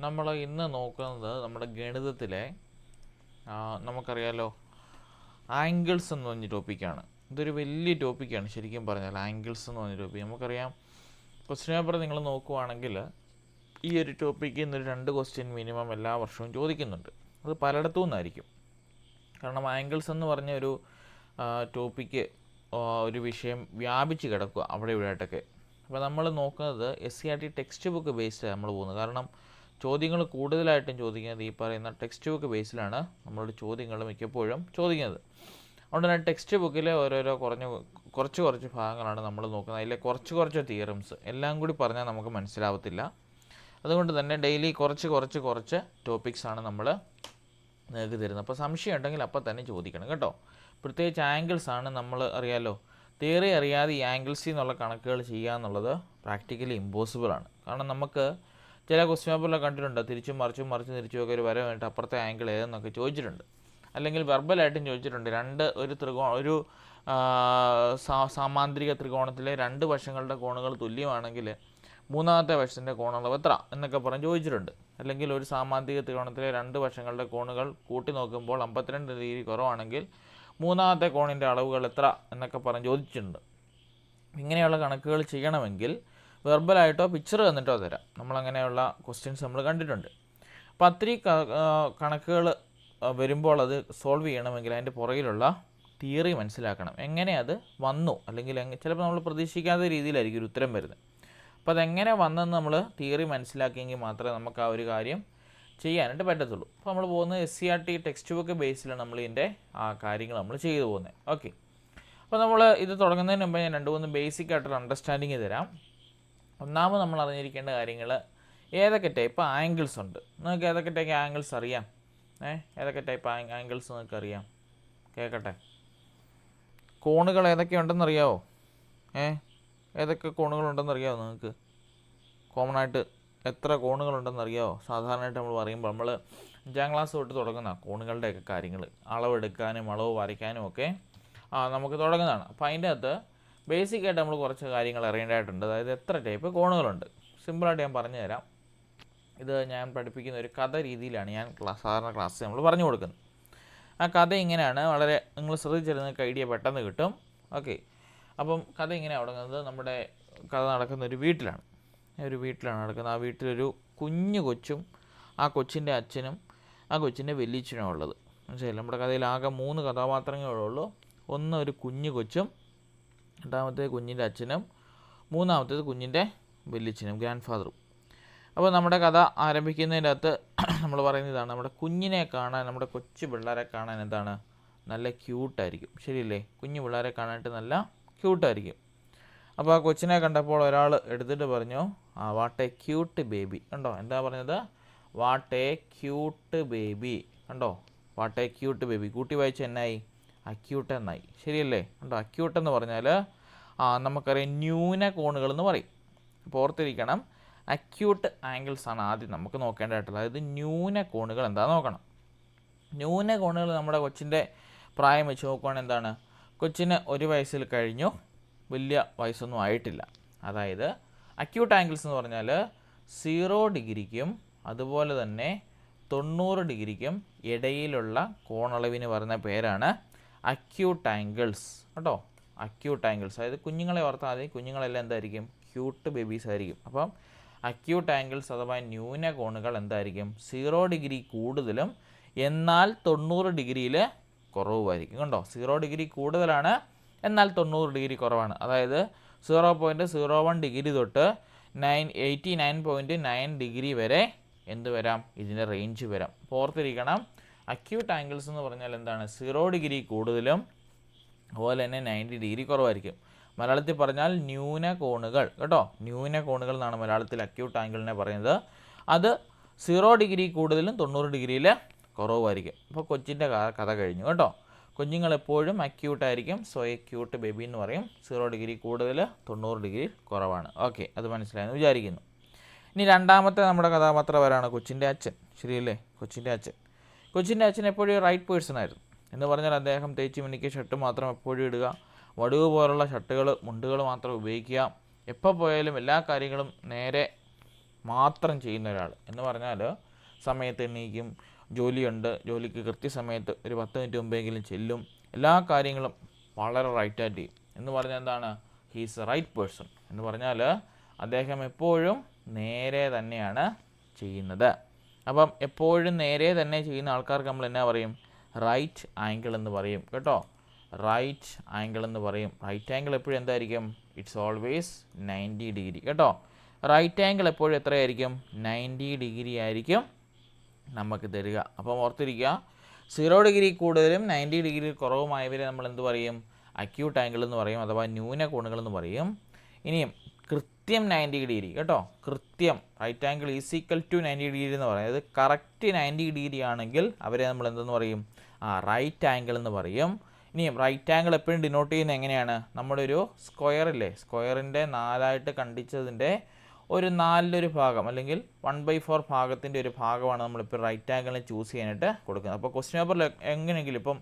നമ്മൾ ഇന്ന് നോക്കുന്നത് നമ്മുടെ ഗണിതത്തിലെ നമുക്കറിയാലോ ആംഗിൾസ് എന്ന് പറഞ്ഞ ടോപ്പിക്കാണ്. ഇതൊരു വലിയ ടോപ്പിക്കാണ് ശരിക്കും പറഞ്ഞാൽ. ആംഗിൾസ് എന്ന് പറഞ്ഞ ടോപ്പിക്ക് നമുക്കറിയാം. ക്വസ്റ്റ്യൻ പേപ്പർ നിങ്ങൾ നോക്കുവാണെങ്കിൽ ഈ ഒരു ടോപ്പിക്ക് ഇന്നൊരു 2 ക്വസ്റ്റ്യൻ മിനിമം എല്ലാ വർഷവും ചോദിക്കുന്നുണ്ട്. അത് പലയിടത്തു നിന്നായിരിക്കും. കാരണം ആംഗിൾസ് എന്ന് പറഞ്ഞ ഒരു ടോപ്പിക്ക് ഒരു വിഷയം വ്യാപിച്ച് കിടക്കുക അവിടെ ഇവിടെ ആയിട്ടൊക്കെ. അപ്പോൾ നമ്മൾ നോക്കുന്നത് SCERT ടെക്സ്റ്റ് ബുക്ക് ബേസ്ഡാണ് നമ്മൾ പോകുന്നത്. കാരണം ചോദ്യങ്ങൾ കൂടുതലായിട്ടും ചോദിക്കുന്നത് ഈ പറയുന്ന ടെക്സ്റ്റ് ബുക്ക് ബേസിലാണ് നമ്മളുടെ ചോദ്യങ്ങൾ മിക്കപ്പോഴും ചോദിക്കുന്നത്. അതുകൊണ്ട് തന്നെ ടെക്സ്റ്റ് ബുക്കിലെ ഓരോരോ കുറച്ച് ഭാഗങ്ങളാണ് നമ്മൾ നോക്കുന്നത്. അതിലെ കുറച്ച് തിയറംസ് എല്ലാം കൂടി പറഞ്ഞാൽ നമുക്ക് മനസ്സിലാവത്തില്ല. അതുകൊണ്ട് തന്നെ ഡെയിലി കുറച്ച് ടോപ്പിക്സാണ് നമ്മൾ നിങ്ങൾക്ക് തരുന്നത്. അപ്പോൾ സംശയം ഉണ്ടെങ്കിൽ അപ്പം തന്നെ ചോദിക്കണം കേട്ടോ. പ്രത്യേകിച്ച് ആംഗിൾസാണ്. നമ്മൾ അറിയാലോ, തിയറി അറിയാതെ ഈ ആംഗിൾസിൽ നിന്നുള്ള കണക്കുകൾ ചെയ്യുക എന്നുള്ളത് പ്രാക്ടിക്കലി ഇമ്പോസിബിളാണ്. കാരണം നമുക്ക് ചില ക്വസ്റ്റ്യൻ പേപ്പറിലൊക്കെ കണ്ടിട്ടുണ്ട്, തിരിച്ചും മറിച്ചും തിരിച്ചുമൊക്കെ ഒരു വര വേണ്ടിയിട്ട് അപ്പുറത്തെ ആംഗിൾ ഏതെന്നൊക്കെ ചോദിച്ചിട്ടുണ്ട്. അല്ലെങ്കിൽ വെർബലായിട്ടും ചോദിച്ചിട്ടുണ്ട്. ഒരു സാമാന്തരിക ത്രികോണത്തിലെ 2 വശങ്ങളുടെ കോണുകൾ തുല്യമാണെങ്കിൽ മൂന്നാമത്തെ വശത്തിൻ്റെ കോണളവ് എത്ര എന്നൊക്കെ പറഞ്ഞ് ചോദിച്ചിട്ടുണ്ട്. അല്ലെങ്കിൽ ഒരു സാമാന്തരിക ത്രികോണത്തിലെ 2 വശങ്ങളുടെ കോണുകൾ കൂട്ടി നോക്കുമ്പോൾ 52 ഡിഗ്രി കുറവാണെങ്കിൽ മൂന്നാമത്തെ കോണിൻ്റെ അളവുകൾ എത്ര എന്നൊക്കെ പറഞ്ഞ് ചോദിച്ചിട്ടുണ്ട്. ഇങ്ങനെയുള്ള കണക്കുകൾ ചെയ്യണമെങ്കിൽ വെർബലായിട്ടോ പിക്ചർ തന്നിട്ടോ തരാം. നമ്മളങ്ങനെയുള്ള ക്വസ്റ്റ്യൻസ് നമ്മൾ കണ്ടിട്ടുണ്ട്. അപ്പോൾ അത്രയും കണക്കുകൾ വരുമ്പോൾ അത് സോൾവ് ചെയ്യണമെങ്കിൽ അതിൻ്റെ പുറകിലുള്ള തിയറി മനസ്സിലാക്കണം. എങ്ങനെ അത് വന്നു, അല്ലെങ്കിൽ ചിലപ്പോൾ നമ്മൾ പ്രതീക്ഷിക്കാത്ത രീതിയിലായിരിക്കും ഒരു ഉത്തരം വരുന്നത്. അപ്പോൾ അതെങ്ങനെ വന്നെന്ന് നമ്മൾ തിയറി മനസ്സിലാക്കിയെങ്കിൽ മാത്രമേ നമുക്ക് ആ ഒരു കാര്യം ചെയ്യാനായിട്ട് പറ്റത്തുള്ളൂ. അപ്പോൾ നമ്മൾ പോകുന്നത് SCERT ടെക്സ്റ്റ് ബുക്ക് ബേസിലാണ് നമ്മൾ ഇതിൻ്റെ ആ കാര്യങ്ങൾ നമ്മൾ ചെയ്തു പോകുന്നത്. ഓക്കെ, അപ്പോൾ നമ്മൾ ഇത് തുടങ്ങുന്നതിന് മുമ്പ് ഞാൻ 2-3 ബേസിക് ആയിട്ടൊരു അണ്ടർസ്റ്റാൻഡിങ് തരാം. ഒന്നാമത് നമ്മൾ അറിഞ്ഞിരിക്കേണ്ട കാര്യങ്ങൾ, ഏതൊക്കെ ടൈപ്പ് ആംഗിൾസ് ഉണ്ട്. നിങ്ങൾക്ക് ഏതൊക്കെ ടൈപ്പ് ആംഗിൾസ് അറിയാം? ഏതൊക്കെ ടൈപ്പ് ആംഗിൾസ് നിങ്ങൾക്ക് അറിയാം? കേൾക്കട്ടെ. കോണുകൾ ഏതൊക്കെ ഉണ്ടെന്നറിയാമോ? ഏതൊക്കെ കോണുകളുണ്ടെന്നറിയാമോ നിങ്ങൾക്ക്? കോമൺ ആയിട്ട് എത്ര കോണുകളുണ്ടെന്നറിയാമോ? സാധാരണയായിട്ട് നമ്മൾ പറയുമ്പോൾ നമ്മൾ 5ാം ക്ലാസ് തൊട്ട് തുടങ്ങുന്ന കോണുകളുടെയൊക്കെ കാര്യങ്ങൾ, അളവെടുക്കാനും അളവ് വരയ്ക്കാനും ഒക്കെ നമുക്ക് തുടങ്ങുന്നതാണ്. അപ്പോൾ അതിൻ്റെ അകത്ത് ബേസിക്കായിട്ട് നമ്മൾ കുറച്ച് കാര്യങ്ങൾ അറിയേണ്ടതായിട്ടുണ്ട്. അതായത് എത്ര ടൈപ്പ് കോണുകളുണ്ട്. സിമ്പിളായിട്ട് ഞാൻ പറഞ്ഞു തരാം. ഇത് ഞാൻ പഠിപ്പിക്കുന്ന ഒരു കഥ രീതിയിലാണ് ഞാൻ സാധാരണ ക്ലാസ് നമ്മൾ പറഞ്ഞു കൊടുക്കുന്നത്. ആ കഥ ഇങ്ങനെയാണ്. വളരെ നിങ്ങൾ ശ്രദ്ധിച്ചാൽ നിങ്ങൾക്ക് ഐഡിയ പെട്ടെന്ന് കിട്ടും. ഓക്കെ, അപ്പം കഥ ഇങ്ങനെയാണ് തുടങ്ങുന്നത്. നമ്മുടെ കഥ നടക്കുന്ന ഒരു വീട്ടിലാണ് നടക്കുന്നത്. ആ വീട്ടിലൊരു കുഞ്ഞു കൊച്ചും ആ കൊച്ചിൻ്റെ അച്ഛനും ആ കൊച്ചിൻ്റെ വലിയച്ഛനും ഉള്ളത്. മനസ്സിലായില്ല? നമ്മുടെ കഥയിൽ ആകെ 3 കഥാപാത്രങ്ങളേ ഉള്ളൂ. ഒന്ന് ഒരു കുഞ്ഞു കൊച്ചും, രണ്ടാമത്തേത് കുഞ്ഞിൻ്റെ അച്ഛനും, മൂന്നാമത്തേത് കുഞ്ഞിൻ്റെ വലിയച്ഛനും, ഗ്രാൻഡ് ഫാദറും. അപ്പോൾ നമ്മുടെ കഥ ആരംഭിക്കുന്നതിൻ്റെ അകത്ത് നമ്മൾ പറയുന്നത് ഇതാണ്: നമ്മുടെ കുഞ്ഞിനെ കാണാൻ, നമ്മുടെ കൊച്ചു പിള്ളേരെ കാണാൻ എന്താണ്, നല്ല ക്യൂട്ടായിരിക്കും. ശരിയല്ലേ? കുഞ്ഞു പിള്ളേരെ കാണാനായിട്ട് നല്ല ക്യൂട്ടായിരിക്കും. അപ്പോൾ ആ കൊച്ചിനെ കണ്ടപ്പോൾ ഒരാൾ എടുത്തിട്ട് പറഞ്ഞു, വാട്ട് എ ക്യൂട്ട് ബേബി. കണ്ടോ? എന്താ പറഞ്ഞത്? What a cute baby. കണ്ടോ? What a cute baby. കൂട്ടി വായിച്ച എന്നായി? അക്യൂട്ട് എന്നായി. ശരിയല്ലേ? കണ്ടോ? അക്യൂട്ട് എന്ന് പറഞ്ഞാൽ നമുക്കറിയാം ന്യൂന കോണുകൾ എന്ന് പറയും. അപ്പോൾ ഓർത്തിരിക്കണം, അക്യൂട്ട് ആംഗിൾസ് ആണ് ആദ്യം നമുക്ക് നോക്കേണ്ടതായിട്ടുള്ളത്. അതായത് ന്യൂന കോണുകൾ എന്താണെന്ന് നോക്കണം. ന്യൂന കോണുകൾ നമ്മുടെ കൊച്ചിൻ്റെ പ്രായം വെച്ച് നോക്കുകയാണെങ്കിൽ എന്താണ്, കൊച്ചിന് 1 വയസ്സിൽ കഴിഞ്ഞു, വലിയ വയസ്സൊന്നും ആയിട്ടില്ല. അതായത് അക്യൂട്ട് ആംഗിൾസ് എന്ന് പറഞ്ഞാൽ 0 ഡിഗ്രിക്കും അതുപോലെ തന്നെ 90 ഡിഗ്രിക്കും ഇടയിലുള്ള കോണളവിന് പറയുന്ന പേരാണ് അക്യൂട്ട് ആംഗിൾസ്. കേട്ടോ? Acute angles. അതായത് കുഞ്ഞുങ്ങളെ ഓർത്താൽ മതി, കുഞ്ഞുങ്ങളെല്ലാം എന്തായിരിക്കും? ക്യൂട്ട് ബേബീസ് ആയിരിക്കും. അപ്പം അക്യൂട്ട് ആംഗിൾസ് അഥവാ ന്യൂന കോണുകൾ എന്തായിരിക്കും? 0 ഡിഗ്രി കൂടുതലും എന്നാൽ 90 ഡിഗ്രിയിൽ കുറവുമായിരിക്കും. കണ്ടോ? 0 ഡിഗ്രി കൂടുതലാണ് എന്നാൽ 90 ഡിഗ്രി കുറവാണ്. അതായത് 0.01 ഡിഗ്രി തൊട്ട് 89.9 ഡിഗ്രി വരെ എന്ത് വരാം? ഇതിൻ്റെ റേഞ്ച് വരാം. ഓർത്തിരിക്കണം, അക്യൂട്ട് ആംഗിൾസ് എന്ന് പറഞ്ഞാൽ എന്താണ്? 0 ഡിഗ്രി കൂടുതലും അതുപോലെ തന്നെ 90 ഡിഗ്രി കുറവായിരിക്കും. മലയാളത്തിൽ പറഞ്ഞാൽ ന്യൂന കോണുകൾ. കേട്ടോ? ന്യൂന കോണുകൾ എന്നാണ് മലയാളത്തിൽ അക്യൂട്ട് ആംഗിളിനെ പറയുന്നത്. അത് 0 ഡിഗ്രി കൂടുതലും 90 ഡിഗ്രിയിൽ കുറവുമായിരിക്കും. അപ്പോൾ കൊച്ചിൻ്റെ കഥ കഴിഞ്ഞു. കേട്ടോ? കുഞ്ഞുങ്ങളെപ്പോഴും അക്യൂട്ടായിരിക്കും. സോ എ ക്യൂട്ട് ബേബി എന്ന് പറയും. 0 ഡിഗ്രി കൂടുതൽ 90 ഡിഗ്രി കുറവാണ്. ഓക്കെ, അത് മനസ്സിലായെന്ന് വിചാരിക്കുന്നു. ഇനി രണ്ടാമത്തെ നമ്മുടെ കഥാപാത്രം ആരാണ്? കൊച്ചിൻ്റെ അച്ഛൻ. ശരിയല്ലേ? കൊച്ചിൻ്റെ അച്ഛൻ എപ്പോഴും റൈറ്റ് പേഴ്സൺ ആയിരുന്നു. എന്ന് പറഞ്ഞാൽ അദ്ദേഹം തേച്ച് മിനിക്ക് ഷർട്ട് മാത്രം എപ്പോഴും ഇടുക, വടുവ് പോലുള്ള ഷർട്ടുകൾ മുണ്ടുകൾ മാത്രം ഉപയോഗിക്കുക, എപ്പോൾ പോയാലും എല്ലാ കാര്യങ്ങളും നേരെ മാത്രം ചെയ്യുന്ന ഒരാൾ എന്ന് പറഞ്ഞാൽ സമയത്ത് എണീക്കും, ജോലിയുണ്ട്, ജോലിക്ക് കൃത്യസമയത്ത് ഒരു 10 മിനിറ്റ് മുമ്പെങ്കിലും ചെല്ലും, എല്ലാ കാര്യങ്ങളും വളരെ റൈറ്റായിട്ട് ചെയ്യും എന്ന് പറഞ്ഞാൽ എന്താണ്? ഹീസ് എ റൈറ്റ് പേഴ്സൺ എന്ന് പറഞ്ഞാൽ അദ്ദേഹം എപ്പോഴും നേരെ തന്നെയാണ് ചെയ്യുന്നത്. അപ്പം എപ്പോഴും നേരെ തന്നെ ചെയ്യുന്ന ആൾക്കാർക്ക് നമ്മൾ എന്നാ പറയും? റൈറ്റ് ആംഗിൾ എന്ന് പറയും കേട്ടോ. റൈറ്റ് ആംഗിൾ എന്ന് പറയും. റൈറ്റ് ആംഗിൾ എപ്പോഴും എന്തായിരിക്കും? ഇറ്റ്സ് ഓൾവേസ് 90 ഡിഗ്രി കേട്ടോ. റൈറ്റ് ആംഗിൾ എപ്പോഴും എത്രയായിരിക്കും? 90 ഡിഗ്രി ആയിരിക്കും നമുക്ക് തരിക. അപ്പം ഓർത്തിരിക്കുക, 0 ഡിഗ്രി കൂടുതലും 90 ഡിഗ്രി കുറവുമായവരെ നമ്മൾ എന്ത് പറയും? അക്യൂട്ട് ആംഗിൾ എന്ന് പറയും, അഥവാ ന്യൂന കോണുകൾ എന്ന് പറയും. ഇനിയും കൃത്യം 90 ഡിഗ്രി കേട്ടോ, കൃത്യം right angle is equal to 90 degree എന്ന് പറയും. അതായത് കറക്റ്റ് 90 ഡിഗ്രി ആണെങ്കിൽ അവരെ നമ്മൾ എന്തെന്ന് പറയും? റൈറ്റ് ആംഗിൾ എന്ന് പറയും. ഇനിയും റൈറ്റ് ആംഗിൾ എപ്പോഴും ഡിനോട്ട് ചെയ്യുന്നത് എങ്ങനെയാണ്? നമ്മുടെ ഒരു സ്ക്വയറില്ലേ, സ്ക്വയറിൻ്റെ 4ആയിട്ട് കണ്ടിച്ചതിൻ്റെ ഒരു 4 ഭാഗം അല്ലെങ്കിൽ 1/4 ഭാഗത്തിൻ്റെ ഒരു ഭാഗമാണ് നമ്മളിപ്പോൾ റൈറ്റ് ആംഗിളിന് ചൂസ് ചെയ്യാനായിട്ട് കൊടുക്കുന്നത്. അപ്പോൾ ക്വസ്റ്റ്യൻ പേപ്പറിൽ എങ്ങനെയെങ്കിലും ഇപ്പം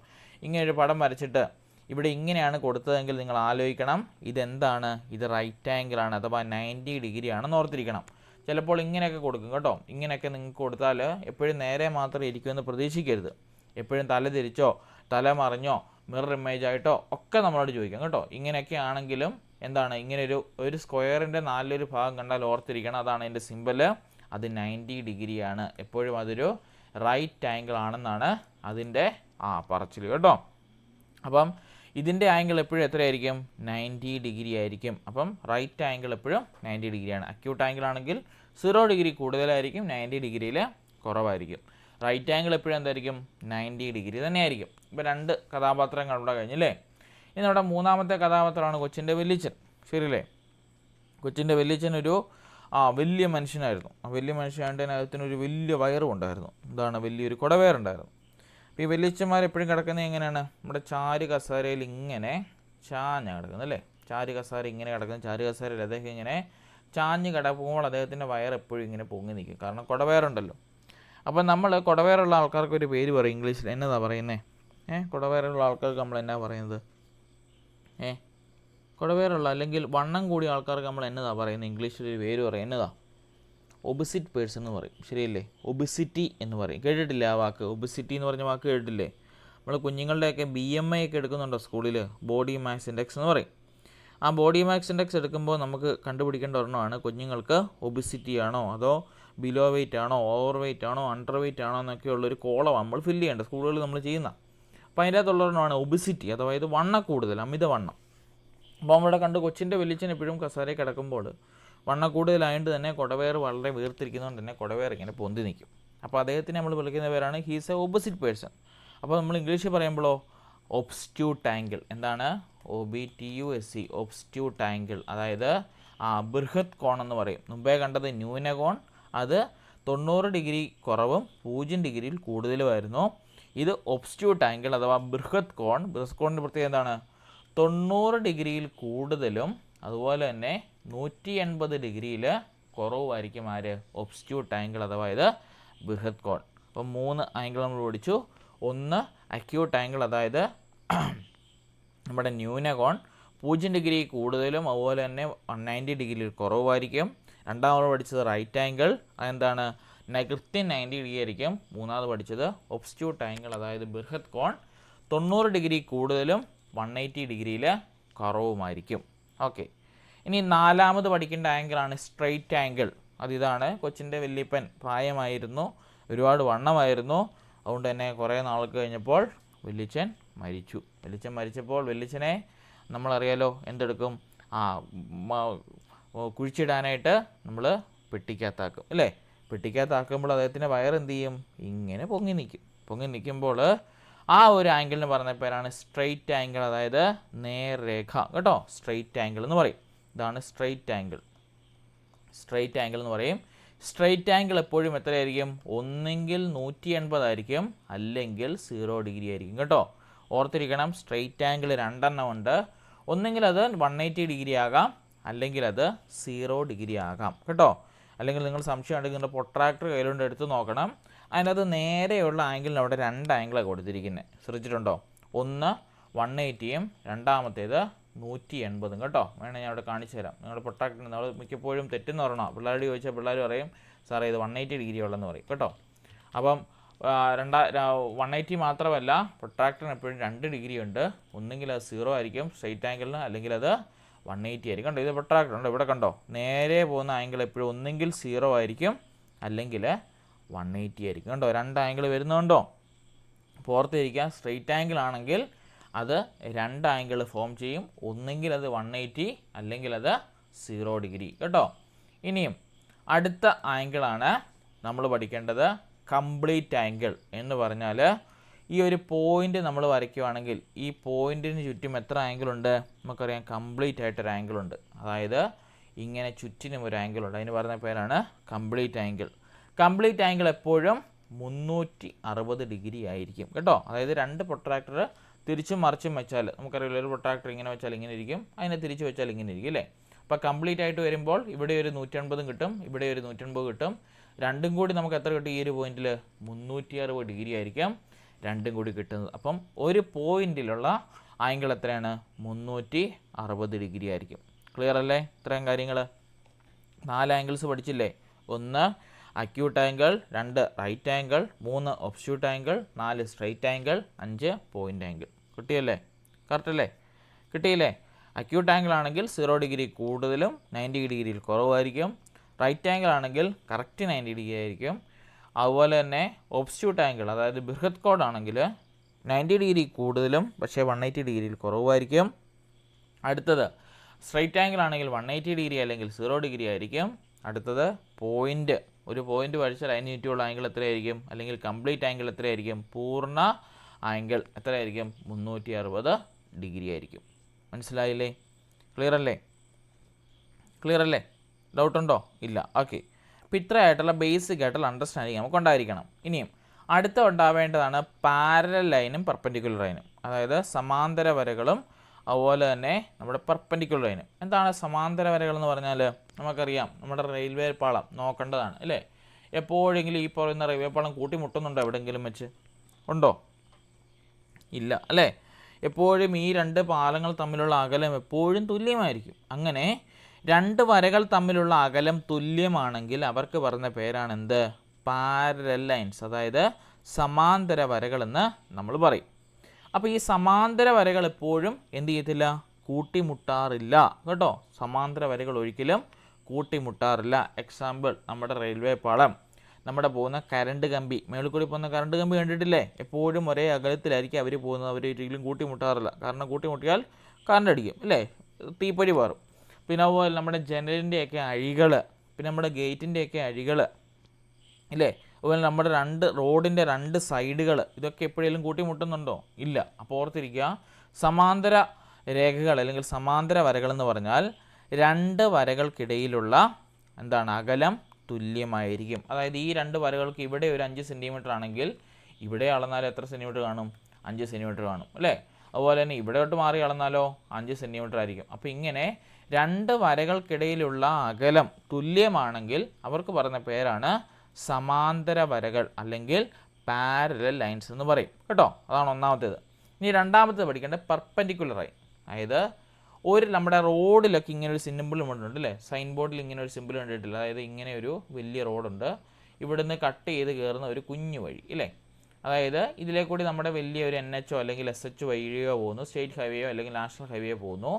ഇങ്ങനെ ഒരു പടം വരച്ചിട്ട് ഇവിടെ ഇങ്ങനെയാണ് കൊടുത്തതെങ്കിൽ നിങ്ങൾ ആലോചിക്കണം ഇതെന്താണ്? ഇത് റൈറ്റ് ആംഗിളാണ്, അഥവാ 90 ഡിഗ്രി ആണെന്ന് ഓർത്തിരിക്കണം. ചിലപ്പോൾ ഇങ്ങനെയൊക്കെ കൊടുക്കും കേട്ടോ. ഇങ്ങനെയൊക്കെ നിങ്ങൾക്ക് കൊടുത്താൽ എപ്പോഴും നേരെ മാത്രമേ ഇരിക്കുമെന്ന് പ്രതീക്ഷിക്കരുത്. എപ്പോഴും തല തിരിച്ചോ തല മറിഞ്ഞോ മിറർ ഇമേജ് ആയിട്ടോ ഒക്കെ നമ്മളോട് ചോദിക്കാം കേട്ടോ. ഇങ്ങനെയൊക്കെ ആണെങ്കിലും എന്താണ്? ഇങ്ങനെ ഒരു സ്ക്വയറിൻ്റെ 4 ഭാഗം കണ്ടാൽ ഓർത്തിരിക്കണം അതാണ് എൻ്റെ സിമ്പല്, അത് 90 ഡിഗ്രിയാണ്. എപ്പോഴും അതൊരു റൈറ്റ് ആംഗിൾ ആണെന്നാണ് അതിൻ്റെ പറച്ചിൽ കേട്ടോ. അപ്പം ഇതിൻ്റെ ആംഗിൾ എപ്പോഴും എത്രയായിരിക്കും? 90 ഡിഗ്രി ആയിരിക്കും. അപ്പം റൈറ്റ് ആംഗിൾ എപ്പോഴും 90 ഡിഗ്രിയാണ്. അക്യൂട്ട് ആംഗിൾ ആണെങ്കിൽ 0 ഡിഗ്രി കൂടുതലായിരിക്കും, 90 ഡിഗ്രിയിൽ കുറവായിരിക്കും. റൈറ്റ് ആംഗിൾ എപ്പോഴും എന്തായിരിക്കും? 90 ഡിഗ്രി തന്നെയായിരിക്കും. ഇപ്പോൾ 2 കഥാപാത്രങ്ങൾ ഇവിടെ കഴിഞ്ഞല്ലേ. ഇനി നമ്മുടെ മൂന്നാമത്തെ കഥാപാത്രമാണ് കൊച്ചിൻ്റെ വല്യച്ഛൻ. ശരിയല്ലേ? കൊച്ചിൻ്റെ വല്യച്ഛൻ ഒരു വലിയ മനുഷ്യനായിരുന്നു. ആ വലിയ മനുഷ്യനായിട്ട് അതിനകത്തിനൊരു വലിയ വയറും ഉണ്ടായിരുന്നു. എന്താണ്? വലിയൊരു കുടവയറുണ്ടായിരുന്നു. അപ്പോൾ ഈ വല്യച്ഛന്മാർ എപ്പോഴും കിടക്കുന്നത് എങ്ങനെയാണ്? നമ്മുടെ ചാരു കസേരയിൽ ഇങ്ങനെ ചാഞ്ഞാണ് കിടക്കുന്നത് അല്ലേ. ചാരു കസേര ഇങ്ങനെ കിടക്കുന്നത്, ചാരു കസേരയിൽ അദ്ദേഹം ഇങ്ങനെ ചാഞ്ഞ് കിടക്കുമ്പോൾ അദ്ദേഹത്തിൻ്റെ വയർ എപ്പോഴും ഇങ്ങനെ പൊങ്ങി നിൽക്കും, കാരണം കുടവയറുണ്ടല്ലോ. അപ്പം നമ്മൾ കുടവയറുള്ള ആൾക്കാർക്ക് ഒരു പേര് പറയും ഇംഗ്ലീഷിൽ. എന്നതാ പറയുന്നത്? കുടവയറുള്ള ആൾക്കാർക്ക് നമ്മൾ എന്നാ പറയുന്നത്? കുടവയറുള്ള അല്ലെങ്കിൽ വണ്ണം കൂടിയ ആൾക്കാർക്ക് നമ്മൾ എന്നതാ പറയുന്നത്? ഇംഗ്ലീഷിലൊരു പേര് പറയും. എന്നതാ? ഒബിസിറ്റ് പേഴ്സൺ എന്ന് പറയും. ശരിയല്ലേ? ഒബിസിറ്റി എന്ന് പറയും. കേട്ടിട്ടില്ലേ ആ വാക്ക്? ഒബിസിറ്റി എന്ന് പറഞ്ഞ വാക്ക് കേട്ടിട്ടില്ലേ? നമ്മൾ കുഞ്ഞുങ്ങളുടെയൊക്കെ BMI ഒക്കെ എടുക്കുന്നുണ്ടോ സ്കൂളിൽ? ബോഡി മാസ് ഇൻഡെക്സ് എന്ന് പറയും. ആ ബോഡി മാസ് ഇൻഡെക്സ് എടുക്കുമ്പോൾ നമുക്ക് കണ്ടുപിടിക്കേണ്ട ഒരെണ്ണമാണ് കുഞ്ഞുങ്ങൾക്ക് ഒബിസിറ്റി ആണോ അതോ ബിലോ വെയിറ്റ് ആണോ ഓവർ വെയിറ്റ് ആണോ അണ്ടർ വെയിറ്റ് ആണോ എന്നൊക്കെയുള്ളൊരു കോളം നമ്മൾ ഫില്ല് ചെയ്യേണ്ടത് സ്കൂളുകളിൽ നമ്മൾ ചെയ്യുന്ന. അപ്പോൾ അതിൻ്റെ അകത്തുള്ളൊരെണ്ണമാണ് ഒബിസിറ്റി, അഥവാ ഇത് വണ്ണം കൂടുതൽ, അമിതവണ്ണം. അപ്പോൾ നമ്മുടെ കൊച്ചിൻ്റെ വലിയച്ഛൻ എപ്പോഴും കസേരയിൽ കിടക്കുമ്പോൾ വണ്ണം കൂടുതലായതുകൊണ്ട് തന്നെ കുടവയർ വളരെ വീർത്തിരിക്കുന്നതുകൊണ്ട് തന്നെ കുടവയർ ഇങ്ങനെ പൊന്തി നിൽക്കും. അപ്പോൾ അദ്ദേഹത്തിന് നമ്മൾ വിളിക്കുന്ന പേരാണ് ഹീസ് എ ഒബിസിറ്റ് പേഴ്സൺ. അപ്പോൾ നമ്മൾ ഇംഗ്ലീഷിൽ പറയുമ്പോഴോ ഒബ്സ്റ്റ്യൂട്ട് ആംഗിൾ. എന്താണ്? OBTUSE, ഒബ്സ്റ്റ്യൂട്ട് ആംഗിൾ. അതായത് ബൃഹത് കോൺ എന്ന് പറയും. മുമ്പേ കണ്ടത് ന്യൂനകോൺ, അത് 90 ഡിഗ്രി കുറവും 0 ഡിഗ്രിയിൽ കൂടുതലുമായിരുന്നു. ഇത് ഒബ്സ്റ്റ്യൂട്ട് ആംഗിൾ അഥവാ ബൃഹത് കോൺ. ബൃഹത് കോണിൻ്റെ പ്രത്യേകത എന്താണ്? 90 ഡിഗ്രിയിൽ കൂടുതലും അതുപോലെ തന്നെ 180 ഡിഗ്രിയിൽ കുറവുമായിരിക്കും ആര്? ഒബ്സ്റ്റ്യൂട്ട് ആംഗിൾ അഥവാ ഇത് ബൃഹത് കോൺ. അപ്പം 3 ആംഗിൾ നമ്മൾ പഠിച്ചു. ഒന്ന് അക്യൂട്ട് ആംഗിൾ, അതായത് നമ്മുടെ ന്യൂനകോൺ 0 ഡിഗ്രി കൂടുതലും അതുപോലെ തന്നെ 190 ഡിഗ്രിയിൽ കുറവായിരിക്കും. രണ്ടാമത് പഠിച്ചത് റൈറ്റ് ആംഗിൾ, അതെന്താണ്? കൃത്യം 90 ഡിഗ്രി ആയിരിക്കും. മൂന്നാമത് പഠിച്ചത് ഒബ്സ്റ്റ്യൂട്ട് ആംഗിൾ, അതായത് ബൃഹത് കോൺ 90 ഡിഗ്രി കൂടുതലും 180 ഡിഗ്രിയിൽ കുറവുമായിരിക്കും. ഓക്കെ, ഇനി നാലാമത് പഠിക്കേണ്ട ആംഗിളാണ് സ്ട്രെയിറ്റ് ആംഗിൾ. അതിതാണ് കൊച്ചിൻ്റെ വല്യപ്പൻ പ്രായമായിരുന്നു, ഒരുപാട് വണ്ണമായിരുന്നു. അതുകൊണ്ട് തന്നെ കുറേ നാൾക്ക് കഴിഞ്ഞപ്പോൾ വല്യച്ഛൻ മരിച്ചു. വല്യച്ഛൻ മരിച്ചപ്പോൾ വല്യച്ഛനെ നമ്മളറിയാലോ എന്തെടുക്കും? കുഴിച്ചിടാനായിട്ട് നമ്മൾ പെട്ടിക്കകത്താക്കും അല്ലേ. പെട്ടിക്കകത്താക്കുമ്പോൾ അദ്ദേഹത്തിൻ്റെ വയറെന്ത് ചെയ്യും? ഇങ്ങനെ പൊങ്ങി നിൽക്കും. പൊങ്ങി നിൽക്കുമ്പോൾ ആ ഒരു ആംഗിളിന് പറഞ്ഞ പേരാണ് സ്ട്രെയിറ്റ് ആംഗിൾ, അതായത് നേർരേഖ കേട്ടോ. സ്ട്രെയിറ്റ് ആംഗിൾ എന്ന് പറയും. ഇതാണ് സ്ട്രെയിറ്റ് ആംഗിൾ. സ്ട്രെയിറ്റ് ആംഗിൾ എന്ന് പറയും. സ്ട്രെയിറ്റ് ആംഗിൾ എപ്പോഴും എത്രയായിരിക്കും? ഒന്നെങ്കിൽ 180 ആയിരിക്കും, അല്ലെങ്കിൽ 0 ഡിഗ്രി ആയിരിക്കും കേട്ടോ. ഓർത്തിരിക്കണം, സ്ട്രെയിറ്റ് ആംഗിൾ 2 എണ്ണം ഉണ്ട്. ഒന്നെങ്കിൽ അത് 180 ഡിഗ്രി ആകാം, അല്ലെങ്കിൽ അത് 0 ഡിഗ്രി ആകാം കേട്ടോ. അല്ലെങ്കിൽ നിങ്ങൾ സംശയം ഉണ്ടെങ്കിൽ നിങ്ങളുടെ പ്രൊട്രാക്ടർ കയ്യിലുണ്ട്, എടുത്ത് നോക്കണം. അതിനകത്ത് നേരെയുള്ള ആംഗിളിന് അവിടെ 2 ആംഗിളാണ് കൊടുത്തിരിക്കുന്നത്. ശ്രദ്ധിച്ചിട്ടുണ്ടോ? ഒന്ന് 180യും രണ്ടാമത്തേത് 180 കേട്ടോ. വേണേൽ ഞാൻ അവിടെ കാണിച്ചു തരാം. നിങ്ങളുടെ പ്രൊട്രാക്ടർ നമ്മൾ മിക്കപ്പോഴും തെറ്റെന്ന് പറയണം. പിള്ളേരോട് ചോദിച്ചാൽ പിള്ളേർ പറയും സാറേ ഇത് 180 ഡിഗ്രി ഉള്ളതെന്ന് പറയും കേട്ടോ. അപ്പം 180 മാത്രമല്ല, പ്രൊട്രാക്ടറിന് എപ്പോഴും 2 ഡിഗ്രി ഉണ്ട്. ഒന്നെങ്കിൽ അത് 0 ആയിരിക്കും സ്ട്രെയിറ്റ് ആംഗിളിന്, അല്ലെങ്കിൽ അത് 180 ആയിരിക്കും. കണ്ടോ, ഇത് പ്രൊട്രാക്ടർ ഉണ്ട്. ഇവിടെ കണ്ടോ, നേരെ പോകുന്ന ആംഗിൾ എപ്പോഴും ഒന്നെങ്കിൽ 0 ആയിരിക്കും അല്ലെങ്കിൽ 180 ആയിരിക്കും. കണ്ടോ, 2 ആംഗിൾ വരുന്നുണ്ടോ? പുറത്തിരിക്കുക. സ്ട്രെയിറ്റ് ആംഗിൾ ആണെങ്കിൽ അത് 2 ആംഗിൾ ഫോം ചെയ്യും. ഒന്നെങ്കിൽ അത് 180 അല്ലെങ്കിൽ അത് 0 ഡിഗ്രി കേട്ടോ. ഇനിയും അടുത്ത ആംഗിളാണ് നമ്മൾ പഠിക്കേണ്ടത്, കംപ്ലീറ്റ് ആംഗിൾ എന്ന് പറഞ്ഞാൽ ഈ ഒരു പോയിൻ്റ് നമ്മൾ വരയ്ക്കുകയാണെങ്കിൽ ഈ പോയിൻറ്റിന് ചുറ്റും എത്ര ആംഗിൾ ഉണ്ട്? നമുക്കറിയാം കംപ്ലീറ്റ് ആയിട്ടൊരു ആംഗിൾ ഉണ്ട്. അതായത് ഇങ്ങനെ ചുറ്റിനും ഒരു ആംഗിൾ ഉണ്ട്. അതിന് പറയുന്ന പേരാണ് കംപ്ലീറ്റ് ആംഗിൾ. കംപ്ലീറ്റ് ആംഗിൾ എപ്പോഴും 360 ഡിഗ്രി ആയിരിക്കും കേട്ടോ. അതായത് 2 പ്രൊട്രാക്ടർ തിരിച്ചും മറിച്ചും വെച്ചാൽ, നമുക്കറിയില്ല ഒരു പ്രൊട്രാക്ടർ ഇങ്ങനെ വെച്ചാൽ ഇങ്ങനെ ഇരിക്കും, അതിനെ തിരിച്ച് വെച്ചാൽ ഇങ്ങനെ ഇരിക്കും അല്ലേ. അപ്പോൾ കംപ്ലീറ്റ് ആയിട്ട് വരുമ്പോൾ ഇവിടെ ഒരു 180 കിട്ടും, ഇവിടെ ഒരു 180 കിട്ടും. രണ്ടും കൂടി നമുക്ക് എത്ര കിട്ടും? ഈ ഒരു പോയിന്റിൽ 360 ഡിഗ്രി ആയിരിക്കും രണ്ടും കൂടി കിട്ടുന്നത്. അപ്പം ഒരു പോയിന്റിലുള്ള ആംഗിൾ എത്രയാണ്? 360 ഡിഗ്രി ആയിരിക്കും. ക്ലിയർ അല്ലേ? ഇത്രയും കാര്യങ്ങൾ 4 ആംഗിൾസ് പഠിച്ചില്ലേ? 1 അക്യൂട്ട് ആംഗിൾ, 2 റൈറ്റ് ആംഗിൾ, 3 ഒബ്സ്റ്യൂട്ട് angle, 4 straight angle, 5 point angle. കിട്ടിയല്ലേ? കറക്റ്റ് അല്ലേ? കിട്ടിയില്ലേ? അക്യൂട്ട് ആംഗിൾ ആണെങ്കിൽ 0 ഡിഗ്രി കൂടുതലും 90 ഡിഗ്രിയിൽ കുറവായിരിക്കും. റൈറ്റ് ആംഗിൾ ആണെങ്കിൽ കറക്റ്റ് 90 ഡിഗ്രി ആയിരിക്കും. അതുപോലെ തന്നെ ഒബ്സ്റ്യൂട്ട് ആംഗിൾ, അതായത് ബൃഹത് കോഡ് ആണെങ്കിൽ 90 ഡിഗ്രി കൂടുതലും പക്ഷേ 180 ഡിഗ്രിയിൽ കുറവായിരിക്കും. അടുത്തത് സ്ട്രെയിറ്റ് ആംഗിൾ ആണെങ്കിൽ 180 ഡിഗ്രി അല്ലെങ്കിൽ 0 ഡിഗ്രി ആയിരിക്കും. അടുത്തത് പോയിൻ്റ്, ഒരു പോയിൻ്റ് വരച്ചാൽ അതിന് ചുറ്റുമുള്ള ആംഗിൾ എത്രയായിരിക്കും? അല്ലെങ്കിൽ കംപ്ലീറ്റ് ആംഗിൾ എത്രയായിരിക്കും? പൂർണ്ണ ആംഗിൾ എത്രയായിരിക്കും? 360 ഡിഗ്രി ആയിരിക്കും. മനസ്സിലായില്ലേ? ക്ലിയർ അല്ലേ? ക്ലിയർ അല്ലേ? ഡൗട്ടുണ്ടോ? ഇല്ല. ഓക്കെ. അപ്പോൾ ഇത്രയായിട്ടുള്ള ബേസിക് ആയിട്ടുള്ള അണ്ടർസ്റ്റാൻഡിങ് നമുക്ക് ഉണ്ടായിരിക്കണം. ഇനിയും അടുത്ത ഉണ്ടാവേണ്ടതാണ് പാരലൽ ലൈനും പെർപെൻഡിക്കുലർ ലൈനും, അതായത് സമാന്തര വരകളും അതുപോലെ തന്നെ നമ്മുടെ പെർപെൻഡിക്കുലർ ലൈനും. എന്താണ് സമാന്തര വരകൾ എന്ന് പറഞ്ഞാൽ? നമുക്കറിയാം നമ്മുടെ റെയിൽവേ പാളം നോക്കേണ്ടതാണ് അല്ലേ. എപ്പോഴെങ്കിലും ഈ പറയുന്ന റെയിൽവേ പാളം കൂട്ടിമുട്ടുന്നുണ്ടോ എവിടെയെങ്കിലും വെച്ച്? ഉണ്ടോ? ഇല്ല അല്ലേ. എപ്പോഴും ഈ 2 പാലങ്ങൾ തമ്മിലുള്ള അകലം എപ്പോഴും തുല്യമായിരിക്കും. അങ്ങനെ 2 വരകൾ തമ്മിലുള്ള അകലം തുല്യമാണെങ്കിൽ അവർക്ക് പറയുന്ന പേരാണ് എന്ത്? പാരലൽ ലൈൻസ്, അതായത് സമാന്തര വരകളെന്ന് നമ്മൾ പറയും. അപ്പോൾ ഈ സമാന്തര വരകൾ എപ്പോഴും എന്ത് ചെയ്യത്തില്ല? കൂട്ടിമുട്ടാറില്ല കേട്ടോ. സമാന്തര വരകൾ ഒരിക്കലും കൂട്ടിമുട്ടാറില്ല. എക്സാമ്പിൾ നമ്മുടെ റെയിൽവേ പാളം, നമ്മുടെ പോകുന്ന കറണ്ട് കമ്പി, മേളിൽ കൂടി പോകുന്ന കറണ്ട് കമ്പി കണ്ടിട്ടില്ലേ? എപ്പോഴും ഒരേ അകലത്തിലായിരിക്കും അവർ പോകുന്നത്. അവർ ഒരിക്കലും കൂട്ടിമുട്ടാറില്ല. കാരണം കൂട്ടിമുട്ടിയാൽ കറണ്ട് അടിക്കും അല്ലേ, തീപ്പൊരി പാറും. പിന്നെ അതുപോലെ നമ്മുടെ ജനലിൻ്റെയൊക്കെ അഴികൾ, പിന്നെ നമ്മുടെ ഗേറ്റിൻ്റെയൊക്കെ അഴികൾ ഇല്ലേ, അതുപോലെ നമ്മുടെ റോഡിൻ്റെ 2 സൈഡുകൾ, ഇതൊക്കെ എപ്പോഴെങ്കിലും കൂട്ടിമുട്ടുന്നുണ്ടോ? ഇല്ല. അപ്പോൾ ഓർത്തിരിക്കുക, സമാന്തര രേഖകൾ അല്ലെങ്കിൽ സമാന്തര വരകൾ എന്ന് പറഞ്ഞാൽ 2 വരകൾക്കിടയിലുള്ള എന്താണ്? അകലം തുല്യമായിരിക്കും. അതായത് ഈ 2 വരകൾക്ക് ഇവിടെ ഒരു 5 സെൻറ്റിമീറ്റർ ആണെങ്കിൽ ഇവിടെ അളന്നാൽ എത്ര സെൻറ്റിമീറ്റർ കാണും? 5 സെൻറ്റിമീറ്റർ കാണും അല്ലേ. അതുപോലെ തന്നെ ഇവിടോട്ട് മാറി അളന്നാലോ 5 സെൻറ്റിമീറ്റർ ആയിരിക്കും. അപ്പോൾ ഇങ്ങനെ 2 വരകൾക്കിടയിലുള്ള അകലം തുല്യമാണെങ്കിൽ അവർക്ക് പറയുന്ന പേരാണ് സമാന്തര വരകൾ അല്ലെങ്കിൽ പാരലൽ ലൈൻസ് എന്ന് പറയും കേട്ടോ. അതാണ് ഒന്നാമത്തേത്. ഇനി രണ്ടാമത്തേത് പഠിക്കേണ്ടത് പെർപെൻഡിക്കുലർ ലൈൻ. അതായത് നമ്മുടെ റോഡിലൊക്കെ ഇങ്ങനെ ഒരു സിമ്പിൾ കണ്ടിട്ടുണ്ട് അല്ലേ, സൈൻ ബോർഡിൽ ഇങ്ങനെ ഒരു സിമ്പിൾ കണ്ടിട്ടില്ല. അതായത് ഇങ്ങനെ ഒരു വലിയ റോഡുണ്ട്, ഇവിടുന്ന് കട്ട് ചെയ്ത് കയറുന്ന ഒരു കുഞ്ഞു വഴി ഇല്ലേ. അതായത് ഇതിലേക്കൂടി നമ്മുടെ വലിയ ഒരു NH അല്ലെങ്കിൽ SH വഴിയോ പോകുന്നു, സ്റ്റേറ്റ് ഹൈവേയോ അല്ലെങ്കിൽ നാഷണൽ ഹൈവേയോ പോകുന്നു.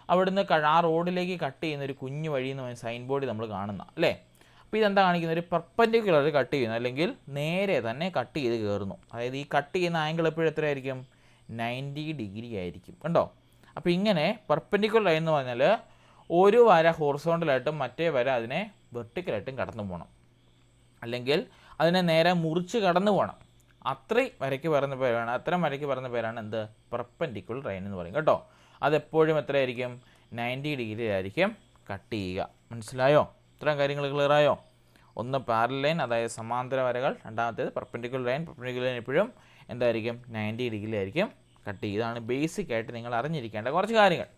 അവിടുന്ന് ആ റോഡിലേക്ക് കട്ട് ചെയ്യുന്ന ഒരു കുഞ്ഞു വഴി എന്ന് പറയുന്ന സൈൻ ബോർഡിൽ നമ്മൾ കാണുന്ന അല്ലേ. അപ്പോൾ ഇതെന്താ കാണിക്കുന്നത്? ഒരു പെർപെൻഡിക്കുലർ കട്ട് ചെയ്യുന്നു അല്ലെങ്കിൽ നേരെ തന്നെ കട്ട് ചെയ്ത് കയറുന്നു. അതായത് ഈ കട്ട് ചെയ്യുന്ന ആംഗിൾ എപ്പോഴും എത്രയായിരിക്കും? 90 ഡിഗ്രി ആയിരിക്കും കണ്ടോ. അപ്പോൾ ഇങ്ങനെ പെർപെൻഡിക്കുലർ ലൈൻ എന്ന് പറഞ്ഞാൽ ഒരു വര ഹൊറിസോണ്ടലായിട്ടും മറ്റേ വര അതിനെ വെർട്ടിക്കലായിട്ടും കടന്നു പോകണം, അല്ലെങ്കിൽ അതിനെ നേരെ മുറിച്ച് കടന്നു പോകണം. അത്രയും വരയ്ക്ക് പറയുന്ന പേരാണ് എന്ത്? പെർപെൻഡിക്കുലർ ലൈൻ എന്ന് പറയും കേട്ടോ. അതെപ്പോഴും എത്രയായിരിക്കും? 90 ഡിഗ്രി ആയിരിക്കും കട്ട് ചെയ്യുക. മനസ്സിലായോ? ഇത്രയും കാര്യങ്ങൾ ക്ലിയർ ആയോ? ഒന്ന് പാരലൽ ലൈൻ, അതായത് സമാന്തര വരകൾ. രണ്ടാമത്തേത് പെർപെൻഡിക്കുലർ ലൈൻ. പെർപെൻഡിക്കുലർ ലൈൻ എപ്പോഴും എന്തായിരിക്കും? 90 ഡിഗ്രി ആയിരിക്കും കട്ട് ചെയ്യുക. ഇതാണ് ബേസിക് ആയിട്ട് നിങ്ങൾ അറിഞ്ഞിരിക്കേണ്ട കുറച്ച് കാര്യങ്ങൾ.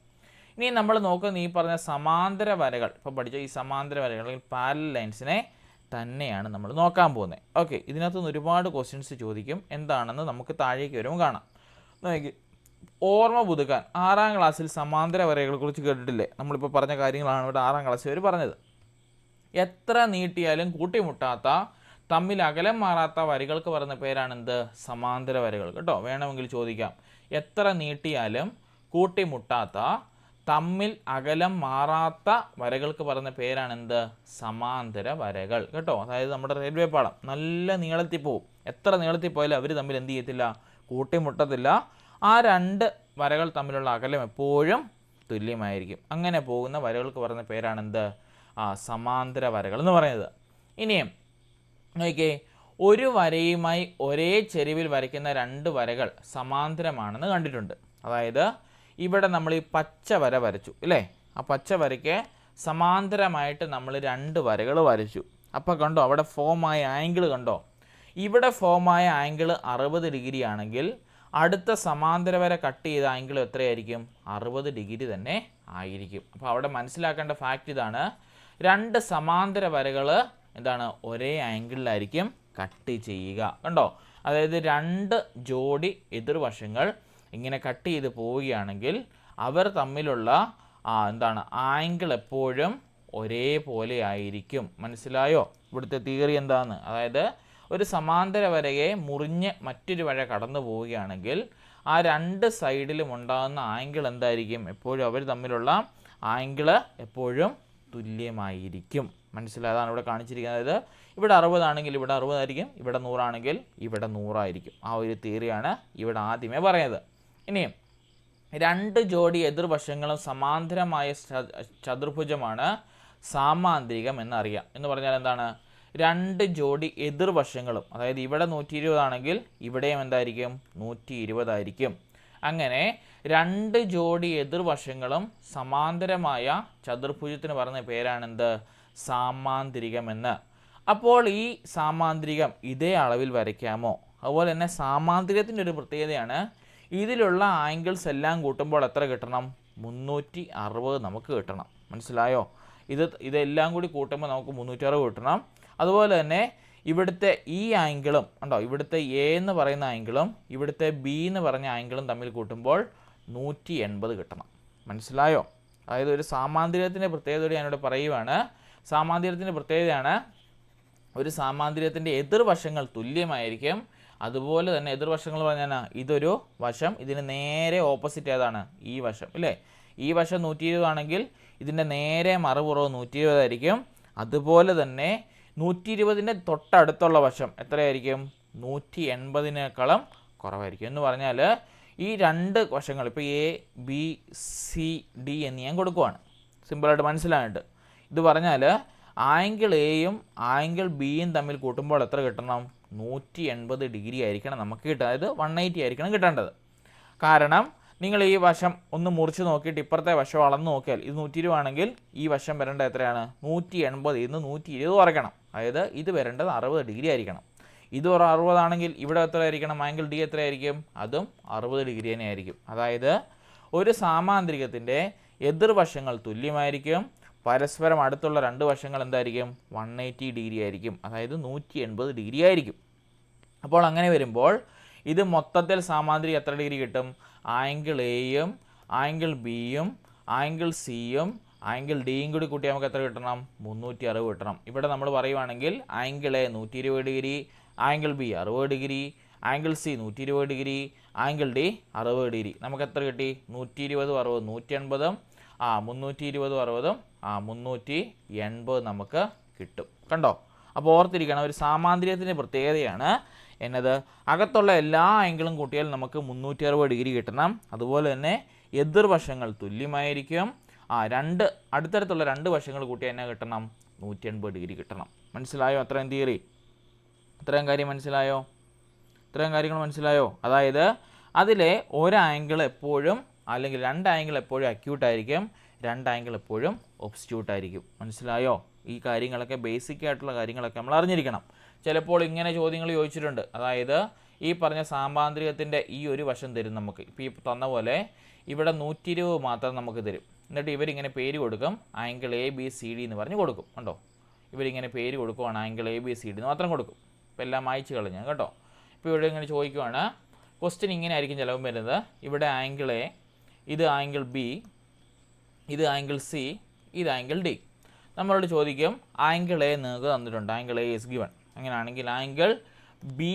ഇനി നമ്മൾ നോക്കുന്ന ഈ പറഞ്ഞ സമാന്തര വരകൾ, ഇപ്പോൾ പഠിച്ച ഈ സമാന്തര വരകൾ അല്ലെങ്കിൽ പാരലൽ ലൈൻസിനെ തന്നെയാണ് നമ്മൾ നോക്കാൻ പോകുന്നത്. ഓക്കെ, ഇതിനകത്തുനിന്ന് ഒരുപാട് ക്വസ്റ്റ്യൻസ് ചോദിക്കും. എന്താണെന്ന് നമുക്ക് താഴേക്ക് വരുമ്പോൾ കാണാം. നോക്കി, ഓർമ്മ പുതുക്കാൻ 6ാം ക്ലാസ്സിൽ സമാന്തര വരകളെ കുറിച്ച് കേട്ടിട്ടില്ലേ? നമ്മളിപ്പോൾ പറഞ്ഞ കാര്യങ്ങളാണ് ഇവിടെ 6ാം ക്ലാസ്സിൽ അവർ പറഞ്ഞത്. എത്ര നീട്ടിയാലും കൂട്ടിമുട്ടാത്ത, തമ്മിൽ അകലം മാറാത്ത വരികൾക്ക് പറയുന്ന പേരാണ് എന്ത്? സമാന്തര വരകൾ. കേട്ടോ, വേണമെങ്കിൽ ചോദിക്കാം. എത്ര നീട്ടിയാലും കൂട്ടിമുട്ടാത്ത, തമ്മിൽ അകലം മാറാത്ത വരകൾക്ക് പറയുന്ന പേരാണ് എന്ത്? സമാന്തര വരകൾ. കേട്ടോ, അതായത് നമ്മുടെ റെയിൽവേ പാളം നല്ല നീളത്തിൽ പോവും. എത്ര നീളത്തിൽ പോയാലും അവർ തമ്മിൽ എന്ത് ചെയ്യത്തില്ല? കൂട്ടിമുട്ടത്തില്ല. ആ രണ്ട് വരകൾ തമ്മിലുള്ള അകലം എപ്പോഴും തുല്യമായിരിക്കും. അങ്ങനെ പോകുന്ന വരകൾക്ക് പറയുന്ന പേരാണ് എന്ത്? സമാന്തര വരകൾ എന്ന് പറയുന്നത്. ഇനിയും നോക്കിക്കേ, ഒരു വരയുമായി ഒരേ ചെരിവിൽ വരയ്ക്കുന്ന രണ്ട് വരകൾ സമാന്തരമാണെന്ന് കണ്ടിട്ടുണ്ട്. അതായത് ഇവിടെ നമ്മൾ ഈ പച്ച വര വരച്ചു ഇല്ലേ? ആ പച്ച വരയ്ക്ക് സമാന്തരമായിട്ട് നമ്മൾ രണ്ട് വരകൾ വരച്ചു. അപ്പോൾ കണ്ടോ, അവിടെ ഫോമായ ആംഗിൾ കണ്ടോ? ഇവിടെ ഫോമായ ആംഗിൾ 60 ഡിഗ്രി ആണെങ്കിൽ അടുത്ത സമാന്തര വര കട്ട് ചെയ്ത ആംഗിൾ എത്രയായിരിക്കും? 60 ഡിഗ്രി തന്നെ ആയിരിക്കും. അപ്പോൾ അവിടെ മനസ്സിലാക്കേണ്ട ഫാക്റ്റ് ഇതാണ്, രണ്ട് സമാന്തര വരകൾ എന്താണ്? ഒരേ ആംഗിളിലായിരിക്കും കട്ട് ചെയ്യുക. കണ്ടോ, അതായത് രണ്ട് ജോഡി എതിർവശങ്ങൾ ഇങ്ങനെ കട്ട് ചെയ്ത് പോവുകയാണെങ്കിൽ അവർ തമ്മിലുള്ള എന്താണ്? ആംഗിൾ എപ്പോഴും ഒരേപോലെ ആയിരിക്കും. മനസ്സിലായോ ഇവിടുത്തെ തിയറി എന്താന്ന്? അതായത് ഒരു സമാന്തര വരയെ മുറിഞ്ഞ് മറ്റൊരു വര കടന്നു പോവുകയാണെങ്കിൽ ആ രണ്ട് സൈഡിലും ഉണ്ടാകുന്ന ആംഗിൾ എന്തായിരിക്കും? എപ്പോഴും അവർ തമ്മിലുള്ള ആംഗിൾ എപ്പോഴും തുല്യമായിരിക്കും. മനസ്സിലായി? അതാണ് ഇവിടെ കാണിച്ചിരിക്കുന്നത്. അതായത് ഇവിടെ 60 ആണെങ്കിൽ ഇവിടെ 60 ആയിരിക്കും, ഇവിടെ 100 ആണെങ്കിൽ ഇവിടെ 100 ആയിരിക്കും. ആ ഒരു തിയറിയാണ് ഇവിടെ ആദ്യമേ പറയുന്നത്. ഇനിയും രണ്ട് ജോഡി എതിർവശങ്ങളും സമാന്തരമായ ചതുർഭുജമാണ് സാമാന്തരികം എന്നറിയാം. എന്ന് പറഞ്ഞാൽ എന്താണ്? രണ്ട് ജോഡി എതിർവശങ്ങളും, അതായത് ഇവിടെ 120 ആണെങ്കിൽ ഇവിടെയും എന്തായിരിക്കും? 120 ആയിരിക്കും. അങ്ങനെ രണ്ട് ജോഡി എതിർവശങ്ങളും സമാന്തരമായ ചതുർഭുജത്തിന് പറയുന്ന പേരാണെന്ത്? സാമാന്തരികമെന്ന്. അപ്പോൾ ഈ സാമാന്തരികം ഇതേ അളവിൽ വരയ്ക്കാമോ? അതുപോലെ തന്നെ സാമാന്തരികത്തിൻ്റെ ഒരു പ്രത്യേകതയാണ്, ഇതിലുള്ള ആംഗിൾസ് എല്ലാം കൂട്ടുമ്പോൾ എത്ര കിട്ടണം? 360 നമുക്ക് കിട്ടണം. മനസ്സിലായോ? ഇതെല്ലാം കൂടി കൂട്ടുമ്പോൾ നമുക്ക് 360 കിട്ടണം. അതുപോലെ തന്നെ ഇവിടുത്തെ ഈ ആംഗിളും ഉണ്ടോ, ഇവിടുത്തെ എ എന്ന് പറയുന്ന ആംഗിളും ഇവിടുത്തെ ബി എന്ന് പറഞ്ഞ ആംഗിളും തമ്മിൽ കൂട്ടുമ്പോൾ 180 കിട്ടണം. മനസ്സിലായോ? അതായത് ഒരു സാമാന്തരികത്തിൻ്റെ പ്രത്യേകത ഞാനിവിടെ പറയുവാണ്. സാമാന്തരികത്തിൻ്റെ പ്രത്യേകതയാണ്, ഒരു സാമാന്തരികത്തിൻ്റെ എതിർവശങ്ങൾ തുല്യമായിരിക്കും. അതുപോലെ തന്നെ എതിർവശങ്ങൾ പറഞ്ഞാൽ ഇതൊരു വശം, ഇതിന് നേരെ ഓപ്പോസിറ്റ് ഏതാണ്? ഈ വശം ഇല്ലേ? ഈ വശം 120 ആണെങ്കിൽ ഇതിൻ്റെ നേരെ മറുപുറവ് 120 ആയിരിക്കും. അതുപോലെ തന്നെ 120ൻ്റെ തൊട്ടടുത്തുള്ള വശം എത്രയായിരിക്കും? 180-നേക്കാളും കുറവായിരിക്കും. എന്ന് പറഞ്ഞാൽ ഈ രണ്ട് വശങ്ങൾ ഇപ്പോൾ എ ബി സി ഡി എന്ന് ഞാൻ കൊടുക്കുവാണ്, സിമ്പിളായിട്ട് മനസ്സിലായിട്ട്. ഇത് പറഞ്ഞാൽ ആംഗിൾ എയും ആംഗിൾ ബിയും തമ്മിൽ കൂട്ടുമ്പോൾ എത്ര കിട്ടണം? 180 ഡിഗ്രി ആയിരിക്കണം നമുക്ക് കിട്ടുക. അതായത് 180 ആയിരിക്കണം കിട്ടേണ്ടത്. കാരണം നിങ്ങൾ ഈ വശം ഒന്ന് മുറിച്ച് നോക്കിയിട്ട് ഇപ്പുറത്തെ വശം അളന്ന് നോക്കിയാൽ ഇത് 120 ആണെങ്കിൽ ഈ വശം വരേണ്ടത് എത്രയാണ്? 180 ഇന്ന് 120 കുറയ്ക്കണം. അതായത് ഇത് വരേണ്ടത് 60 ഡിഗ്രി ആയിരിക്കണം. ഇത് 60 ആണെങ്കിൽ ഇവിടെ എത്ര ആയിരിക്കണം? ആംഗിൾ ഡി എത്രയായിരിക്കും? അതും 60 ഡിഗ്രി തന്നെ ആയിരിക്കും. അതായത് ഒരു സാമാന്തരികത്തിൻ്റെ എതിർവശങ്ങൾ തുല്യമായിരിക്കും. പരസ്പരം അടുത്തുള്ള രണ്ട് വശങ്ങൾ എന്തായിരിക്കും? 180 ഡിഗ്രി ആയിരിക്കും. അതായത് 180 ഡിഗ്രി ആയിരിക്കും. അപ്പോൾ അങ്ങനെ വരുമ്പോൾ ഇത് മൊത്തത്തിൽ സാമാന്തരികം എത്ര ഡിഗ്രി കിട്ടും? ആംഗിൾ എയും ആംഗിൾ ബിയും ആംഗിൾ സിയും ആംഗിൾ ഡിയും കൂടി കൂട്ടി നമുക്ക് എത്ര കിട്ടണം? 360 കിട്ടണം. ഇവിടെ നമ്മൾ പറയുവാണെങ്കിൽ angle A 120 degree, angle B 60 degree, angle C 120 degree, angle D 60 degree. നമുക്ക് എത്ര കിട്ടി? 120 60 180, 320 60 380 നമുക്ക് കിട്ടും. കണ്ടോ? അപ്പോൾ ഓർത്തിരിക്കണം, ഒരു സാമാന്തരികത്തിൻ്റെ പ്രത്യേകതയാണ് എന്നത് അകത്തുള്ള എല്ലാ ആംഗിളും കൂട്ടിയാൽ നമുക്ക് 360 ഡിഗ്രി കിട്ടണം. അതുപോലെ തന്നെ എതിർവശങ്ങൾ തുല്യമായിരിക്കും. രണ്ട് അടുത്തടുത്തുള്ള രണ്ട് വശങ്ങൾ കൂട്ടിയാൽ എന്നാ കിട്ടണം? 180 ഡിഗ്രി കിട്ടണം. മനസ്സിലായോ? അത്രയും തിയറി, ഇത്രയും കാര്യം മനസ്സിലായോ? ഇത്രയും കാര്യങ്ങൾ മനസ്സിലായോ? അതായത് അതിലെ ഒരു ആംഗിൾ എപ്പോഴും അല്ലെങ്കിൽ രണ്ട് ആംഗിൾ എപ്പോഴും അക്യൂട്ട് ആയിരിക്കും, രണ്ട് ആംഗിൾ എപ്പോഴും ഒബ്സ്റ്റ്യൂട്ട് ആയിരിക്കും. മനസ്സിലായോ? ഈ കാര്യങ്ങളൊക്കെ ബേസിക് ആയിട്ടുള്ള കാര്യങ്ങളൊക്കെ നമ്മൾ അറിഞ്ഞിരിക്കണം. ചിലപ്പോൾ ഇങ്ങനെ ചോദ്യങ്ങൾ ചോദിച്ചിട്ടുണ്ട്. അതായത് ഈ പറഞ്ഞ സാമാന്തരികത്തിൻ്റെ ഈ ഒരു വശം തരും നമുക്ക്. ഇപ്പോൾ ഈ തന്ന പോലെ ഇവിടെ 120 മാത്രം നമുക്ക് തരും. എന്നിട്ട് ഇവരിങ്ങനെ പേര് കൊടുക്കും, angle A B C D എന്ന് പറഞ്ഞ് കൊടുക്കും. കണ്ടോ? ഇവരിങ്ങനെ പേര് കൊടുക്കുവാണ്, angle A B C D എന്ന് മാത്രം കൊടുക്കും. ഇപ്പോൾ എല്ലാം അയച്ചു കളഞ്ഞു കേട്ടോ. ഇപ്പോൾ ഇവിടെ ഇങ്ങനെ ചോദിക്കുവാണ്, ക്വസ്റ്റ്യൻ ഇങ്ങനെ ആയിരിക്കും ചിലവും വരുന്നത്. ഇവിടെ ആംഗിൾ എ, ഇത് ആംഗിൾ ബി, ഇത് ആംഗിൾ സി, ഇത് ആംഗിൾ ഡി. നമ്മളോട് ചോദിക്കും ആംഗിൾ എ നിങ്ങൾക്ക് തന്നിട്ടുണ്ട്, ആംഗിൾ എ ഇസ് ഗിവൺ. അങ്ങനെയാണെങ്കിൽ angle B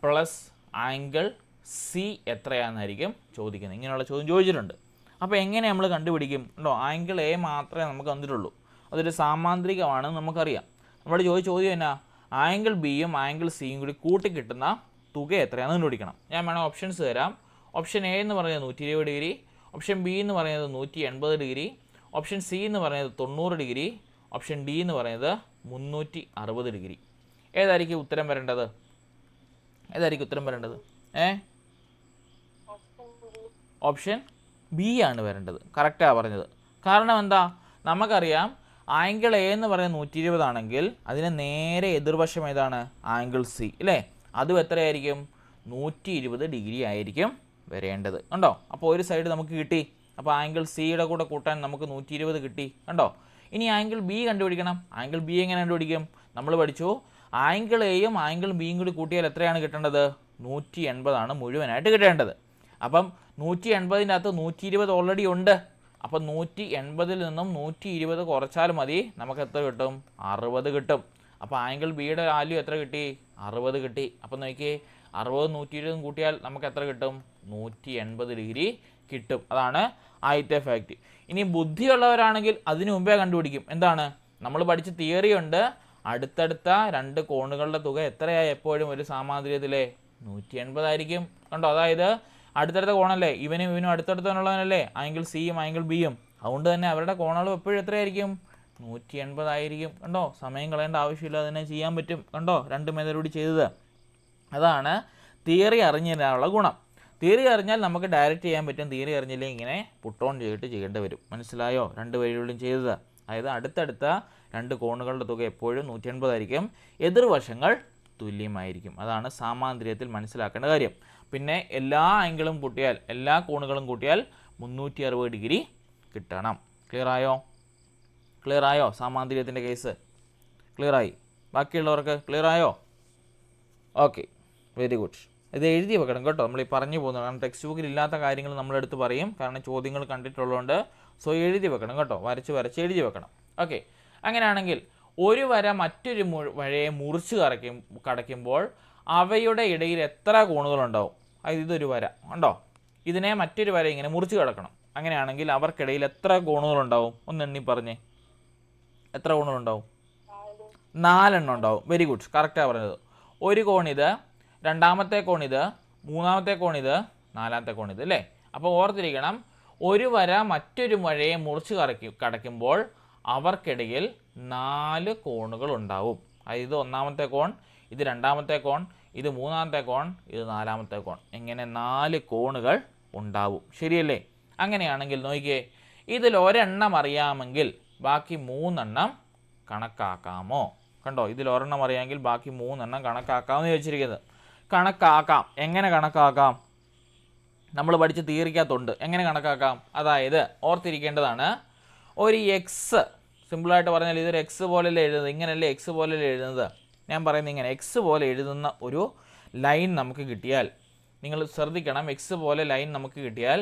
plus angle C എത്രയാണെന്നായിരിക്കും ചോദിക്കുന്നത്. ഇങ്ങനെയുള്ള ചോദ്യം ചോദിച്ചിട്ടുണ്ട്. അപ്പോൾ എങ്ങനെ നമ്മൾ കണ്ടുപിടിക്കും? ഉണ്ടോ, ആംഗിൾ എ മാത്രമേ നമുക്ക് തന്നിട്ടുള്ളൂ, അതൊരു സാമാന്ത്രികമാണെന്ന് നമുക്കറിയാം. നമ്മുടെ ചോദ്യം എന്നാ, ആംഗിൾ ബിയും ആംഗിൾ സിയും കൂടി കൂട്ടി കിട്ടുന്ന തുക എത്രയാണെന്ന് കണ്ടുപിടിക്കണം. ഞാൻ വേണം ഓപ്ഷൻസ് തരാം. ഓപ്ഷൻ എ എന്ന് പറയുന്നത് 120 ഡിഗ്രി, ഓപ്ഷൻ ബി എന്ന് പറയുന്നത് 180 ഡിഗ്രി, ഓപ്ഷൻ സി എന്ന് പറയുന്നത് 90 ഡിഗ്രി, ഓപ്ഷൻ ഡി എന്ന് പറയുന്നത് 360 ഡിഗ്രി. ഏതായിരിക്കും ഉത്തരം വരേണ്ടത്? ഓപ്ഷൻ ബി ആണ് വരേണ്ടത്. കറക്റ്റാണ് പറഞ്ഞത്. കാരണം എന്താ, നമുക്കറിയാം ആംഗിൾ എ എന്ന് പറയുന്നത് 120 ആണെങ്കിൽ അതിന് നേരെ എതിർവശം ഏതാണ്? ആംഗിൾ സി അല്ലേ? അതും എത്രയായിരിക്കും? 120 ഡിഗ്രി ആയിരിക്കും വരേണ്ടത്. കണ്ടോ, അപ്പോൾ ഒരു സൈഡ് നമുക്ക് കിട്ടി. അപ്പോൾ ആംഗിൾ സിയുടെ കൂടെ കൂട്ടാൻ നമുക്ക് 120 കിട്ടി. കണ്ടോ, ഇനി ആംഗിൾ ബി കണ്ടുപിടിക്കണം. ആംഗിൾ ബി എങ്ങനെ കണ്ടുപിടിക്കും? നമ്മൾ പഠിച്ചു ആംഗിൾ എയും ആംഗിൾ ബിയും കൂടി കൂട്ടിയാൽ എത്രയാണ് കിട്ടേണ്ടത്? 180 ആണ് മുഴുവനായിട്ട് കിട്ടേണ്ടത്. അപ്പം 180ൻ്റെ അകത്ത് 120 ഓൾറെഡി ഉണ്ട്. അപ്പം 180ൽ നിന്നും 120 കുറച്ചാൽ മതി, നമുക്ക് എത്ര കിട്ടും? 60 കിട്ടും. അപ്പോൾ ആംഗിൾ ബിയുടെ വാല്യൂ എത്ര കിട്ടി? 60 കിട്ടി. അപ്പം നോക്കിയേ, 60 120 കൂട്ടിയാൽ നമുക്ക് എത്ര കിട്ടും? 180 ഡിഗ്രി കിട്ടും. അതാണ് ആദ്യത്തെ ഫാക്റ്റ്. ഇനി ബുദ്ധിയുള്ളവരാണെങ്കിൽ അതിനു മുമ്പേ കണ്ടുപിടിക്കും. എന്താണ്? നമ്മൾ പഠിച്ച തിയറി ഉണ്ട്, അടുത്തടുത്ത രണ്ട് കോണുകളുടെ തുക എത്രയായി എപ്പോഴും ഒരു സാമാന്ത്രികത്തിലെ? 180 ആയിരിക്കും. കണ്ടോ, അതായത് അടുത്തടുത്ത കോണല്ലേ, ഇവനും അടുത്തടുത്തവനുള്ളവനല്ലേ ആംഗിൾ സിയും ആംഗിൾ ബിയും. അതുകൊണ്ട് തന്നെ അവരുടെ കോണുകളും എപ്പോഴും എത്രയായിരിക്കും? 180 ആയിരിക്കും. കണ്ടോ, സമയം കളയേണ്ട ആവശ്യമില്ല, അതിനെ ചെയ്യാൻ പറ്റും. കണ്ടോ, രണ്ട് മെത്തേഡ് കൂടി ചെയ്തത്. അതാണ് തിയറി അറിഞ്ഞതിനുള്ള ഗുണം. തിയറി അറിഞ്ഞാൽ നമുക്ക് ഡയറക്റ്റ് ചെയ്യാൻ പറ്റും, തിയറി അറിഞ്ഞില്ലെങ്കിൽ ഇങ്ങനെ പുട്ട് ഓൺ ചെയ്തിട്ട് ചെയ്യേണ്ടി വരും. മനസ്സിലായോ? രണ്ട് വഴികളിലും ചെയ്തത്. അതായത് അടുത്തടുത്ത രണ്ട് കോണുകളുടെ തുക എപ്പോഴും 180 ആയിരിക്കും, എതിർവശങ്ങൾ തുല്യമായിരിക്കും. അതാണ് സാമാന്ത്രികത്തിൽ മനസ്സിലാക്കേണ്ട കാര്യം. പിന്നെ എല്ലാ ആംഗിളും കൂട്ടിയാൽ, എല്ലാ കോണുകളും കൂട്ടിയാൽ 360 ഡിഗ്രി കിട്ടണം. ക്ലിയർ ആയോ സാമാന്ത്രികത്തിൻ്റെ കേസ്? ക്ലിയറായി? ബാക്കിയുള്ളവർക്ക് ക്ലിയർ ആയോ? Okay, very good. ഇത് എഴുതി വെക്കണം കേട്ടോ, നമ്മൾ ഈ പറഞ്ഞു പോകുന്നത്. കാരണം ടെക്സ്റ്റ് ബുക്കിൽ ഇല്ലാത്ത കാര്യങ്ങൾ നമ്മളെടുത്ത് പറയും, കാരണം ചോദ്യങ്ങൾ കണ്ടിട്ടുള്ളതുകൊണ്ട്. സോ എഴുതി വെക്കണം കേട്ടോ, വരച്ച് എഴുതി വെക്കണം. ഓക്കെ, അങ്ങനെയാണെങ്കിൽ ഒരു വര മറ്റൊരു വരയെ മുറിച്ച് കടക്കുമ്പോൾ അവയുടെ ഇടയിൽ എത്ര കോണുകളുണ്ടാവും? അതായത് ഇതൊരു വര ഉണ്ടോ, ഇതിനെ മറ്റൊരു വര ഇങ്ങനെ മുറിച്ച് കിടക്കണം. അങ്ങനെയാണെങ്കിൽ അവർക്കിടയിൽ എത്ര കോണുകളുണ്ടാവും? ഒന്ന് എണ്ണി പറഞ്ഞേ, എത്ര കോണുകളുണ്ടാവും? 4 എണ്ണം ഉണ്ടാവും. വെരി ഗുഡ്, കറക്റ്റാണ് പറഞ്ഞത്. ഒരു കോണിത്, രണ്ടാമത്തെ കോണിത്, മൂന്നാമത്തെ കോണിത്, നാലാമത്തെ കോണിത് അല്ലേ? അപ്പോൾ ഓർത്തിരിക്കണം, ഒരു വര മറ്റൊരു വരയെ മുറിച്ച് കടക്കുമ്പോൾ അവർക്കിടയിൽ 4 കോണുകൾ ഉണ്ടാവും. അതായത് ഇത് ഒന്നാമത്തെ കോൺ, ഇത് രണ്ടാമത്തെ കോൺ, ഇത് മൂന്നാമത്തെ കോൺ, ഇത് നാലാമത്തെ കോൺ. ഇങ്ങനെ 4 കോണുകൾ ഉണ്ടാവും. ശരിയല്ലേ? അങ്ങനെയാണെങ്കിൽ നോക്കിയേ, ഇതിൽ ഒരെണ്ണം അറിയാമെങ്കിൽ ബാക്കി 3 എണ്ണം കണക്കാക്കാമോ? കണ്ടോ, ഇതിൽ ഒരെണ്ണം അറിയാമെങ്കിൽ ബാക്കി 3 എണ്ണം കണക്കാക്കാമെന്ന് ചോദിച്ചിരിക്കുന്നത്. കണക്കാക്കാം. എങ്ങനെ കണക്കാക്കാം? നമ്മൾ പഠിച്ച തിയറിക്കകത്തുണ്ട്. എങ്ങനെ കണക്കാക്കാം? അതായത് ഓർത്തിരിക്കേണ്ടതാണ്, ഒരു എക്സ്, സിമ്പിളായിട്ട് പറഞ്ഞാൽ ഇതൊരു എക്സ് പോലെയല്ലേ എഴുതുന്നത്, ഇങ്ങനെയല്ലേ എക്സ് പോലെയല്ലേ എഴുതുന്നത്. ഞാൻ പറയുന്നത് ഇങ്ങനെ എക്സ് പോലെ എഴുതുന്ന ഒരു ലൈൻ നമുക്ക് കിട്ടിയാൽ, നിങ്ങൾ ശ്രദ്ധിക്കണം, എക്സ് പോലെ ലൈൻ നമുക്ക് കിട്ടിയാൽ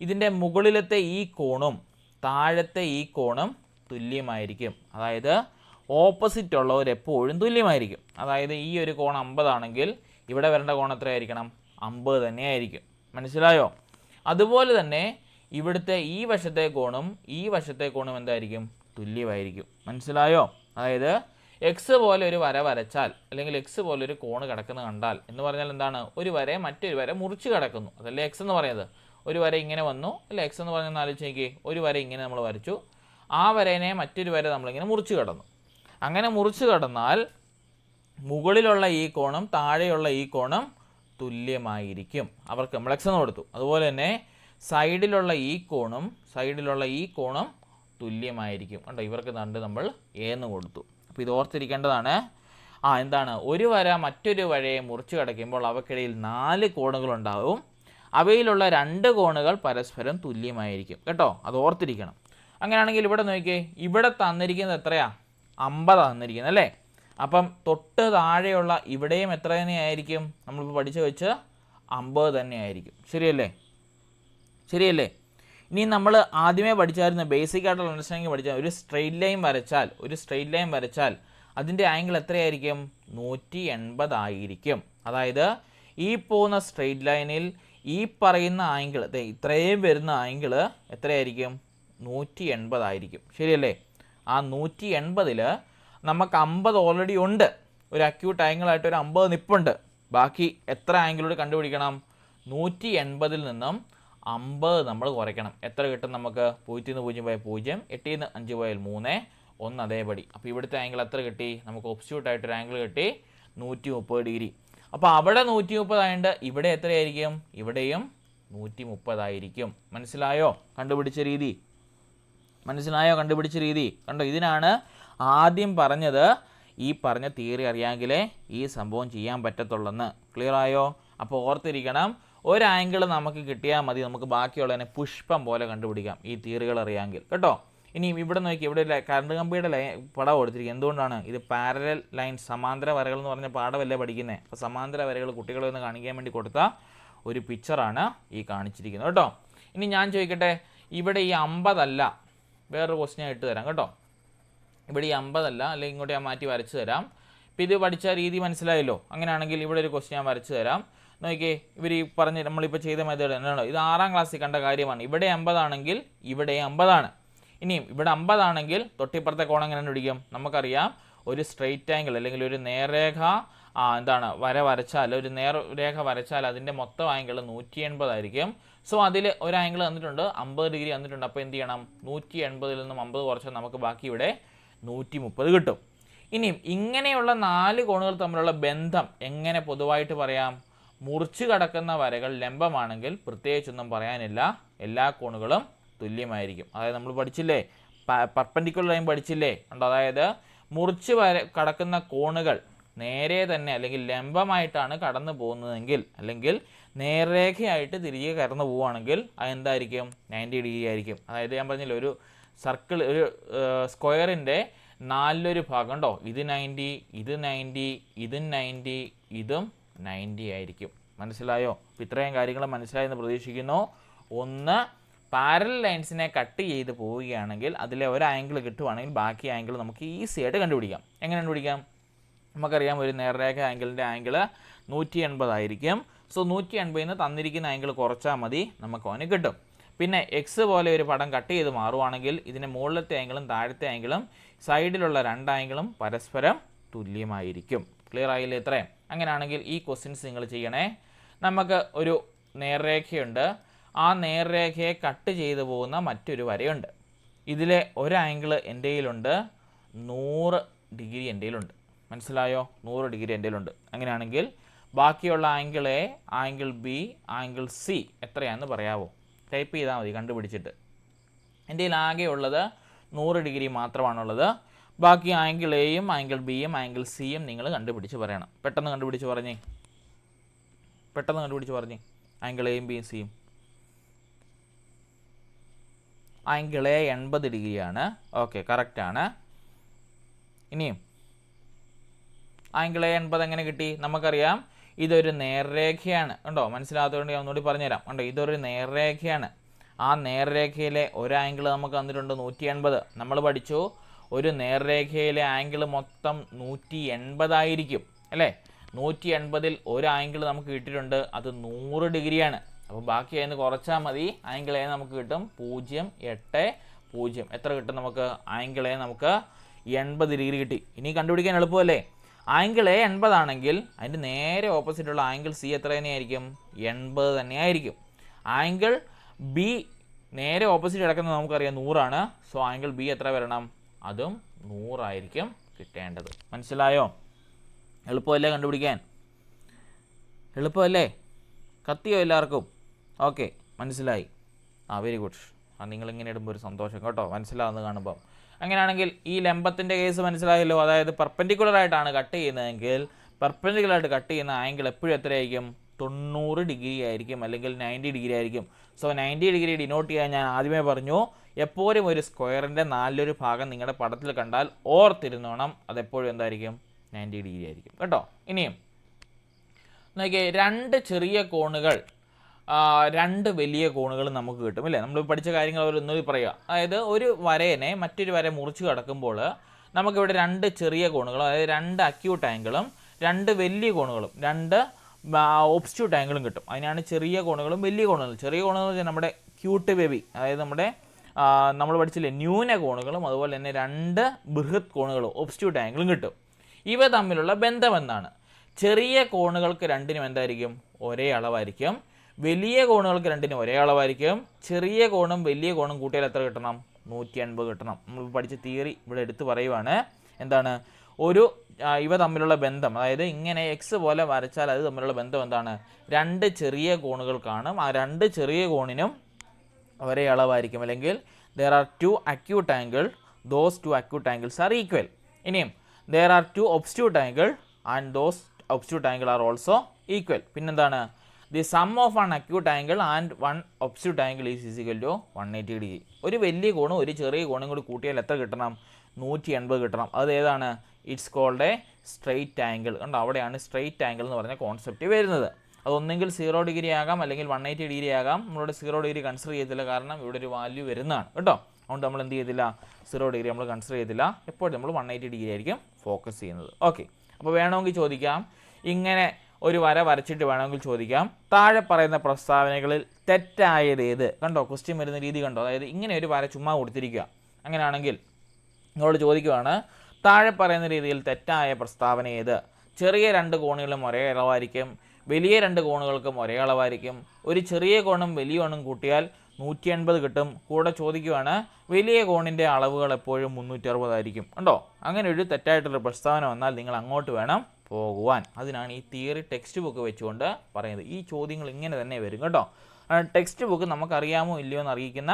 ഇതിൻ്റെ മുകളിലത്തെ ഈ കോണും താഴത്തെ ഈ കോണും തുല്യമായിരിക്കും. അതായത് ഓപ്പോസിറ്റ് ഉള്ളവർ എപ്പോഴും തുല്യമായിരിക്കും. അതായത് ഈ ഒരു കോൺ 50 ആണെങ്കിൽ ഇവിടെ വരേണ്ട കോൺ എത്രയായിരിക്കണം? 50 തന്നെയായിരിക്കും. മനസ്സിലായോ? അതുപോലെ തന്നെ ഇവിടുത്തെ ഈ വശത്തെ കോണും ഈ വശത്തെ കോണും എന്തായിരിക്കും? തുല്യമായിരിക്കും. മനസ്സിലായോ? അതായത് എക്സ് പോലെ ഒരു വര വരച്ചാൽ, അല്ലെങ്കിൽ എക്സ് പോലെ ഒരു കോണ് കിടക്കുന്നത് കണ്ടാൽ എന്ന് പറഞ്ഞാൽ എന്താണ്? ഒരു വര മറ്റൊരു വര മുറിച്ച് കിടക്കുന്നു, അതല്ലേ എക്സ് എന്ന് പറയുന്നത്. ഒരു വര ഇങ്ങനെ വന്നു അല്ലേ, എക്സ് എന്ന് പറഞ്ഞാൽ ആലോചിച്ച് നോക്കിയേ, ഒരു വര ഇങ്ങനെ നമ്മൾ വരച്ചു, ആ വരേനെ മറ്റൊരു വര നമ്മളിങ്ങനെ മുറിച്ച് കിടന്നു. അങ്ങനെ മുറിച്ച് കിടന്നാൽ മുകളിലുള്ള ഈ കോണും താഴെയുള്ള ഈ കോണും തുല്യമായിരിക്കും. അവർക്ക് നമ്മൾ എക്സ് എന്ന് കൊടുത്തു. അതുപോലെ തന്നെ സൈഡിലുള്ള ഈ കോണും തുല്യമായിരിക്കും. കണ്ടോ, ഇവർക്ക് നമ്മൾ എ എന്ന് കൊടുത്തു. അപ്പോൾ ഇത് ഓർത്തിരിക്കേണ്ടതാണ്. എന്താണ്? ഒരു വര മറ്റൊരു വരയെ മുറിച്ച് കിടക്കുമ്പോൾ അവയ്ക്കിടയിൽ 4 കോണുകളുണ്ടാവും. അവയിലുള്ള 2 കോണുകൾ പരസ്പരം തുല്യമായിരിക്കും. കേട്ടോ, അത് ഓർത്തിരിക്കണം. അങ്ങനെയാണെങ്കിൽ ഇവിടെ നോക്കിയേ, ഇവിടെ തന്നിരിക്കുന്നത് എത്രയാ? 50 തന്നിരിക്കുന്നത് അല്ലേ? അപ്പം തൊട്ട് താഴെയുള്ള ഇവിടെയും എത്ര തന്നെയായിരിക്കും? നമ്മളിപ്പോൾ പഠിച്ചു വെച്ച് 50 തന്നെയായിരിക്കും. ശരിയല്ലേ? ഇനി നമ്മൾ ആദ്യമേ പഠിച്ചായിരുന്നു, ബേസിക് ആയിട്ടുള്ള അണ്ടർസ്റ്റാൻഡിങ് പഠിച്ചാൽ ഒരു സ്ട്രെയിറ്റ് ലൈൻ വരച്ചാൽ അതിൻ്റെ ആംഗിൾ എത്രയായിരിക്കും? 180 ആയിരിക്കും. അതായത് ഈ പോകുന്ന സ്ട്രെയിറ്റ് ലൈനിൽ ഈ പറയുന്ന ആംഗിൾ, ഇത്രയും വരുന്ന ആംഗിൾ എത്രയായിരിക്കും? 180 ആയിരിക്കും. ശരിയല്ലേ? ആ 180-ൽ നമുക്ക് 50 ഓൾറെഡി ഉണ്ട്, ഒരു അക്യൂട്ട് ആംഗിളായിട്ട് ഒരു 50 നിപ്പുണ്ട്. ബാക്കി എത്ര ആംഗിളോട് കണ്ടുപിടിക്കണം? 180-ൽ നിന്നും 50 നമ്മൾ കുറയ്ക്കണം. എത്ര കിട്ടും നമുക്ക്? 0 പോയാൽ 0, 8 5 പോയാൽ 3, 1 അതേപടി. അപ്പോൾ ഇവിടുത്തെ ആംഗിൾ എത്ര കിട്ടി? നമുക്ക് ഓപ്പോസിറ്റായിട്ടൊരു ആംഗിൾ കിട്ടി 130 ഡിഗ്രി. അപ്പോൾ അവിടെ 130 ആയതുകൊണ്ട് ഇവിടെ എത്രയായിരിക്കും? ഇവിടെയും 130 ആയിരിക്കും. മനസ്സിലായോ കണ്ടുപിടിച്ച രീതി? കണ്ടോ, ഇതിനാണ് ആദ്യം പറഞ്ഞത് ഈ പറഞ്ഞ തിയറി അറിയാമെങ്കിലേ ഈ സംഭവം ചെയ്യാൻ പറ്റത്തുള്ളെന്ന്. ക്ലിയർ ആയോ? അപ്പോൾ ഓർത്തിരിക്കണം, ഒരു ആംഗിൾ നമുക്ക് കിട്ടിയാൽ മതി, നമുക്ക് ബാക്കിയുള്ളതിനെ പുഷ്പം പോലെ കണ്ടുപിടിക്കാം ഈ തിയറികൾ അറിയാമെങ്കിൽ കേട്ടോ. ഇനി ഇവിടെ നോക്കി, ഇവിടെ കറണ്ട് കമ്പിയുടെ പടം കൊടുത്തിരിക്കുക. എന്തുകൊണ്ടാണ്? ഇത് പാരലൽ ലൈൻ, സമാന്തര വരകൾ എന്ന് പറഞ്ഞ പാഠമല്ലേ പഠിക്കുന്നത്. അപ്പോൾ സമാന്തര വരകൾ കുട്ടികളെ ഒന്ന് കാണിക്കാൻ വേണ്ടി കൊടുത്ത ഒരു പിക്ചറാണ് ഈ കാണിച്ചിരിക്കുന്നത് കേട്ടോ. ഇനി ഞാൻ ചോദിക്കട്ടെ, ഇവിടെ ഈ 50 അല്ല, വേറൊരു ക്വസ്റ്റ്യൻ ഇട്ട് തരാം കേട്ടോ. ഇവിടെ ഈ 50 അല്ല, അല്ലെങ്കിൽ ഇങ്ങോട്ട് ഞാൻ മാറ്റി വരച്ച് തരാം. ഇപ്പോൾ ഇത് പഠിച്ച രീതി മനസ്സിലായല്ലോ. അങ്ങനെയാണെങ്കിൽ ഇവിടെ ഒരു ക്വസ്റ്റ്യൻ ഞാൻ വരച്ച് തരാം. നോക്കിയേ, ഇവർ ഈ പറഞ്ഞ് നമ്മളിപ്പോൾ ചെയ്ത മെത്തേഡ് തന്നെയാണോ? ഇത് 6ാം ക്ലാസ്സിൽ കണ്ട കാര്യമാണ്. ഇവിടെ 50 ആണെങ്കിൽ ഇവിടെ 50 ആണ്. ഇനിയും ഇവിടെ 50 ആണെങ്കിൽ തൊട്ടിപ്പുറത്തെ കോണം എങ്ങനെ കണ്ടുപിടിക്കും? നമുക്കറിയാം, ഒരു സ്ട്രെയിറ്റ് ആംഗിൾ അല്ലെങ്കിൽ ഒരു നേർരേഖ വരച്ചാൽ, ഒരു നേർരേഖ വരച്ചാൽ അതിൻ്റെ മൊത്തം ആംഗിൾ 180 ആയിരിക്കും. സോ അതിൽ ഒരു ആംഗിൾ തന്നിട്ടുണ്ട്, 50 ഡിഗ്രി തന്നിട്ടുണ്ട്. അപ്പോൾ എന്ത് ചെയ്യണം? 180-ൽ നിന്നും 50 കുറച്ചാൽ നമുക്ക് ബാക്കി ഇവിടെ 130 കിട്ടും. ഇനിയും ഇങ്ങനെയുള്ള 4 കോണുകൾ തമ്മിലുള്ള ബന്ധം എങ്ങനെ പൊതുവായിട്ട് പറയാം? മുറിച്ച് കടക്കുന്ന വരകൾ ലംബമാണെങ്കിൽ പ്രത്യേകിച്ചൊന്നും പറയാനില്ല, എല്ലാ കോണുകളും തുല്യമായിരിക്കും. അതായത് നമ്മൾ പഠിച്ചില്ലേ, പെർപെൻഡിക്കുലർ ലൈൻ പഠിച്ചില്ലേ ഉണ്ടോ? അതായത് മുറിച്ച് കടക്കുന്ന കോണുകൾ നേരെ തന്നെ അല്ലെങ്കിൽ ലംബമായിട്ടാണ് കടന്നു പോകുന്നതെങ്കിൽ, അല്ലെങ്കിൽ നേർരേഖയായിട്ട് തിരികെ കടന്നു പോവുകയാണെങ്കിൽ അതെന്തായിരിക്കും? 90 ഡിഗ്രി ആയിരിക്കും. അതായത് ഞാൻ പറഞ്ഞില്ല, ഒരു സർക്കിൾ, ഒരു സ്ക്വയറിൻ്റെ 4 ഭാഗം ഉണ്ടോ? ഇത് 90, ഇത് 90, ഇതും 90, ഇതും 90 ആയിരിക്കും. മനസ്സിലായോ? അപ്പോൾ ഇത്രയും കാര്യങ്ങൾ മനസ്സിലായെന്ന് പ്രതീക്ഷിക്കുന്നു. ഒന്ന്, പാരലൽ ലൈൻസിനെ കട്ട് ചെയ്ത് പോവുകയാണെങ്കിൽ അതിലെ ഒരു ആംഗിൾ കിട്ടുവാണെങ്കിൽ ബാക്കി ആംഗിൾ നമുക്ക് ഈസി ആയിട്ട് കണ്ടുപിടിക്കാം. എങ്ങനെ കണ്ടുപിടിക്കാം? നമുക്കറിയാം, ഒരു നേർരേഖ ആംഗിളിൻ്റെ ആംഗിൾ 180 ആയിരിക്കും. സോ 180-ൽ നിന്ന് തന്നിരിക്കുന്ന ആംഗിൾ കുറച്ചാൽ മതി, നമുക്ക് അവന് കിട്ടും. പിന്നെ എക്സ് പോലെ ഒരു പടം കട്ട് ചെയ്ത് മാറുവാണെങ്കിൽ ഇതിൻ്റെ മുകളിലത്തെ ആംഗിളും താഴത്തെ ആംഗിളും സൈഡിലുള്ള 2 ആംഗിളും പരസ്പരം തുല്യമായിരിക്കും. ക്ലിയർ ആയില്ലേ ഇത്രയും? അങ്ങനെയാണെങ്കിൽ ഈ ക്വസ്റ്റ്യൻസ് നിങ്ങൾ ചെയ്യണേ. നമുക്ക് ഒരു നേർരേഖയുണ്ട്, ആ നേർരേഖയെ കട്ട് ചെയ്തു പോകുന്ന മറ്റൊരു വരയുണ്ട്. ഇതിലെ ഒരു ആംഗിൾ എൻ്റെ കയ്യിലുണ്ട്, 100 ഡിഗ്രി എൻ്റെ കയ്യിലുണ്ട്. മനസ്സിലായോ? 100 ഡിഗ്രി എൻ്റെ കയ്യിലുണ്ട്. അങ്ങനെയാണെങ്കിൽ ബാക്കിയുള്ള angle A, angle B, angle C എത്രയാണെന്ന് പറയാമോ? ടൈപ്പ് ചെയ്താൽ മതി കണ്ടുപിടിച്ചിട്ട്. എൻ്റെ കയ്യിൽ ആകെ ഉള്ളത് 100 ഡിഗ്രി മാത്രമാണുള്ളത്. ബാക്കി ആംഗിൾ എയും ആംഗിൾ ബിയും ആംഗിൾ സിയും നിങ്ങൾ കണ്ടുപിടിച്ച് പറയണം. പെട്ടെന്ന് കണ്ടുപിടിച്ച് പറഞ്ഞേ. ആംഗിൾ എയും ബിയും സിയും. ആംഗിൾ എ 80 ഡിഗ്രിയാണ്. ഓക്കെ, കറക്റ്റാണ്. ഇനിയും ആംഗിൾ എ 80 എങ്ങനെ കിട്ടി? നമുക്കറിയാം, ഇതൊരു നേർരേഖയാണ്. ഉണ്ടോ? മനസ്സിലാത്തതുകൊണ്ട് ഞാൻ ഒന്നുകൂടി പറഞ്ഞുതരാം. ഉണ്ടോ? ഇതൊരു നേർരേഖയാണ്. ആ നേർരേഖയിലെ ഒരു ആംഗിൾ നമുക്ക് തന്നിട്ടുണ്ട് 180. നമ്മൾ പഠിച്ചു, ഒരു നേർരേഖയിലെ ആംഗിൾ മൊത്തം 180 ആയിരിക്കും അല്ലേ? 180-ൽ ഒരു ആംഗിൾ നമുക്ക് കിട്ടിയിട്ടുണ്ട്, അത് 100 ഡിഗ്രിയാണ്. അപ്പോൾ ബാക്കി അതിന് കുറച്ചാൽ മതി, ആംഗിൾ എ നമുക്ക് കിട്ടും 0.80. എത്ര കിട്ടും നമുക്ക്? ആംഗിൾ എ നമുക്ക് 80 ഡിഗ്രി കിട്ടി. ഇനി കണ്ടുപിടിക്കാൻ എളുപ്പമല്ലേ? ആംഗിൾ എ 80 ആണെങ്കിൽ അതിൻ്റെ നേരെ ഓപ്പോസിറ്റുള്ള ആംഗിൾ സി എത്ര തന്നെയായിരിക്കും? 80 തന്നെയായിരിക്കും. ആംഗിൾ ബി നേരെ ഓപ്പോസിറ്റ് കിടക്കുന്നത് നമുക്കറിയാം 100 ആണ്. സോ ആംഗിൾ ബി എത്ര വരണം? അതും 100 ആയിരിക്കും കിട്ടേണ്ടത്. മനസ്സിലായോ? എളുപ്പമല്ലേ കണ്ടുപിടിക്കാൻ? എളുപ്പമല്ലേ? കത്തിയോ എല്ലാവർക്കും? ഓക്കെ, മനസ്സിലായി. Very good. നിങ്ങളിങ്ങനെ ഇടുമ്പോൾ ഒരു സന്തോഷം കേട്ടോ, മനസ്സിലാവുന്നത് കാണുമ്പോൾ. അങ്ങനെയാണെങ്കിൽ ഈ ലംബത്തിൻ്റെ കേസ് മനസ്സിലായല്ലോ. അതായത് പെർപെൻഡിക്കുലറായിട്ടാണ് കട്ട് ചെയ്യുന്നതെങ്കിൽ പെർപെൻഡിക്കുലറായിട്ട് കട്ട് ചെയ്യുന്ന ആംഗിൾ എപ്പോഴും എത്രയായിരിക്കും? 90 ഡിഗ്രി ആയിരിക്കും, അല്ലെങ്കിൽ 90 ഡിഗ്രി ആയിരിക്കും. സോ 90 ഡിഗ്രി ഡിനോട്ട് ചെയ്യാൻ ഞാൻ ആദ്യമേ പറഞ്ഞു, എപ്പോഴും ഒരു സ്ക്വയറിൻ്റെ 4 ഭാഗം നിങ്ങളുടെ പടത്തിൽ കണ്ടാൽ ഓർത്തിരുന്നോണം, അതെപ്പോഴും എന്തായിരിക്കും? 90 ഡിഗ്രി ആയിരിക്കും കേട്ടോ. ഇനിയും നോക്കിയേ, രണ്ട് ചെറിയ കോണുകൾ രണ്ട് വലിയ കോണുകൾ നമുക്ക് കിട്ടും അല്ലേ. നമ്മൾ പഠിച്ച കാര്യങ്ങൾ ഒന്നുകൂടി പറയുക. അതായത് ഒരു വരേനെ മറ്റൊരു വര മുറിച്ച് കടക്കുമ്പോൾ നമുക്കിവിടെ രണ്ട് ചെറിയ കോണുകളും, അതായത് രണ്ട് അക്യൂട്ട് ആംഗിളും രണ്ട് വലിയ കോണുകളും രണ്ട് ഒബ്സ്റ്റ്യൂട്ട് ആംഗിളും കിട്ടും. അതിനാണ് ചെറിയ കോണുകളും വലിയ കോണുകളും. ചെറിയ കോണുകൾ വെച്ചാൽ നമ്മുടെ ക്യൂട്ട് ബേബി, അതായത് നമ്മുടെ നമ്മൾ പഠിച്ചില്ലേ ന്യൂന കോണുകളും അതുപോലെ തന്നെ രണ്ട് ബൃഹത് കോണുകളും ഒബ്സ്റ്റ്യൂട്ട് ആംഗിളും കിട്ടും. ഇവ തമ്മിലുള്ള ബന്ധം എന്താണ്? ചെറിയ കോണുകൾക്ക് രണ്ടിനും എന്തായിരിക്കും? ഒരേ അളവായിരിക്കും. വലിയ കോണുകൾക്ക് രണ്ടിനും ഒരേ അളവായിരിക്കും. ചെറിയ കോണും വലിയ കോണും കൂട്ടിയാൽ എത്ര കിട്ടണം? 180 കിട്ടണം. നമ്മൾ പഠിച്ച തിയറി ഇവിടെ എടുത്ത് പറയുവാണ്. എന്താണ് ഇവ തമ്മിലുള്ള ബന്ധം? അതായത് ഇങ്ങനെ എക്സ് പോലെ വരച്ചാൽ അത് തമ്മിലുള്ള ബന്ധം എന്താണ്? രണ്ട് ചെറിയ കോണുകൾ കാണും. ആ രണ്ട് ചെറിയ കോണിനും ഒരേ അളവായിരിക്കും. അല്ലെങ്കിൽ there are two acute angle, those two acute angles are equal. ഇനിയും there are two obtuse angle and those obtuse angle are also equal. പിന്നെന്താണ്? the sum of one acute angle and one obtuse angle is equal to 180 degree. ഒരു വലിയ കോണും ഒരു ചെറിയ കോണും കൂടി കൂട്ടിയാൽ എത്ര കിട്ടണം? 180 കിട്ടണം. അത് ഏതാണ്? It's called a straight angle. കണ്ടോ, അവിടെയാണ് സ്ട്രെയിറ്റ് ആംഗിൾ എന്ന് പറഞ്ഞ കോൺസെപ്റ്റ് വരുന്നത്. അതൊന്നെങ്കിൽ 0 ഡിഗ്രി ആകാം, അല്ലെങ്കിൽ 180 ഡിഗ്രി ആകാം. നമ്മളിവിടെ 0 ഡിഗ്രി കൺസിഡർ ചെയ്തില്ല, കാരണം ഇവിടെ ഒരു വാല്യൂ വരുന്നതാണ് കേട്ടോ. അതുകൊണ്ട് നമ്മൾ എന്ത് ചെയ്തില്ല? 0 ഡിഗ്രി നമ്മൾ കൺസിഡർ ചെയ്തില്ല. എപ്പോഴും നമ്മൾ 180 ഡിഗ്രി ആയിരിക്കും ഫോക്കസ് ചെയ്യുന്നത്. ഓക്കെ, അപ്പോൾ വേണമെങ്കിൽ ചോദിക്കാം, ഇങ്ങനെ ഒരു വര വരച്ചിട്ട് വേണമെങ്കിൽ ചോദിക്കാം, താഴെ പറയുന്ന പ്രസ്താവനകളിൽ തെറ്റായത് ഏത്? കണ്ടോ, ക്വസ്റ്റ്യൻ വരുന്ന രീതി കണ്ടോ. അതായത് ഇങ്ങനെ ഒരു വര ചുമ്മാ കൊടുത്തിരിക്കുക. അങ്ങനെയാണെങ്കിൽ നിങ്ങളോട് ചോദിക്കുവാണ്, താഴെ പറയുന്ന രീതിയിൽ തെറ്റായ പ്രസ്താവന ഏത്? ചെറിയ രണ്ട് കോണുകളും ഒരേ അളവായിരിക്കും, വലിയ രണ്ട് കോണുകൾക്കും ഒരേ അളവായിരിക്കും. ഒരു ചെറിയ കോണും വലിയ കോണും കൂട്ടിയാൽ 180 കിട്ടും. കൂടെ ചോദിക്കുവാണ്, വലിയ കോണിൻ്റെ അളവുകൾ എപ്പോഴും 360 ആയിരിക്കും. കണ്ടോ, അങ്ങനെ ഒരു തെറ്റായിട്ടുള്ള പ്രസ്താവന വന്നാൽ നിങ്ങൾ അങ്ങോട്ട് വേണം പോകുവാൻ. അതിനാണ് ഈ തിയറി ടെക്സ്റ്റ് ബുക്ക് വെച്ചുകൊണ്ട് പറയുന്നത്. ഈ ചോദ്യങ്ങൾ ഇങ്ങനെ തന്നെ വരും കേട്ടോ. ടെക്സ്റ്റ് ബുക്ക് നമുക്കറിയാമോ ഇല്ലയോ എന്ന് അറിയിക്കുന്ന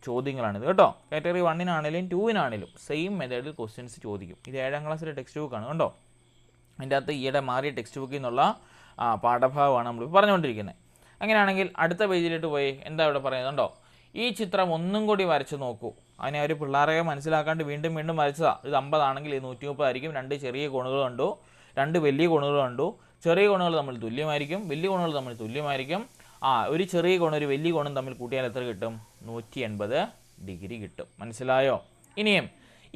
ചോദ്യങ്ങളാണിത് കേട്ടോ. കാറ്റഗറി 1-നാണേലും 2-നാണേലും സെയിം മെത്തേഡിൽ ക്വസ്റ്റ്യൻസ് ചോദിക്കും. ഇത് 7ാം ക്ലാസ്സിലെ ടെക്സ്റ്റ് ബുക്കാണ് കേട്ടോ. അതിൻ്റെ അകത്ത് ഈയിടെ മാറിയ ടെക്സ്റ്റ് ബുക്കിൽ നിന്നുള്ള പാഠഭാഗമാണ് നമ്മൾ പറഞ്ഞുകൊണ്ടിരിക്കുന്നത്. അങ്ങനെയാണെങ്കിൽ അടുത്ത പേജിലിട്ട് പോയി എന്താ ഇവിടെ പറയുന്നുണ്ടോ? ഈ ചിത്രം ഒന്നും കൂടി വരച്ച് നോക്കൂ. അതിനെ ഒരു പിള്ളേരെ മനസ്സിലാക്കാണ്ട് വീണ്ടും വീണ്ടും വരച്ചതാണ്. ഇത് 50 ആണെങ്കിൽ ഇത് 130 ആയിരിക്കും. രണ്ട് ചെറിയ കോണുകൾ കണ്ടു, രണ്ട് വലിയ കോണുകൾ കണ്ടു. ചെറിയ കോണുകൾ തമ്മിൽ തുല്യമായിരിക്കും, വലിയ കോണുകൾ തമ്മിൽ തുല്യമായിരിക്കും. ഒരു ചെറിയ കോണും ഒരു വലിയ കോണും തമ്മിൽ കൂട്ടിയാൽ എത്ര കിട്ടും? 180 ഡിഗ്രി കിട്ടും. മനസ്സിലായോ? ഇനിയും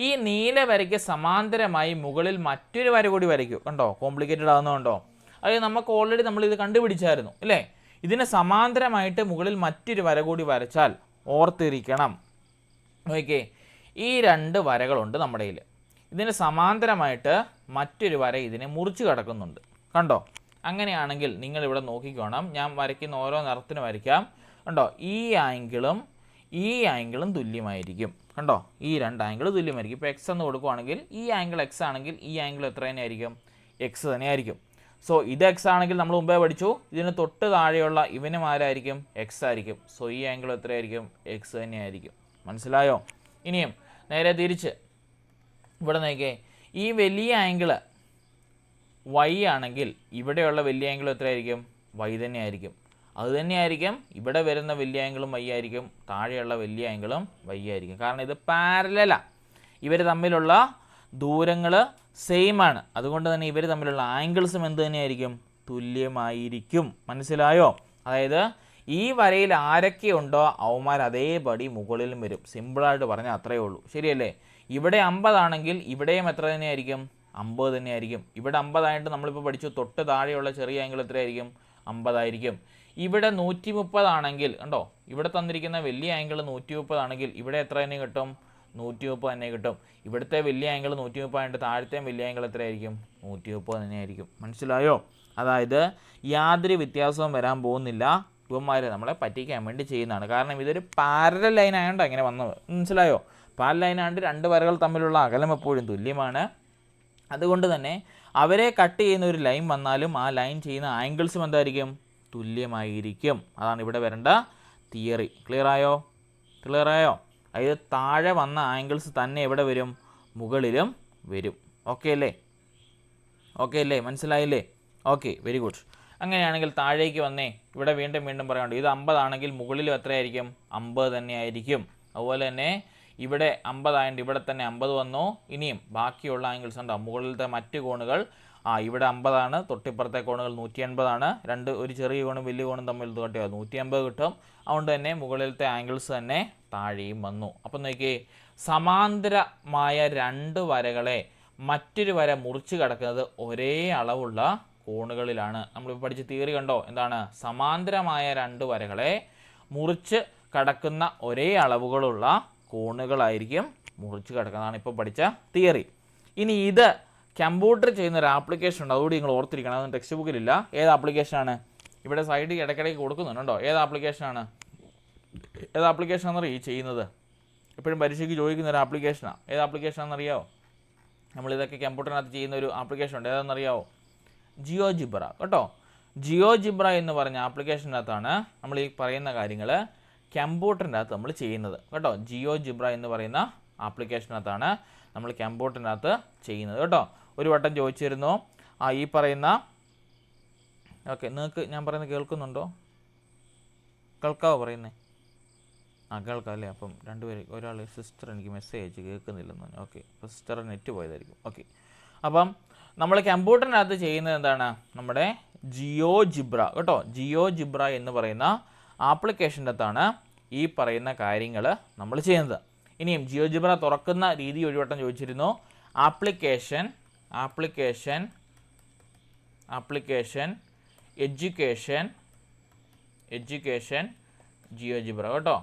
ഈ നീല വരയ്ക്ക് സമാന്തരമായി മുകളിൽ മറ്റൊരു വര കൂടി വരയ്ക്കൂ. കണ്ടോ, കോംപ്ലിക്കേറ്റഡ് ആകുന്നുണ്ടോ? അത് നമുക്ക് ഓൾറെഡി നമ്മളിത് കണ്ടുപിടിച്ചായിരുന്നു അല്ലേ. ഇതിന് സമാന്തരമായിട്ട് മുകളിൽ മറ്റൊരു വര കൂടി വരച്ചാൽ ഓർത്തിരിക്കണം. നോക്കിയേ, ഈ രണ്ട് വരകളുണ്ട് നമ്മുടെ കയ്യിൽ. ഇതിന് സമാന്തരമായിട്ട് മറ്റൊരു വര ഇതിനെ മുറിച്ച് കിടക്കുന്നുണ്ട്. കണ്ടോ, അങ്ങനെയാണെങ്കിൽ നിങ്ങളിവിടെ നോക്കിക്കോണം. ഞാൻ വരയ്ക്കുന്ന ഓരോ നിറത്തിന് വരയ്ക്കാം. കണ്ടോ, ഈ ആംഗിളും തുല്യമായിരിക്കും. കണ്ടോ, ഈ രണ്ട് ആംഗിൾ തുല്യമായിരിക്കും. ഇപ്പോൾ എക്സ് എന്ന് കൊടുക്കുകയാണെങ്കിൽ ഈ ആംഗിൾ എക്സ് ആണെങ്കിൽ ഈ ആംഗിൾ എത്ര തന്നെയായിരിക്കും? എക്സ് തന്നെയായിരിക്കും. സോ ഇത് എക്സ് ആണെങ്കിൽ നമ്മൾ മുമ്പേ പഠിച്ചു, ഇതിന് തൊട്ട് താഴെയുള്ള ഇവനും ആരായിരിക്കും? എക്സ് ആയിരിക്കും. സോ ഈ ആംഗിൾ എത്രയായിരിക്കും? എക്സ് തന്നെയായിരിക്കും. മനസ്സിലായോ? ഇനിയും നേരെ തിരിച്ച് ഇവിടെ നോക്കിയേ, ഈ വലിയ ആംഗിള് വൈ ആണെങ്കിൽ ഇവിടെയുള്ള വലിയ ആംഗിൾ എത്രയായിരിക്കും? വൈ തന്നെയായിരിക്കും. അതുതന്നെയായിരിക്കും ഇവിടെ വരുന്ന വലിയ ആംഗിളും വൈ ആയിരിക്കും, താഴെയുള്ള വലിയ ആംഗിളും വൈ ആയിരിക്കും. കാരണം ഇത് പാരലലാണ്. ഇവർ തമ്മിലുള്ള ദൂരങ്ങൾ സെയിം ആണ്. അതുകൊണ്ട് തന്നെ ഇവർ തമ്മിലുള്ള ആംഗിൾസും എന്ത് തന്നെയായിരിക്കും? തുല്യമായിരിക്കും. മനസ്സിലായോ? അതായത് ഈ വരയിൽ ആരൊക്കെ ഉണ്ടോ അവന്മാർ അതേപടി മുകളിലും വരും. സിമ്പിളായിട്ട് പറഞ്ഞാൽ അത്രയേ ഉള്ളൂ. ശരിയല്ലേ? ഇവിടെ 50 ആണെങ്കിൽ ഇവിടെയും എത്ര തന്നെയായിരിക്കും? 50 തന്നെയായിരിക്കും. ഇവിടെ 50 ആയിട്ട് നമ്മളിപ്പോൾ പഠിച്ചു, തൊട്ട് താഴെയുള്ള ചെറിയ ആംഗിൾ എത്രയായിരിക്കും? 50 ആയിരിക്കും. ഇവിടെ 130 ആണെങ്കിൽ കണ്ടോ, ഇവിടെ തന്നിരിക്കുന്ന വലിയ ആംഗിൾ 130 ആണെങ്കിൽ ഇവിടെ എത്ര തന്നെ കിട്ടും? 130 തന്നെ കിട്ടും. ഇവിടുത്തെ വലിയ ആംഗിൾ 130 ആയിട്ട് താഴത്തെ വലിയ ആംഗിൾ എത്രയായിരിക്കും? 130 തന്നെയായിരിക്കും. മനസ്സിലായോ? അതായത് യാതൊരു വ്യത്യാസവും വരാൻ പോകുന്നില്ല. ഇവന്മാരെ നമ്മളെ പറ്റിക്കാൻ വേണ്ടി ചെയ്യുന്നതാണ്. കാരണം ഇതൊരു പാരലൽ ലൈൻ ആയതുകൊണ്ട് അങ്ങനെ വന്നത്. മനസ്സിലായോ? പാരലൽ ലൈൻ ആയതുകൊണ്ട് രണ്ട് വരകൾ തമ്മിലുള്ള അകലം എപ്പോഴും തുല്യമാണ്. അതുകൊണ്ട് തന്നെ അവരെ കട്ട് ചെയ്യുന്ന ഒരു ലൈൻ വന്നാലും ആ ലൈൻ ചെയ്യുന്ന ആംഗിൾസും എന്തായിരിക്കും? തുല്യമായിരിക്കും. അതാണ് ഇവിടെ വരേണ്ട തിയറി. ക്ലിയറായോ? അതായത് താഴെ വന്ന ആംഗിൾസ് തന്നെ എവിടെ വരും? മുകളിലും വരും. ഓക്കെ അല്ലേ? മനസ്സിലായില്ലേ? Okay, very good. അങ്ങനെയാണെങ്കിൽ താഴേക്ക് വന്നേ. ഇവിടെ വീണ്ടും പറയാനുണ്ട്, ഇത് 50 ആണെങ്കിൽ മുകളിലും എത്രയായിരിക്കും? 50 തന്നെയായിരിക്കും. അതുപോലെ തന്നെ ഇവിടെ 50 ആയതുകൊണ്ട് ഇവിടെ തന്നെ 50 വന്നു. ഇനിയും ബാക്കിയുള്ള ആംഗിൾസ് ഉണ്ടോ? മുകളിലത്തെ മറ്റ് കോണുകൾ ഇവിടെ 50 തൊട്ടിപ്പുറത്തെ കോണുകൾ 180 ഒരു ചെറിയ കോണും വലിയ കോണും തമ്മിൽ കൂട്ടിയോ 150 കിട്ടും. അതുകൊണ്ട് തന്നെ മുകളിലത്തെ ആംഗിൾസ് തന്നെ താഴെയും വന്നു. അപ്പം നോക്കിയേ, സമാന്തരമായ രണ്ട് വരകളെ മറ്റൊരു വര മുറിച്ച് കടക്കുന്നത് ഒരേ അളവുള്ള കോണുകളിലാണ്. നമ്മളിപ്പോൾ പഠിച്ച തിയറി കണ്ടോ, എന്താണ്? സമാന്തരമായ രണ്ട് വരകളെ മുറിച്ച് കടക്കുന്ന ഒരേ അളവുകളുള്ള കോണുകളായിരിക്കും മുറിച്ച് കിടക്കുന്നതാണ് ഇപ്പോൾ പഠിച്ച തിയറി. ഇനി ഇത് കമ്പ്യൂട്ടർ ചെയ്യുന്ന ഒരു ആപ്ലിക്കേഷൻ ഉണ്ട്, അതുകൂടി നിങ്ങൾ ഓർത്തിരിക്കണം. അതൊന്നും ടെക്സ്റ്റ് ബുക്കിലില്ല. ഏത് ആപ്ലിക്കേഷനാണ്? ഇവിടെ സൈഡിൽ ഇടയ്ക്കിടയ്ക്ക് കൊടുക്കുന്നുണ്ടോ? ഏത് ആപ്ലിക്കേഷനാണ് ഈ ചെയ്യുന്നത്? എപ്പോഴും പരീക്ഷയ്ക്ക് ചോദിക്കുന്ന ഒരു ആപ്ലിക്കേഷനാണ്. ഏത് ആപ്ലിക്കേഷനാണെന്നറിയാമോ? നമ്മളിതൊക്കെ കമ്പ്യൂട്ടറിനകത്ത് ചെയ്യുന്ന ഒരു ആപ്ലിക്കേഷൻ ഉണ്ട്, ഏതാണെന്നറിയാമോ? ജിയോജിബ്ര കേട്ടോ. ജിയോജിബ്ര എന്ന് പറഞ്ഞ ആപ്ലിക്കേഷനകത്താണ് നമ്മൾ ഈ പറയുന്ന കാര്യങ്ങൾ കമ്പ്യൂട്ടറിൻ്റെ അകത്ത് നമ്മൾ ചെയ്യുന്നത് കേട്ടോ. ജിയോജിബ്ര എന്ന് പറയുന്ന ആപ്ലിക്കേഷനകത്താണ് നമ്മൾ കമ്പ്യൂട്ടറിനകത്ത് ചെയ്യുന്നത് കേട്ടോ. ഒരു വട്ടം ചോദിച്ചിരുന്നു, ഈ പറയുന്ന നിങ്ങൾക്ക് ഞാൻ പറയുന്നത് കേൾക്കുന്നുണ്ടോ? കേൾക്കാവോ പറയുന്നത്? കേൾക്കാം അല്ലേ? അപ്പം രണ്ടുപേര്, ഒരാൾ സിസ്റ്റർ എനിക്ക് മെസ്സേജ് അയച്ച് കേൾക്കുന്നില്ലെന്ന് പറഞ്ഞു. ഓക്കെ, അപ്പോൾ സിസ്റ്റർ നെറ്റ് പോയതായിരിക്കും. ഓക്കെ, അപ്പം നമ്മൾ കമ്പ്യൂട്ടറിനകത്ത് ചെയ്യുന്നത് എന്താണ്? നമ്മുടെ ജിയോജിബ്ര കേട്ടോ. ജിയോജിബ്ര എന്ന് പറയുന്ന ആപ്ലിക്കേഷൻ്റെ അകത്താണ് ഈ പറയുന്ന കാര്യങ്ങൾ നമ്മൾ ചെയ്യുന്നത്. ഇനിയും ജിയോജിബ്ര തുറക്കുന്ന രീതി ഒരു വട്ടം ചോദിച്ചിരുന്നു. ആപ്ലിക്കേഷൻ എഡ്യൂക്കേഷൻ ജിയോജിബ്ര കേട്ടോ.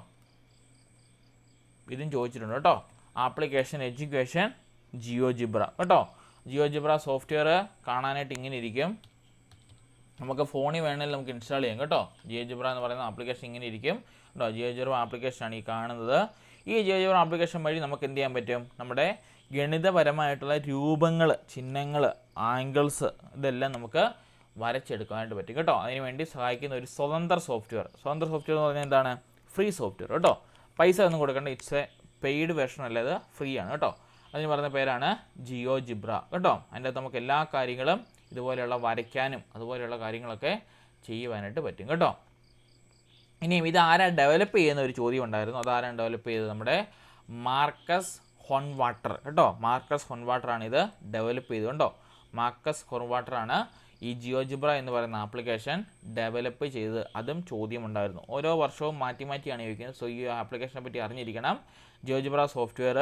ഇതും ചോദിച്ചിട്ടുണ്ട് കേട്ടോ. ആപ്ലിക്കേഷൻ എഡ്യൂക്കേഷൻ ജിയോജിബ്ര കേട്ടോ. ജിയോജിബ്ര സോഫ്റ്റ്വെയർ കാണാനായിട്ട് ഇങ്ങനെ ഇരിക്കും. നമുക്ക് ഫോണിൽ വേണമെങ്കിൽ നമുക്ക് ഇൻസ്റ്റാൾ ചെയ്യാം കേട്ടോ. ജിയോജിബ്ര എന്ന് പറയുന്ന ആപ്ലിക്കേഷൻ ഇങ്ങനെ ഇരിക്കും കേട്ടോ. ജിയോജിബ്ര ആപ്ലിക്കേഷനാണ് ഈ കാണുന്നത്. ഈ ജിയോജിബ്ര ആപ്ലിക്കേഷൻ വഴി നമുക്ക് എന്ത് ചെയ്യാൻ പറ്റും? നമ്മുടെ ഗണിതപരമായിട്ടുള്ള രൂപങ്ങൾ, ചിഹ്നങ്ങൾ, ആംഗിൾസ് ഇതെല്ലാം നമുക്ക് വരച്ചെടുക്കാനായിട്ട് പറ്റും കേട്ടോ. അതിനുവേണ്ടി സഹായിക്കുന്ന ഒരു സ്വതന്ത്ര സോഫ്റ്റ്വെയർ എന്ന് പറഞ്ഞാൽ എന്താണ്? ഫ്രീ സോഫ്റ്റ്വെയർ കേട്ടോ. പൈസ ഒന്നും കൊടുക്കേണ്ട, ഇറ്റ്സ് എ പെയ്ഡ് വേർഷൻ അല്ല, ഇത് ഫ്രീ ആണ് കേട്ടോ. അതിന് പറയുന്ന പേരാണ് ജിയോജിബ്ര കേട്ടോ. അതിൻ്റെ അകത്ത് നമുക്ക് എല്ലാ കാര്യങ്ങളും ഇതുപോലെയുള്ള വരയ്ക്കാനും അതുപോലെയുള്ള കാര്യങ്ങളൊക്കെ ചെയ്യുവാനായിട്ട് പറ്റും കേട്ടോ. ഇനിയും ഇത് ആരാ ഡെവലപ്പ് ചെയ്യുന്ന ഒരു ചോദ്യം ഉണ്ടായിരുന്നു. അതാരാണ് ഡെവലപ്പ് ചെയ്തത്? നമ്മുടെ മാർക്കസ് ഹോൺവാട്ടർ കേട്ടോ. മാർക്കസ് ഹോൺവാട്ടറാണ് ഇത് ഡെവലപ്പ് ചെയ്തത് കേട്ടോ. മാർക്കസ് ഹോൺവാട്ടറാണ് ഈ ജിയോജിബ്ര എന്ന് പറയുന്ന ആപ്ലിക്കേഷൻ ഡെവലപ്പ് ചെയ്തത്. അതും ചോദ്യം ഉണ്ടായിരുന്നു. ഓരോ വർഷവും മാറ്റിയാണ് ചോദിക്കുന്നത്. സോ ഈ ആപ്ലിക്കേഷനെ പറ്റി അറിഞ്ഞിരിക്കണം. ജിയോജിബ്ര സോഫ്റ്റ്വെയർ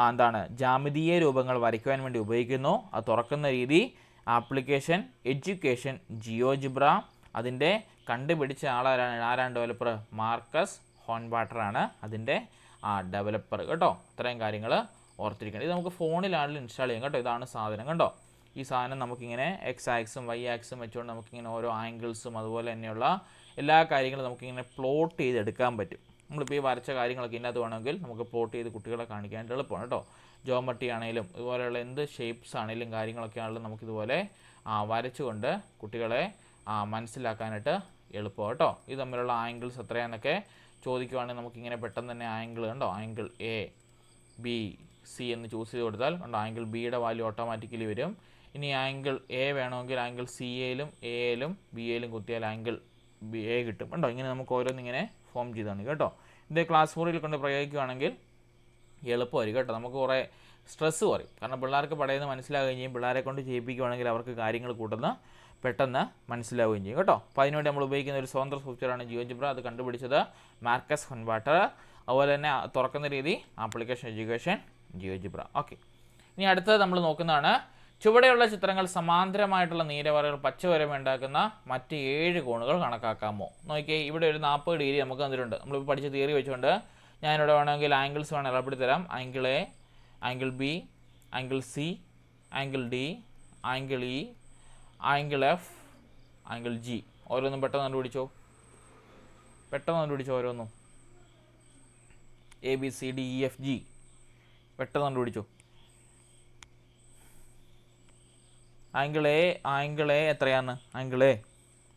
എന്താണ്? ജാമിതീയ രൂപങ്ങൾ വരയ്ക്കുവാൻ വേണ്ടി ഉപയോഗിക്കുന്നു. അത് തുറക്കുന്ന രീതി ആപ്ലിക്കേഷൻ എഡ്യൂക്കേഷൻ ജിയോജിബ്ര. അതിൻ്റെ കണ്ടുപിടിച്ച ആരാണ് ഡെവലപ്പർ? മാർക്കസ് ഹോൺവാട്ടറാണ് അതിൻ്റെ ഡെവലപ്പർ കേട്ടോ. ഇത്രയും കാര്യങ്ങൾ ഓർത്തിരിക്കണം. ഇത് നമുക്ക് ഫോണിലാണെങ്കിലും ഇൻസ്റ്റാൾ ചെയ്യാം കേട്ടോ. ഇതാണ് സാധനം കണ്ടോ. ഈ സാധനം നമുക്കിങ്ങനെ എക്സ് ആക്സും വൈ ആക്സും വെച്ചുകൊണ്ട് നമുക്കിങ്ങനെ ഓരോ ആംഗിൾസും അതുപോലെ തന്നെയുള്ള എല്ലാ കാര്യങ്ങളും നമുക്കിങ്ങനെ പ്ലോട്ട് ചെയ്തെടുക്കാൻ പറ്റും. നമ്മളിപ്പോൾ ഈ വരച്ച കാര്യങ്ങളൊക്കെ ഇതിനകത്ത് വേണമെങ്കിൽ നമുക്ക് പ്ലോട്ട് ചെയ്ത് കുട്ടികളെ കാണിക്കാനായിട്ട് എളുപ്പമാണ് കേട്ടോ. ജോമെട്രി ആണെങ്കിലും ഇതുപോലെയുള്ള എന്ത് ഷേപ്സ് ആണെങ്കിലും കാര്യങ്ങളൊക്കെ ആണെങ്കിലും നമുക്കിതുപോലെ വരച്ചുകൊണ്ട് കുട്ടികളെ മനസ്സിലാക്കാനായിട്ട് എളുപ്പം കേട്ടോ. ഇത് തമ്മിലുള്ള ആംഗിൾസ് എത്രയാണെന്നൊക്കെ ചോദിക്കുവാണെങ്കിൽ നമുക്കിങ്ങനെ പെട്ടെന്ന് തന്നെ ആംഗിൾ കണ്ടോ, ആംഗിൾ എ ബി സി എന്ന് ചൂസ് ചെയ്ത് കൊടുത്താൽ കണ്ടോ ആംഗിൾ ബിയുടെ വാല്യൂ ഓട്ടോമാറ്റിക്കലി വരും. ഇനി ആംഗിൾ എ വേണമെങ്കിൽ ആംഗിൾ സി എയിലും എ എയിലും ബി എയിലും കുത്തിയാൽ ആംഗിൾ ബി എ കിട്ടും കണ്ടോ. ഇങ്ങനെ നമുക്ക് ഓരോന്നിങ്ങനെ ഫോം ചെയ്താണ് കേട്ടോ. ഇത് ക്ലാസ് മുറിയിൽ കൊണ്ട് പ്രയോഗിക്കുകയാണെങ്കിൽ എളുപ്പമായിരിക്കും കേട്ടോ. നമുക്ക് കുറേ സ്ട്രെസ്സ് കുറയും. കാരണം പിള്ളേർക്ക് പടയുന്നത് മനസ്സിലാവുകയും ചെയ്യും. പിള്ളേരെ കൊണ്ട് ചെയ്യിപ്പിക്കുകയാണെങ്കിൽ അവർക്ക് കാര്യങ്ങൾ പെട്ടെന്ന് മനസ്സിലാവുകയും ചെയ്യും കേട്ടോ. അപ്പോൾ അതിനുവേണ്ടി നമ്മൾ ഉപയോഗിക്കുന്ന ഒരു സ്വതന്ത്ര സോഫ്റ്റ്വെയറാണ് ജിയോജിബ്ര. അത് കണ്ടുപിടിച്ചത് മാർക്കസ് ഹോൺവാട്ടർ. അതുപോലെ തന്നെ തുറക്കുന്ന രീതി ആപ്ലിക്കേഷൻ എഡ്യൂക്കേഷൻ ജിയോജിബ്ര. ഓക്കെ, ഇനി അടുത്തത് നമ്മൾ നോക്കുന്നതാണ് ചുവടെയുള്ള ചിത്രങ്ങൾ സമാന്തരമായിട്ടുള്ള നീലവരകൾ പച്ചവരമ ഉണ്ടാക്കുന്ന മറ്റ് 7 കോണുകൾ കണക്കാക്കാമോ? നോക്കിയേ, ഇവിടെ ഒരു 40 ഡിഗ്രി നമുക്ക് തന്നിട്ടുണ്ട്. നമ്മളിപ്പോൾ പഠിച്ച തിയറി വെച്ചുകൊണ്ട് ഞാനിവിടെ വേണമെങ്കിൽ ആംഗിൾസ് വേണം ഏർപ്പെടുത്തി തരാം. Angle A, angle B, angle C, angle D, angle E, angle F, angle G. ഓരോന്നും പെട്ടെന്ന് കണ്ടുപിടിച്ചോ ഓരോന്നും. A B C D E F G പെട്ടെന്ന് കണ്ടുപിടിച്ചോ. ആംഗിൾ എ എത്രയാണ്? ആംഗിൾ എ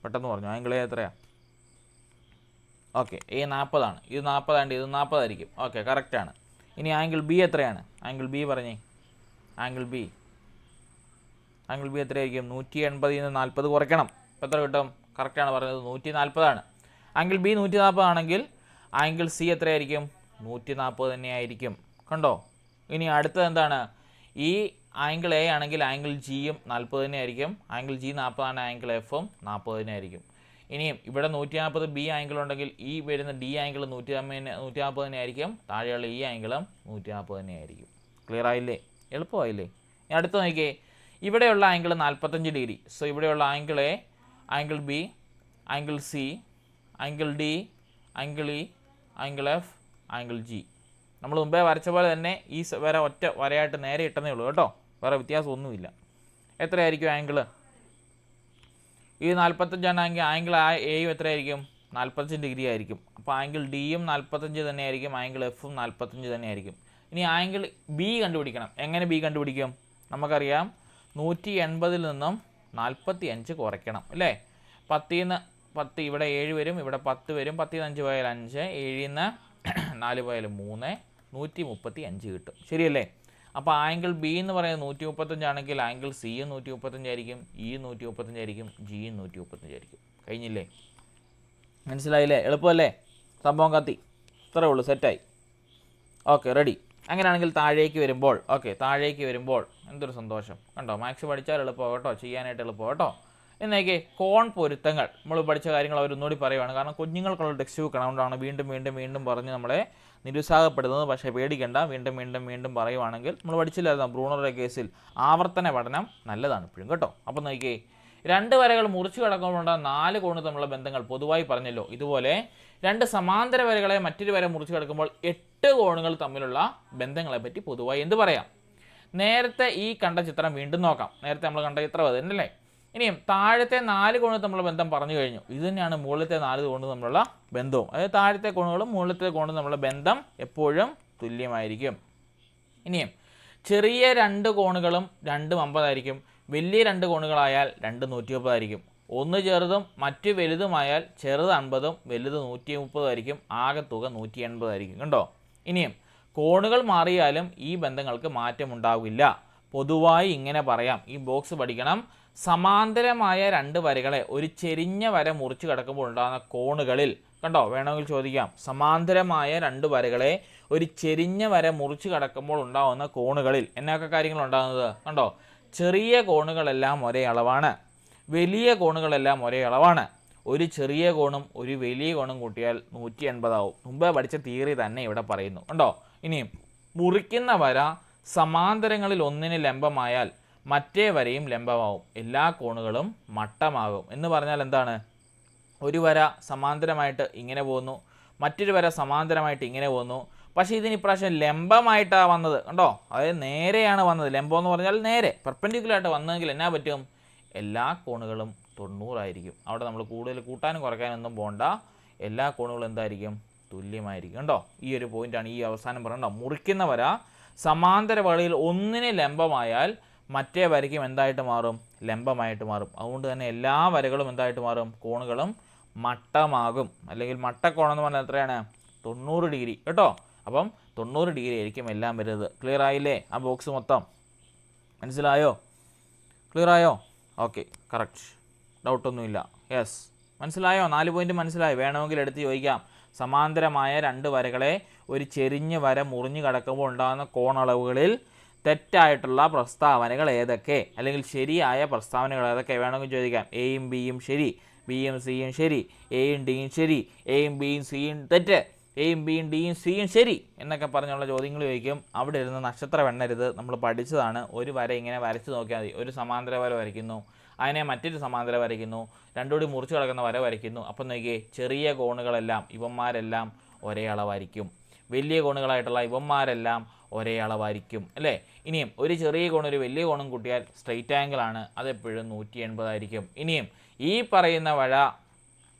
പെട്ടെന്ന് പറഞ്ഞു. ആംഗിൾ എ എത്രയാണ്? ഓക്കെ, എ 40 ഇത് 40 ഇത് 40 ആയിരിക്കും. ഓക്കെ, കറക്റ്റാണ്. ഇനി ആംഗിൾ ബി എത്രയാണ്? ആംഗിൾ ബി പറഞ്ഞേ. ആംഗിൾ ബി എത്രയായിരിക്കും? 180 40 കുറയ്ക്കണം. അപ്പോൾ എത്ര കിട്ടും? കറക്റ്റാണ് പറഞ്ഞത്, 140. ആംഗിൾ ബി 140 ആണെങ്കിൽ ആംഗിൾ സി എത്രയായിരിക്കും? 140 തന്നെയായിരിക്കും കണ്ടോ. ഇനി അടുത്തത് എന്താണ്? ഈ ആംഗിൾ എ ആണെങ്കിൽ ആംഗിൾ ജിയും 40 തന്നെ ആയിരിക്കും. ആംഗിൾ ജി 40 ആംഗിൾ എഫും 40 തന്നെ ആയിരിക്കും. ഇനിയും ഇവിടെ 140 ബി ആംഗിൾ ഉണ്ടെങ്കിൽ ഈ വരുന്ന ഡി ആംഗിൾ 140 തന്നെ ആയിരിക്കും. താഴെയുള്ള ഈ ആംഗിളും 140 തന്നെ ആയിരിക്കും. ക്ലിയർ ആയില്ലേ? എളുപ്പമായില്ലേ? ഇനി അടുത്ത് നോക്കിയേ, ഇവിടെയുള്ള ആംഗിൾ 45 ഡിഗ്രി. സോ ഇവിടെയുള്ള angle A, angle B, angle C, angle D, angle E, angle F, angle G. നമ്മൾ മുമ്പേ വരച്ച പോലെ തന്നെ ഈ വര ഒറ്റ വരയായിട്ട് നേരെ ഇട്ടതേ ഉള്ളൂ കേട്ടോ, വേറെ വ്യത്യാസമൊന്നുമില്ല. എത്രയായിരിക്കും ആംഗിൾ? ഈ 45 ആണെങ്കിൽ ആംഗിൾ എയും എത്രയായിരിക്കും? 45 ഡിഗ്രി ആയിരിക്കും. അപ്പോൾ ആംഗിൾ ഡിയും 45 തന്നെ ആയിരിക്കും, ആംഗിൾ എഫും 45 തന്നെ ആയിരിക്കും. ഇനി ആംഗിൾ ബി കണ്ടുപിടിക്കണം. എങ്ങനെ ബി കണ്ടുപിടിക്കും? നമുക്കറിയാം 180 നിന്നും 45 കുറയ്ക്കണം അല്ലേ? 10 ഇവിടെ 7 വരും, ഇവിടെ 10 വരും. 10 5 പോയാൽ 5, 7 4 പോയാൽ 3, 135 കിട്ടും. ശരിയല്ലേ? അപ്പോൾ ആംഗിൾ ബി എന്ന് പറയുന്നത് 135 ആണെങ്കിൽ ആംഗിൾ സിയും 135 ആയിരിക്കും, ഇയും 135 ആയിരിക്കും, ജിയും 135 ആയിരിക്കും. കഴിഞ്ഞില്ലേ? മനസ്സിലായില്ലേ? എളുപ്പമല്ലേ? സംഭവം കത്തി. ഇത്രേ ഉള്ളൂ, സെറ്റായി. Okay, ready. അങ്ങനെയാണെങ്കിൽ താഴേക്ക് വരുമ്പോൾ എന്തൊരു സന്തോഷം കണ്ടോ. മാത്സ് പഠിച്ചാൽ എളുപ്പമാണ് കേട്ടോ, ചെയ്യാനായിട്ട് എളുപ്പമാണ് കേട്ടോ. എന്നേക്ക് കോൺ പൊരുത്തങ്ങൾ നമ്മൾ പഠിച്ച കാര്യങ്ങൾ അവരൊന്നുകൂടി പറയുവാണ്. കാരണം കുഞ്ഞുങ്ങൾക്കുള്ള ടെക്സ്റ്റ് ബുക്ക് അതുകൊണ്ടാണ് വീണ്ടും പറഞ്ഞ് നമ്മളെ നിരുത്സാഹപ്പെടുന്നത്. പക്ഷേ പേടിക്കേണ്ട, വീണ്ടും പറയുവാണെങ്കിൽ നമ്മൾ പഠിച്ചില്ലായിരുന്നു ബ്രൂണറുടെ കേസിൽ ആവർത്തന പഠനം നല്ലതാണ് ഇപ്പോഴും കേട്ടോ. അപ്പം നോക്കിയേ, 2 വരകൾ മുറിച്ചു കടക്കുമ്പോഴുണ്ടാകുന്ന 4 കോണ് തമ്മിലുള്ള ബന്ധങ്ങൾ പൊതുവായി പറഞ്ഞല്ലോ. ഇതുപോലെ 2 സമാന്തര വരകളെ മറ്റൊരു വര മുറിച്ചു കടക്കുമ്പോൾ 8 കോണുകൾ തമ്മിലുള്ള ബന്ധങ്ങളെ പറ്റി പൊതുവായി എന്ത് പറയാം? നേരത്തെ ഈ കണ്ട ചിത്രം വീണ്ടും നോക്കാം. നേരത്തെ നമ്മൾ കണ്ട ചിത്രം അത് തന്നെയല്ലേ? ഇനിയും താഴത്തെ 4 കോണുകൾ തമ്മിലുള്ള ബന്ധം പറഞ്ഞു കഴിഞ്ഞു. ഇത് തന്നെയാണ് മുകളിലത്തെ 4 കോണുകൾ തമ്മിലുള്ള ബന്ധവും. അതായത് താഴത്തെ കോണുകളും മുകളിലത്തെ കോണും തമ്മിലുള്ള ബന്ധം എപ്പോഴും തുല്യമായിരിക്കും. ഇനിയും ചെറിയ 2 കോണുകളും 2 50 ആയിരിക്കും. വലിയ 2 കോണുകളായാൽ 2 130 ആയിരിക്കും. ഒന്ന് ചെറുതും മറ്റു വലുതുമായാൽ ചെറുത് 50ഉം വലുത് 130 ആയിരിക്കും. ആകെ തുക 180 ആയിരിക്കും. കണ്ടോ? ഇനിയും കോണുകൾ മാറിയാലും ഈ ബന്ധങ്ങൾക്ക് മാറ്റമുണ്ടാവില്ല. പൊതുവായി ഇങ്ങനെ പറയാം, ഈ ബോക്സ് പഠിക്കണം. സമാന്തരമായ 2 വരകളെ ഒരു ചെരിഞ്ഞ വര മുറിച്ച് കടക്കുമ്പോൾ ഉണ്ടാകുന്ന കോണുകളിൽ, കണ്ടോ, വേണമെങ്കിൽ ചോദിക്കാം, സമാന്തരമായ 2 വരകളെ ഒരു ചെരിഞ്ഞ വര മുറിച്ച് കടക്കുമ്പോൾ ഉണ്ടാകുന്ന കോണുകളിൽ എന്നൊക്കെ കാര്യങ്ങൾ ഉണ്ടാകുന്നത് കണ്ടോ. ചെറിയ കോണുകളെല്ലാം ഒരേ അളവാണ്, വലിയ കോണുകളെല്ലാം ഒരേ അളവാണ്. ഒരു ചെറിയ കോണും ഒരു വലിയ കോണും കൂട്ടിയാൽ 180 ആവും. മുമ്പേ പഠിച്ച തിയറി തന്നെ ഇവിടെ പറയുന്നു കണ്ടോ. ഇനിയും മുറിക്കുന്ന വര സമാന്തരങ്ങളിൽ ഒന്നിന് ലംബമായാൽ മറ്റേ വരയും ലംബമാവും. എല്ലാ കോണുകളും മട്ടമാകും. എന്ന് പറഞ്ഞാൽ എന്താണ്? ഒരു വര സമാന്തരമായിട്ട് ഇങ്ങനെ പോകുന്നു, മറ്റൊരു വര സമാന്തരമായിട്ട് ഇങ്ങനെ പോകുന്നു. പക്ഷേ ഇതിന് ഇപ്രാവശ്യം ലംബമായിട്ടാണ് വന്നത് കണ്ടോ. അതായത് നേരെയാണ് വന്നത്. ലംബം എന്ന് പറഞ്ഞാൽ നേരെ പെർപെൻഡിക്കുലറായിട്ട് വന്നതെങ്കിൽ എന്നാ പറ്റും? എല്ലാ കോണുകളും 90 ആയിരിക്കും. അവിടെ നമ്മൾ കൂടുതൽ കൂട്ടാനും കുറയ്ക്കാനൊന്നും പോകണ്ട. എല്ലാ കോണുകളും എന്തായിരിക്കും? തുല്യമായിരിക്കും. കണ്ടോ, ഈ ഒരു പോയിൻ്റാണ് ഈ അവസാനം പറയണ്ടോ. മുറിക്കുന്ന വര സമാന്തര വരയിൽ ഒന്നിന് ലംബമായാൽ മറ്റേ വരയ്ക്കും എന്തായിട്ട് മാറും? ലംബമായിട്ട് മാറും. അതുകൊണ്ട് തന്നെ എല്ലാ വരകളും എന്തായിട്ട് മാറും? കോണുകളും മട്ടമാകും. അല്ലെങ്കിൽ മട്ടക്കോണെന്ന് പറഞ്ഞാൽ എത്രയാണ്? 90 ഡിഗ്രി കേട്ടോ. അപ്പം 90 ഡിഗ്രി ആയിരിക്കും എല്ലാം വരുന്നത്. ക്ലിയർ ആയില്ലേ? ആ ബോക്സ് മൊത്തം മനസ്സിലായോ? ക്ലിയർ ആയോ? Okay, correct, ഡൗട്ടൊന്നുമില്ല. യെസ്, മനസ്സിലായോ? 4 പോയിൻ്റ് മനസ്സിലായി. വേണമെങ്കിൽ എടുത്ത് ചോദിക്കാം. സമാന്തരമായ 2 വരകളെ ഒരു ചെരിഞ്ഞ വര മുറിഞ്ഞു കടക്കുമ്പോൾ ഉണ്ടാകുന്ന കോണളവുകളിൽ തെറ്റായിട്ടുള്ള പ്രസ്താവനകൾ ഏതൊക്കെ, അല്ലെങ്കിൽ ശരിയായ പ്രസ്താവനകൾ ഏതൊക്കെ വേണമെങ്കിൽ ചോദിക്കാം. എയും ബിയും ശരി, ബിയും സിയും ശരി, എയും ഡിയും ശരി, എയും ബിയും സിയും തെറ്റ്, എയും ബിയും ഡിയും സിയും ശരി എന്നൊക്കെ പറഞ്ഞുള്ള ചോദ്യങ്ങൾ ചോദിക്കും. അവിടെ ഇരുന്ന് നക്ഷത്രം എണ്ണരുത്, നമ്മൾ പഠിച്ചതാണ്. ഒരു വര ഇങ്ങനെ വരച്ച് നോക്കിയാൽ മതി. ഒരു സമാന്തര വര വരയ്ക്കുന്നു, അതിനെ മറ്റൊരു സമാന്തര വരയ്ക്കുന്നു, രണ്ടുകൂടി മുറിച്ച് കിടക്കുന്ന വര വരയ്ക്കുന്നു. അപ്പം നോക്കിയേ, ചെറിയ കോണുകളെല്ലാം ഇവന്മാരെല്ലാം ഒരേ അളവായിരിക്കും. വലിയ കോണുകളായിട്ടുള്ള ഇവന്മാരെല്ലാം ഒരേ അളവായിരിക്കും അല്ലേ. ഇനിയും ഒരു ചെറിയ കോണും ഒരു വലിയ കോണും കൂട്ടിയാൽ സ്ട്രെയിറ്റ് ആംഗിൾ ആണ്, അതെപ്പോഴും 180 ആയിരിക്കും. ഇനിയും ഈ പറയുന്ന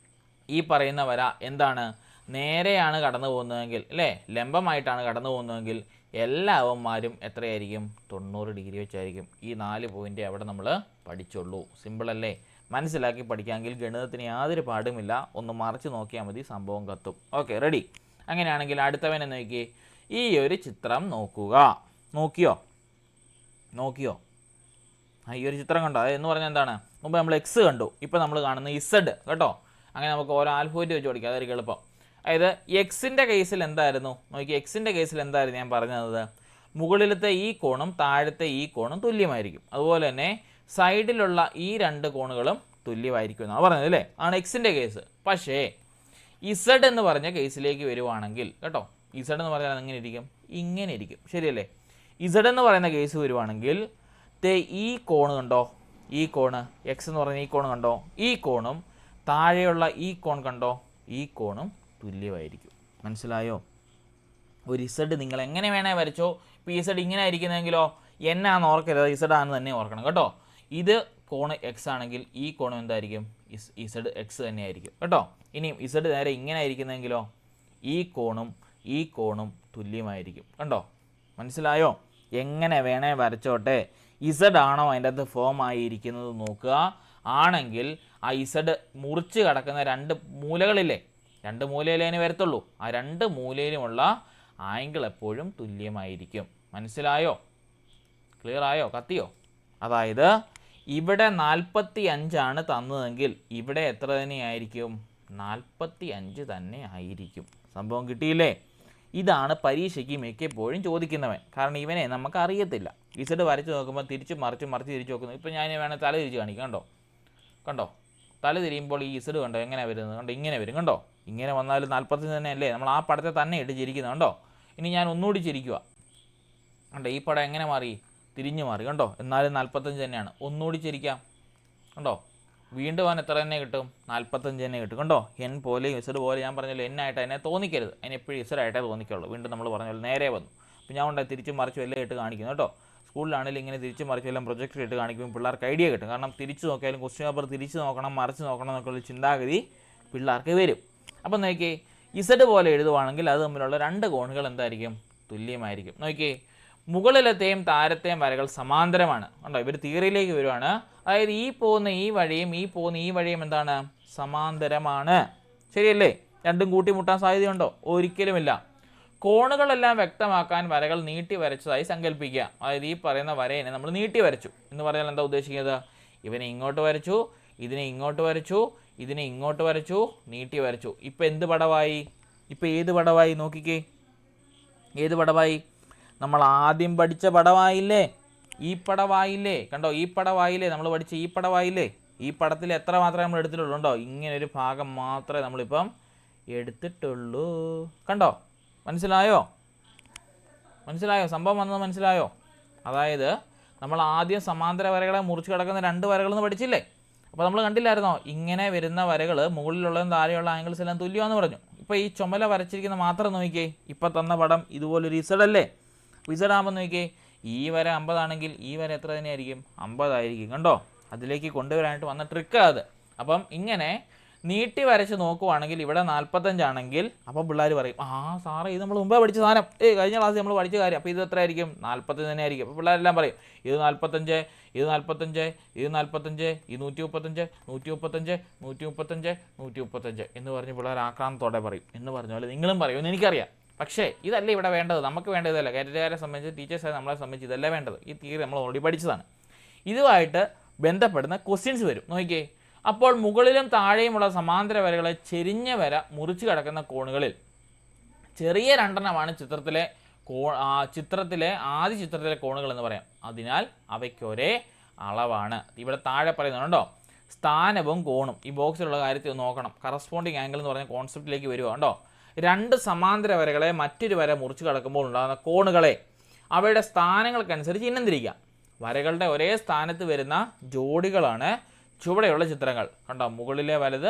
വര എന്താണ്? നേരെയാണ് കടന്നു പോകുന്നതെങ്കിൽ അല്ലേ, ലംബമായിട്ടാണ് കടന്നു പോകുന്നതെങ്കിൽ എല്ലാ അവന്മാരും എത്രയായിരിക്കും? 90 ഡിഗ്രി വെച്ചായിരിക്കും. ഈ 4 പോയിൻ്റ് അവിടെ നമ്മൾ പഠിച്ചുള്ളൂ. സിമ്പിളല്ലേ? മനസ്സിലാക്കി പഠിക്കാമെങ്കിൽ ഗണിതത്തിന് യാതൊരു പാടുമില്ല. ഒന്ന് മറിച്ച് നോക്കിയാൽ മതി, സംഭവം കത്തും. Okay, ready. അങ്ങനെയാണെങ്കിൽ അടുത്തവനെ നോക്കി, ഈ ഒരു ചിത്രം നോക്കുക. നോക്കിയോ? ഈ ഒരു ചിത്രം കണ്ടോ? എന്ന് പറഞ്ഞാൽ എന്താണ്? മുമ്പ് നമ്മൾ എക്സ് കണ്ടു, ഇപ്പോൾ നമ്മൾ കാണുന്ന ഇസഡ് കേട്ടോ. അങ്ങനെ നമുക്ക് ഓരോ ആൽഫബറ്റ് വെച്ച് പഠിക്കാം, അതായിരിക്കും എളുപ്പം. അതായത് എക്സിൻ്റെ കേസിൽ എന്തായിരുന്നു? നോക്കി, എക്സിൻ്റെ കേസിൽ എന്തായിരുന്നു ഞാൻ പറഞ്ഞത്? മുകളിലത്തെ ഈ കോണും താഴത്തെ ഈ കോണും തുല്യമായിരിക്കും. അതുപോലെ തന്നെ സൈഡിലുള്ള ഈ രണ്ട് കോണുകളും തുല്യമായിരിക്കും എന്നാണ് പറഞ്ഞത് അല്ലേ, ആണ് എക്സിൻ്റെ കേസ്. പക്ഷേ ഇസഡ് എന്ന് പറഞ്ഞ കേസിലേക്ക് വരുവാണെങ്കിൽ കേട്ടോ, ഇസഡ് എന്ന് പറഞ്ഞാൽ എങ്ങനെ ഇരിക്കും, ഇങ്ങനെ ഇരിക്കും, ശരിയല്ലേ. ഇസഡ് എന്ന് പറയുന്ന കേസ് വരുവാണെങ്കിൽ ഈ കോണ് കണ്ടോ, ഈ കോണ് എക്സ് എന്ന് പറയുന്ന ഈ കോണ് കണ്ടോ, ഈ കോണും താഴെയുള്ള ഈ കോൺ കണ്ടോ, ഈ കോണും തുല്യമായിരിക്കും. മനസ്സിലായോ? ഒരു ഇസഡ് നിങ്ങൾ എങ്ങനെ വേണേ വരച്ചോ. ഇപ്പോൾ ഇസഡ് ഇങ്ങനെ ആയിരിക്കുന്നതെങ്കിലോ എന്നാന്ന് ഓർക്കരുത്, ഇസഡ് ആണെന്ന് തന്നെ ഓർക്കണം കേട്ടോ. ഇത് കോണ് എക്സ് ആണെങ്കിൽ ഈ കോണും എന്തായിരിക്കും, ഇസഡ് എക്സ് തന്നെയായിരിക്കും കേട്ടോ. ഇനിയും ഇസഡ് നേരെ ഇങ്ങനെ ആയിരിക്കുന്നതെങ്കിലോ ഈ കോണും തുല്യമായിരിക്കും. കണ്ടോ, മനസ്സിലായോ? എങ്ങനെ വേണേ വരച്ചോട്ടെ, ഇസഡ് ആണോ അതിൻ്റെ അകത്ത് ഫോം ആയിരിക്കുന്നത് നോക്കുക. ആണെങ്കിൽ ആ ഇസഡ് മുറിച്ച് കിടക്കുന്ന രണ്ട് മൂലകളില്ലേ, രണ്ട് മൂലയിലേ അതിന് വരത്തുള്ളൂ. ആ രണ്ട് മൂലയിലുമുള്ള ആംഗിൾ എപ്പോഴും തുല്യമായിരിക്കും. മനസ്സിലായോ? ക്ലിയർ ആയോ? കത്തിയോ? അതായത് ഇവിടെ 45 തന്നതെങ്കിൽ ഇവിടെ എത്ര തന്നെയായിരിക്കും, 45 തന്നെ ആയിരിക്കും. സംഭവം കിട്ടിയില്ലേ? ഇതാണ് പരീക്ഷയ്ക്ക് മിക്കപ്പോഴും ചോദിക്കുന്നവൻ. കാരണം ഇവനെ നമുക്ക് അറിയത്തില്ല. ഇസഡ് വരച്ച് നോക്കുമ്പോൾ തിരിച്ച് തിരിച്ച് നോക്കുന്നു. ഇപ്പോൾ ഞാൻ വേണേൽ തല തിരിച്ച് കാണിക്കാം. കണ്ടോ തല തിരിയുമ്പോൾ ഈ ഇസഡ് കണ്ടോ എങ്ങനെ വരുന്നത്, കണ്ടോ ഇങ്ങനെ വരും. കണ്ടോ ഇങ്ങനെ വന്നാലും 45 തന്നെ അല്ലേ, നമ്മൾ ആ പടത്തെ തന്നെ ഇട്ട് ചിരിക്കുന്നത് കണ്ടോ. ഇനി ഞാൻ ഒന്നുകൂടി ചിരിക്കുക, കണ്ടോ ഈ പടം എങ്ങനെ മാറി, തിരിഞ്ഞു മാറി. കണ്ടോ എന്നാലും 45 തന്നെയാണ്. ഒന്നുകൂടി ചിരിക്കാം, കണ്ടോ വീണ്ടും അവൻ എത്ര തന്നെ കിട്ടും, 45 തന്നെ കിട്ടും. കണ്ടോ എൻ പോലെ ഇസഡ് പോലെ ഞാൻ പറഞ്ഞല്ലോ, എന്നായിട്ട് അതിനെ തോന്നിക്കരുത്, അതിന് എപ്പോഴും ഇസഡായിട്ടേ തോന്നിക്കുള്ളൂ. വീണ്ടും നമ്മൾ പറഞ്ഞല്ലോ നേരെ വന്നു. അപ്പോൾ ഞാൻ കൊണ്ട് തിരിച്ചും മറിച്ചും എല്ലാം ഇട്ട് കാണിക്കുന്നു കേട്ടോ. സ്കൂളിലാണെങ്കിലും ഇങ്ങനെ തിരിച്ചും മറിച്ചും എല്ലാം പ്രൊജക്ടർ ഇട്ട് കാണിക്കുമ്പോൾ പിള്ളേർക്ക് ഐഡിയ കിട്ടും. കാരണം തിരിച്ച് നോക്കിയാലും ക്വസ്റ്റ്യൻ പേപ്പർ തിരിച്ച് നോക്കണം, മറിച്ച് നോക്കണം എന്നൊക്കെയുള്ള ചിന്താഗതി പിള്ളേർക്ക് വരും. അപ്പം നോക്കിയേ, ഇസഡ് പോലെ എഴുതുവാണെങ്കിൽ അത് തമ്മിലുള്ള രണ്ട് കോണുകൾ എന്തായിരിക്കും, തുല്യമായിരിക്കും. നോക്കിയേ, മുകളിലത്തെയും താഴത്തെയും വരകൾ സമാന്തരമാണ്. കണ്ടോ ഇവർ തിയറിയിലേക്ക് വരുവാണ്. അതായത് ഈ പോകുന്ന ഈ വഴിയും എന്താണ്, സമാന്തരമാണ്. ശരിയല്ലേ? രണ്ടും കൂട്ടിമുട്ടാൻ സാധ്യതയുണ്ടോ? ഒരിക്കലുമില്ല. കോണുകളെല്ലാം വ്യക്തമാക്കാൻ വരകൾ നീട്ടി വരച്ചതായി സങ്കല്പിക്കുക. അതായത് ഈ പറയുന്ന വരയെ നമ്മൾ നീട്ടി വരച്ചു എന്ന് പറഞ്ഞാൽ എന്താ ഉദ്ദേശിക്കുന്നത്, ഇവനെ ഇങ്ങോട്ട് വരച്ചു, ഇതിനെ ഇങ്ങോട്ട് വരച്ചു, ഇതിനെ ഇങ്ങോട്ട് വരച്ചു, നീട്ടി വരച്ചു. ഇപ്പം എന്ത് പടവായി, ഇപ്പം ഏത് പടവായി നോക്കിക്കേ, ഏത് പടവായി, നമ്മൾ ആദ്യം പഠിച്ച പടവായില്ലേ, ഈ പടവായില്ലേ. കണ്ടോ ഈ പടവായില്ലേ, നമ്മൾ പഠിച്ച ഈ പടവായില്ലേ. ഈ പടത്തിൽ എത്ര മാത്രമേ നമ്മൾ എടുത്തിട്ടുള്ളൂ, ഉണ്ടോ ഇങ്ങനൊരു ഭാഗം മാത്രമേ നമ്മളിപ്പം എടുത്തിട്ടുള്ളൂ. കണ്ടോ മനസ്സിലായോ? സംഭവം വന്നത് മനസ്സിലായോ? അതായത് നമ്മൾ ആദ്യം സമാന്തര വരകളെ മുറിച്ച് കിടക്കുന്ന രണ്ട് വരകളെന്ന് പഠിച്ചില്ലേ. അപ്പോൾ നമ്മൾ കണ്ടില്ലായിരുന്നോ, ഇങ്ങനെ വരുന്ന വരകൾ മുകളിലുള്ളതും താഴെയുള്ള ആംഗിൾസ് എല്ലാം തുല്യമാണെന്ന് പറഞ്ഞു. ഇപ്പോൾ ഈ ചുമല വരച്ചിരിക്കുന്ന മാത്രം നോക്കിയേ, ഇപ്പം തന്ന പടം ഇതുപോലൊരു ഇസഡ് അല്ലേ. ഇസഡ് ആകുമ്പോൾ നോക്കിയേ, ഈ വര 50 ആണെങ്കിൽ ഈ വര എത്ര തന്നെയായിരിക്കും, 50 ആയിരിക്കും. കണ്ടോ അതിലേക്ക് കൊണ്ടുവരാനായിട്ട് വന്ന ട്രിക്കാണ് അത്. അപ്പം ഇങ്ങനെ നീട്ടി വരച്ച് നോക്കുവാണെങ്കിൽ ഇവിടെ 45 ആണെങ്കിൽ അപ്പോൾ പിള്ളേർ പറയും, ആ സാറേ ഇത് നമ്മൾ മുമ്പേ പഠിച്ച സാധനം, കഴിഞ്ഞ ക്ലാസ്സിൽ നമ്മൾ പഠിച്ച കാര്യം, അപ്പോൾ ഇത് എത്ര ആയിരിക്കും, 45 തന്നെ ആയിരിക്കും. അപ്പോൾ പിള്ളേരെല്ലാം പറയും ഇത് 45, ഇത് 45, ഇത് 45, ഇത് 135, 135, 135, 135 എന്ന് പറഞ്ഞ് പിള്ളേർ ആക്രാന്തത്തോടെ പറയും. എന്ന് പറഞ്ഞ പോലെ നിങ്ങളും പറയുമെന്ന് എനിക്കറിയാം. പക്ഷേ ഇതല്ല ഇവിടെ വേണ്ടത്, നമുക്ക് വേണ്ടതല്ല. കാറ്റഗറിയെ സംബന്ധിച്ച് ടീച്ചേഴ്സായി നമ്മളെ സംബന്ധിച്ച് ഇതല്ല വേണ്ടത്. ഈ തിയറി നമ്മൾ ഓൾറെഡി പഠിച്ചതാണ്. ഇതുമായിട്ട് ബന്ധപ്പെടുന്ന ക്വസ്റ്റ്യൻസ് വരും. നോക്കിയേ, അപ്പോൾ മുകളിലും താഴെയുമുള്ള സമാന്തര വരകളെ ചെരിഞ്ഞ വര മുറിച്ച് കിടക്കുന്ന കോണുകളിൽ ചെറിയ രണ്ടെണ്ണമാണ് ചിത്രത്തിലെ ആദ്യ ചിത്രത്തിലെ കോണുകൾ എന്ന് പറയാം. അതിനാൽ അവയ്ക്കൊരേ അളവാണ്. ഇവിടെ താഴെ പറയുന്നുണ്ടോ, സ്ഥാനവും കോണും. ഈ ബോക്സിലുള്ള കാര്യത്തിൽ നോക്കണം. കറസ്പോണ്ടിങ് ആംഗിൾ എന്ന് പറഞ്ഞ കോൺസെപ്റ്റിലേക്ക് വരിക. കണ്ടോ, രണ്ട് സമാന്തര വരകളെ മറ്റൊരു വര മുറിച്ച് കിടക്കുമ്പോൾ ഉണ്ടാകുന്ന കോണുകളെ അവയുടെ സ്ഥാനങ്ങൾക്കനുസരിച്ച് ഇനം തിരിക്കാം. വരകളുടെ ഒരേ സ്ഥാനത്ത് വരുന്ന ജോഡികളാണ് ചുവടെയുള്ള ചിത്രങ്ങൾ. കണ്ടോ, മുകളിലെ വലത്,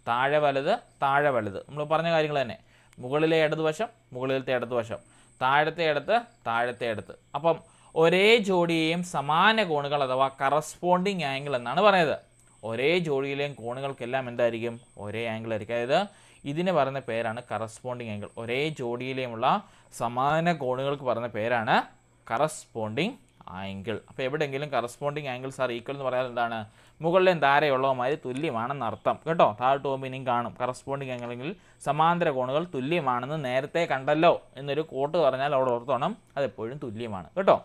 താഴെ വലത്. നമ്മൾ പറഞ്ഞ കാര്യങ്ങൾ തന്നെ. മുകളിലെ ഇടതുവശം, മുകളിലത്തെ ഇടതുവശം, താഴത്തെ ഇടത്ത്. അപ്പം ഒരേ ജോഡിയെയും സമാന കോണുകൾ അഥവാ കറസ്പോണ്ടിങ് ആംഗിൾ എന്നാണ് പറയുന്നത്. ഒരേ ജോഡിയിലെയും കോണുകൾക്കെല്ലാം എന്തായിരിക്കും, ഒരേ ആംഗിൾ ആയിരിക്കും. അതായത് ഇതിന് പറയുന്ന പേരാണ് കറസ്പോണ്ടിങ് ആംഗിൾ. ഒരേ ജോഡിയിലെയുമുള്ള സമാന കോണുകൾക്ക് പറയുന്ന പേരാണ് കറസ്പോണ്ടിങ് ആംഗിൾ. അപ്പോൾ എവിടെയെങ്കിലും കറസ്പോണ്ടിങ് ആംഗിൾസ് ആർ ഈക്വൽ എന്ന് പറയാൻ എന്താണ്, മുകളിലെയും താഴെയുള്ളതുമായി തുല്യമാണെന്ന് അർത്ഥം കേട്ടോ. താഴോട്ട് പോകുമ്പോൾ ഇനിയും കാണും കറസ്പോണ്ടിങ് ആംഗിളെങ്കിൽ സമാന്തര കോണുകൾ തുല്യമാണെന്ന് നേരത്തെ കണ്ടല്ലോ എന്നൊരു കോട്ട് പറഞ്ഞാൽ അവിടെ ഓർത്തോണം, അതെപ്പോഴും തുല്യമാണ് കേട്ടോ.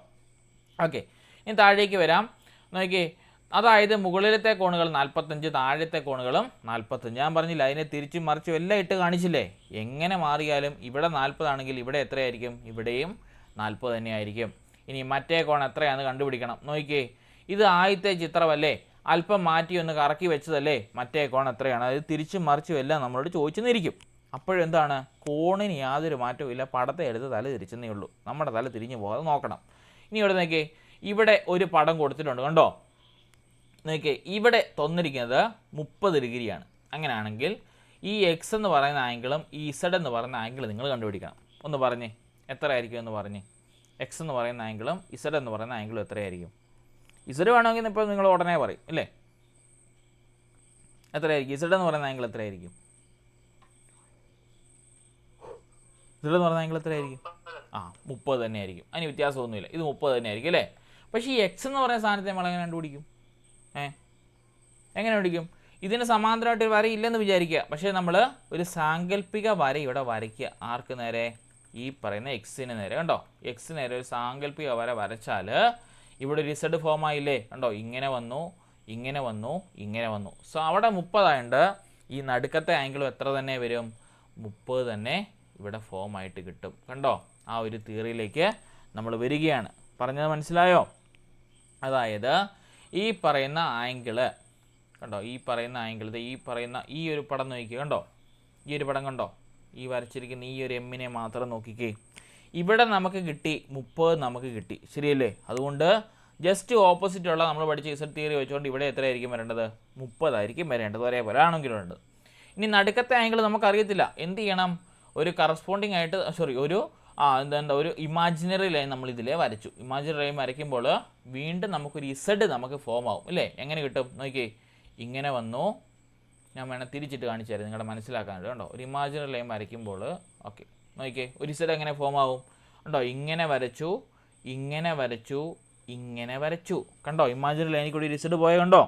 ഓക്കെ, ഇനി താഴേക്ക് വരാം. നോക്കിയേ, അതായത് മുകളിലത്തെ കോണുകൾ 45, താഴത്തെ കോണുകളും 45. ഞാൻ പറഞ്ഞില്ല, അതിനെ തിരിച്ചും മറിച്ചും എല്ലാം ഇട്ട് കാണിച്ചില്ലേ. എങ്ങനെ മാറിയാലും ഇവിടെ 40 ആണെങ്കിൽ ഇവിടെ എത്രയായിരിക്കും, ഇവിടെയും 40 തന്നെയായിരിക്കും. ഇനി മറ്റേ കോൺ എത്രയാണെന്ന് കണ്ടുപിടിക്കണം. നോക്കിക്കേ, ഇത് ആദ്യത്തെ ചിത്രമല്ലേ, അല്പം മാറ്റി ഒന്ന് കറക്കി വെച്ചതല്ലേ, മറ്റേ കോൺ എത്രയാണ്, അത് തിരിച്ചും മറിച്ചും എല്ലാം നമ്മളോട് ചോദിച്ചെന്നിരിക്കും. അപ്പോഴെന്താണ്, കോണിന് യാതൊരു മാറ്റവും ഇല്ല, പടത്തെ എടുത്ത് തല തിരിച്ചെന്നേ ഉള്ളൂ, നമ്മുടെ തല തിരിഞ്ഞു പോകാതെ നോക്കണം. ഇനി ഇവിടെ നോക്കിയേ, ഇവിടെ ഒരു പടം കൊടുത്തിട്ടുണ്ട് കണ്ടോ. നോക്കിയേ, ഇവിടെ തന്നിരിക്കുന്നത് 30 ഡിഗ്രിയാണ്. അങ്ങനെയാണെങ്കിൽ ഈ എക്സ് എന്ന് പറയുന്ന ആംഗിളും ഈ ഇസഡ് എന്ന് പറയുന്ന ആംഗിൾ നിങ്ങൾ കണ്ടുപിടിക്കണം. ഒന്ന് പറഞ്ഞേ എത്ര ആയിരിക്കും എന്ന് പറഞ്ഞേ. എക്സ് എന്ന് പറയുന്ന ആംഗിളും ഇസഡ് എന്ന് പറയുന്ന ആംഗിളും എത്രയായിരിക്കും? ഇസഡ് വേണമെങ്കിൽ ഇപ്പോൾ നിങ്ങൾ ഉടനെ പറയും അല്ലേ, എത്രയായിരിക്കും? ഇസഡ് എന്ന് പറയുന്ന ആംഗിൾ എത്രയായിരിക്കും? ഇസഡ് എന്ന് പറയുന്ന ആംഗിൾ എത്രയായിരിക്കും? 30 തന്നെയായിരിക്കും. അതിന് വ്യത്യാസമൊന്നുമില്ല, ഇത് 30 തന്നെയായിരിക്കും അല്ലേ. പക്ഷേ ഈ എക്സ് എന്ന് പറയുന്ന സാധനത്തെ നമ്മൾ എങ്ങനെ കണ്ടുപിടിക്കും? എങ്ങനെ കണ്ടുപിടിക്കും? ഇതിന് സമാന്തരമായിട്ട് ഒരു വര ഇല്ലെന്ന് വിചാരിക്കുക, പക്ഷേ നമ്മൾ ഒരു സാങ്കല്പിക വര ഇവിടെ വരയ്ക്കുക. ആർക്ക് നേരെ? ഈ പറയുന്ന എക്സിന് നേരെ. കണ്ടോ, എക്സ് നേരെ ഒരു സാങ്കല്പിക വര വരച്ചാൽ ഇവിടെ ഒരു ഇസഡ് ഫോം ആയില്ലേ. കണ്ടോ, ഇങ്ങനെ വന്നു, ഇങ്ങനെ വന്നു, ഇങ്ങനെ വന്നു. സോ അവിടെ 30 ആയതുകൊണ്ട് ഈ നടുക്കത്തെ ആംഗിളും എത്ര തന്നെ വരും? 30 തന്നെ ഇവിടെ ഫോം ആയിട്ട് കിട്ടും. കണ്ടോ, ആ ഒരു തിയറിയിലേക്ക് നമ്മൾ വരികയാണ്. പറഞ്ഞത് മനസ്സിലായോ? അതായത് ഈ പറയുന്ന ആംഗിള് കണ്ടോ, ഈ പറയുന്ന ആംഗിൾ, ഈ പറയുന്ന ഈ ഒരു പടം നോക്കിക്കുക. കണ്ടോ, ഈ ഒരു പടം കണ്ടോ, ഈ വരച്ചിരിക്കുന്ന ഈ ഒരു എമ്മിനെ മാത്രം നോക്കിക്കേ. ഇവിടെ നമുക്ക് കിട്ടി 30 നമുക്ക് കിട്ടി, ശരിയല്ലേ? അതുകൊണ്ട് ജസ്റ്റ് ഓപ്പോസിറ്റുള്ള നമ്മൾ പഠിച്ച ഇസഡ് തിയറി വെച്ചുകൊണ്ട് ഇവിടെ എത്രയായിരിക്കും വരേണ്ടത്? 30 ആയിരിക്കും വരേണ്ടത്, ഒരേപോലെ ആണെങ്കിലും ഉണ്ട്. ഇനി നടുക്കത്തെ ആംഗിൾ നമുക്കറിയത്തില്ല, എന്ത് ചെയ്യണം? ഒരു കറസ്പോണ്ടിങ് ആയിട്ട് ഒരു ഇമാജിനറി ലൈൻ നമ്മൾ ഇതിലേ വരച്ചു. ഇമാജിനറി ലൈൻ വരയ്ക്കുമ്പോൾ വീണ്ടും നമുക്കൊരു ഇസഡ് നമുക്ക് ഫോം ആവും അല്ലേ. എങ്ങനെ കിട്ടും? നോക്കിയേ, ഇങ്ങനെ വന്നു, ഞാൻ വേണം തിരിച്ചിട്ട് കാണിച്ചു തരാം നിങ്ങളുടെ മനസ്സിലാക്കാനായിട്ട്. കണ്ടോ, ഒരു ഇമാജിനറി ലൈൻ വരയ്ക്കുമ്പോൾ ഓക്കെ, നോക്കിയേ ഒരു ഇസഡ് എങ്ങനെ ഫോം ആവും? കണ്ടോ, ഇങ്ങനെ വരച്ചു, ഇങ്ങനെ വരച്ചു, ഇങ്ങനെ വരച്ചു. കണ്ടോ, ഇമാജിനറി ലൈനിൽ കൂടി ഒരു ഇസഡ് പോയ കണ്ടോ.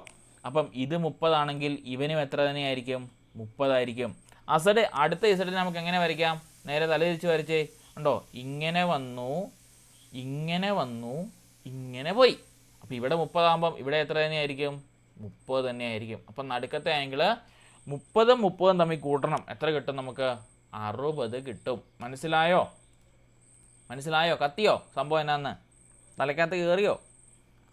അപ്പം ഇത് 30 ആണെങ്കിൽ ഇവനും എത്ര തന്നെയായിരിക്കും? 30 ആയിരിക്കും. അസഡ് അടുത്ത ഇസഡിന് നമുക്ക് എങ്ങനെ വരയ്ക്കാം? നേരെ തലതിരിച്ച് വരച്ചേ. കണ്ടോ, ഇങ്ങനെ വന്നു, ഇങ്ങനെ വന്നു, ഇങ്ങനെ പോയി. അപ്പോൾ ഇവിടെ 30 ആകുമ്പം ഇവിടെ എത്ര തന്നെയായിരിക്കും? 30 തന്നെയായിരിക്കും. അപ്പം നടുക്കത്തെ ആംഗിള് 30ഉം 30ഉം തമ്മിൽ കൂട്ടണം, എത്ര കിട്ടും നമുക്ക്? 60 കിട്ടും. മനസ്സിലായോ? കത്തിയോ സംഭവം എന്നാന്ന്? തലക്കകത്ത് കയറിയോ?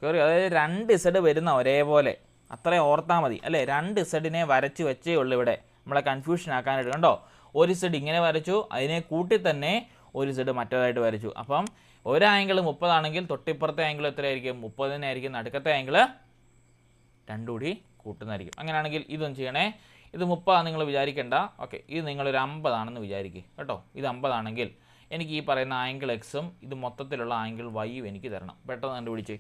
അതായത് 2 ഇസഡ് വരുന്ന ഒരേപോലെ, അത്രയും ഓർത്താൽ മതി അല്ലേ. 2 ഇസഡിനെ വരച്ച് വെച്ചേ ഉള്ളൂ ഇവിടെ, നമ്മളെ കൺഫ്യൂഷൻ ആക്കാനായിട്ട്. കണ്ടോ, ഒരു ഇസഡ് ഇങ്ങനെ വരച്ചു, അതിനെ കൂട്ടി തന്നെ ഒരു ഇസഡ് മറ്റേതായിട്ട് വരച്ചു. അപ്പം ഒരു ആംഗിൾ 30 ആണെങ്കിൽ തൊട്ടിപ്പുറത്തെ ആംഗിൾ എത്രയായിരിക്കും? 30 തന്നെ ആയിരിക്കും. നടുക്കത്തെ ആംഗിൾ 2 കൂടി കൂട്ടുന്നതായിരിക്കും. അങ്ങനെയാണെങ്കിൽ ഇതൊന്നും ചെയ്യണേ, ഇത് 30 നിങ്ങൾ വിചാരിക്കേണ്ട. ഓക്കെ, ഇത് നിങ്ങളൊരു 50 ആണെന്ന് വിചാരിക്കുക കേട്ടോ. ഇത് 50 ആണെങ്കിൽ എനിക്ക് ഈ പറയുന്ന ആംഗിൾ എക്സും ഇത് മൊത്തത്തിലുള്ള ആംഗിൾ വൈയും എനിക്ക് തരണം. പെട്ടെന്ന് കണ്ടുപിടിച്ചേ.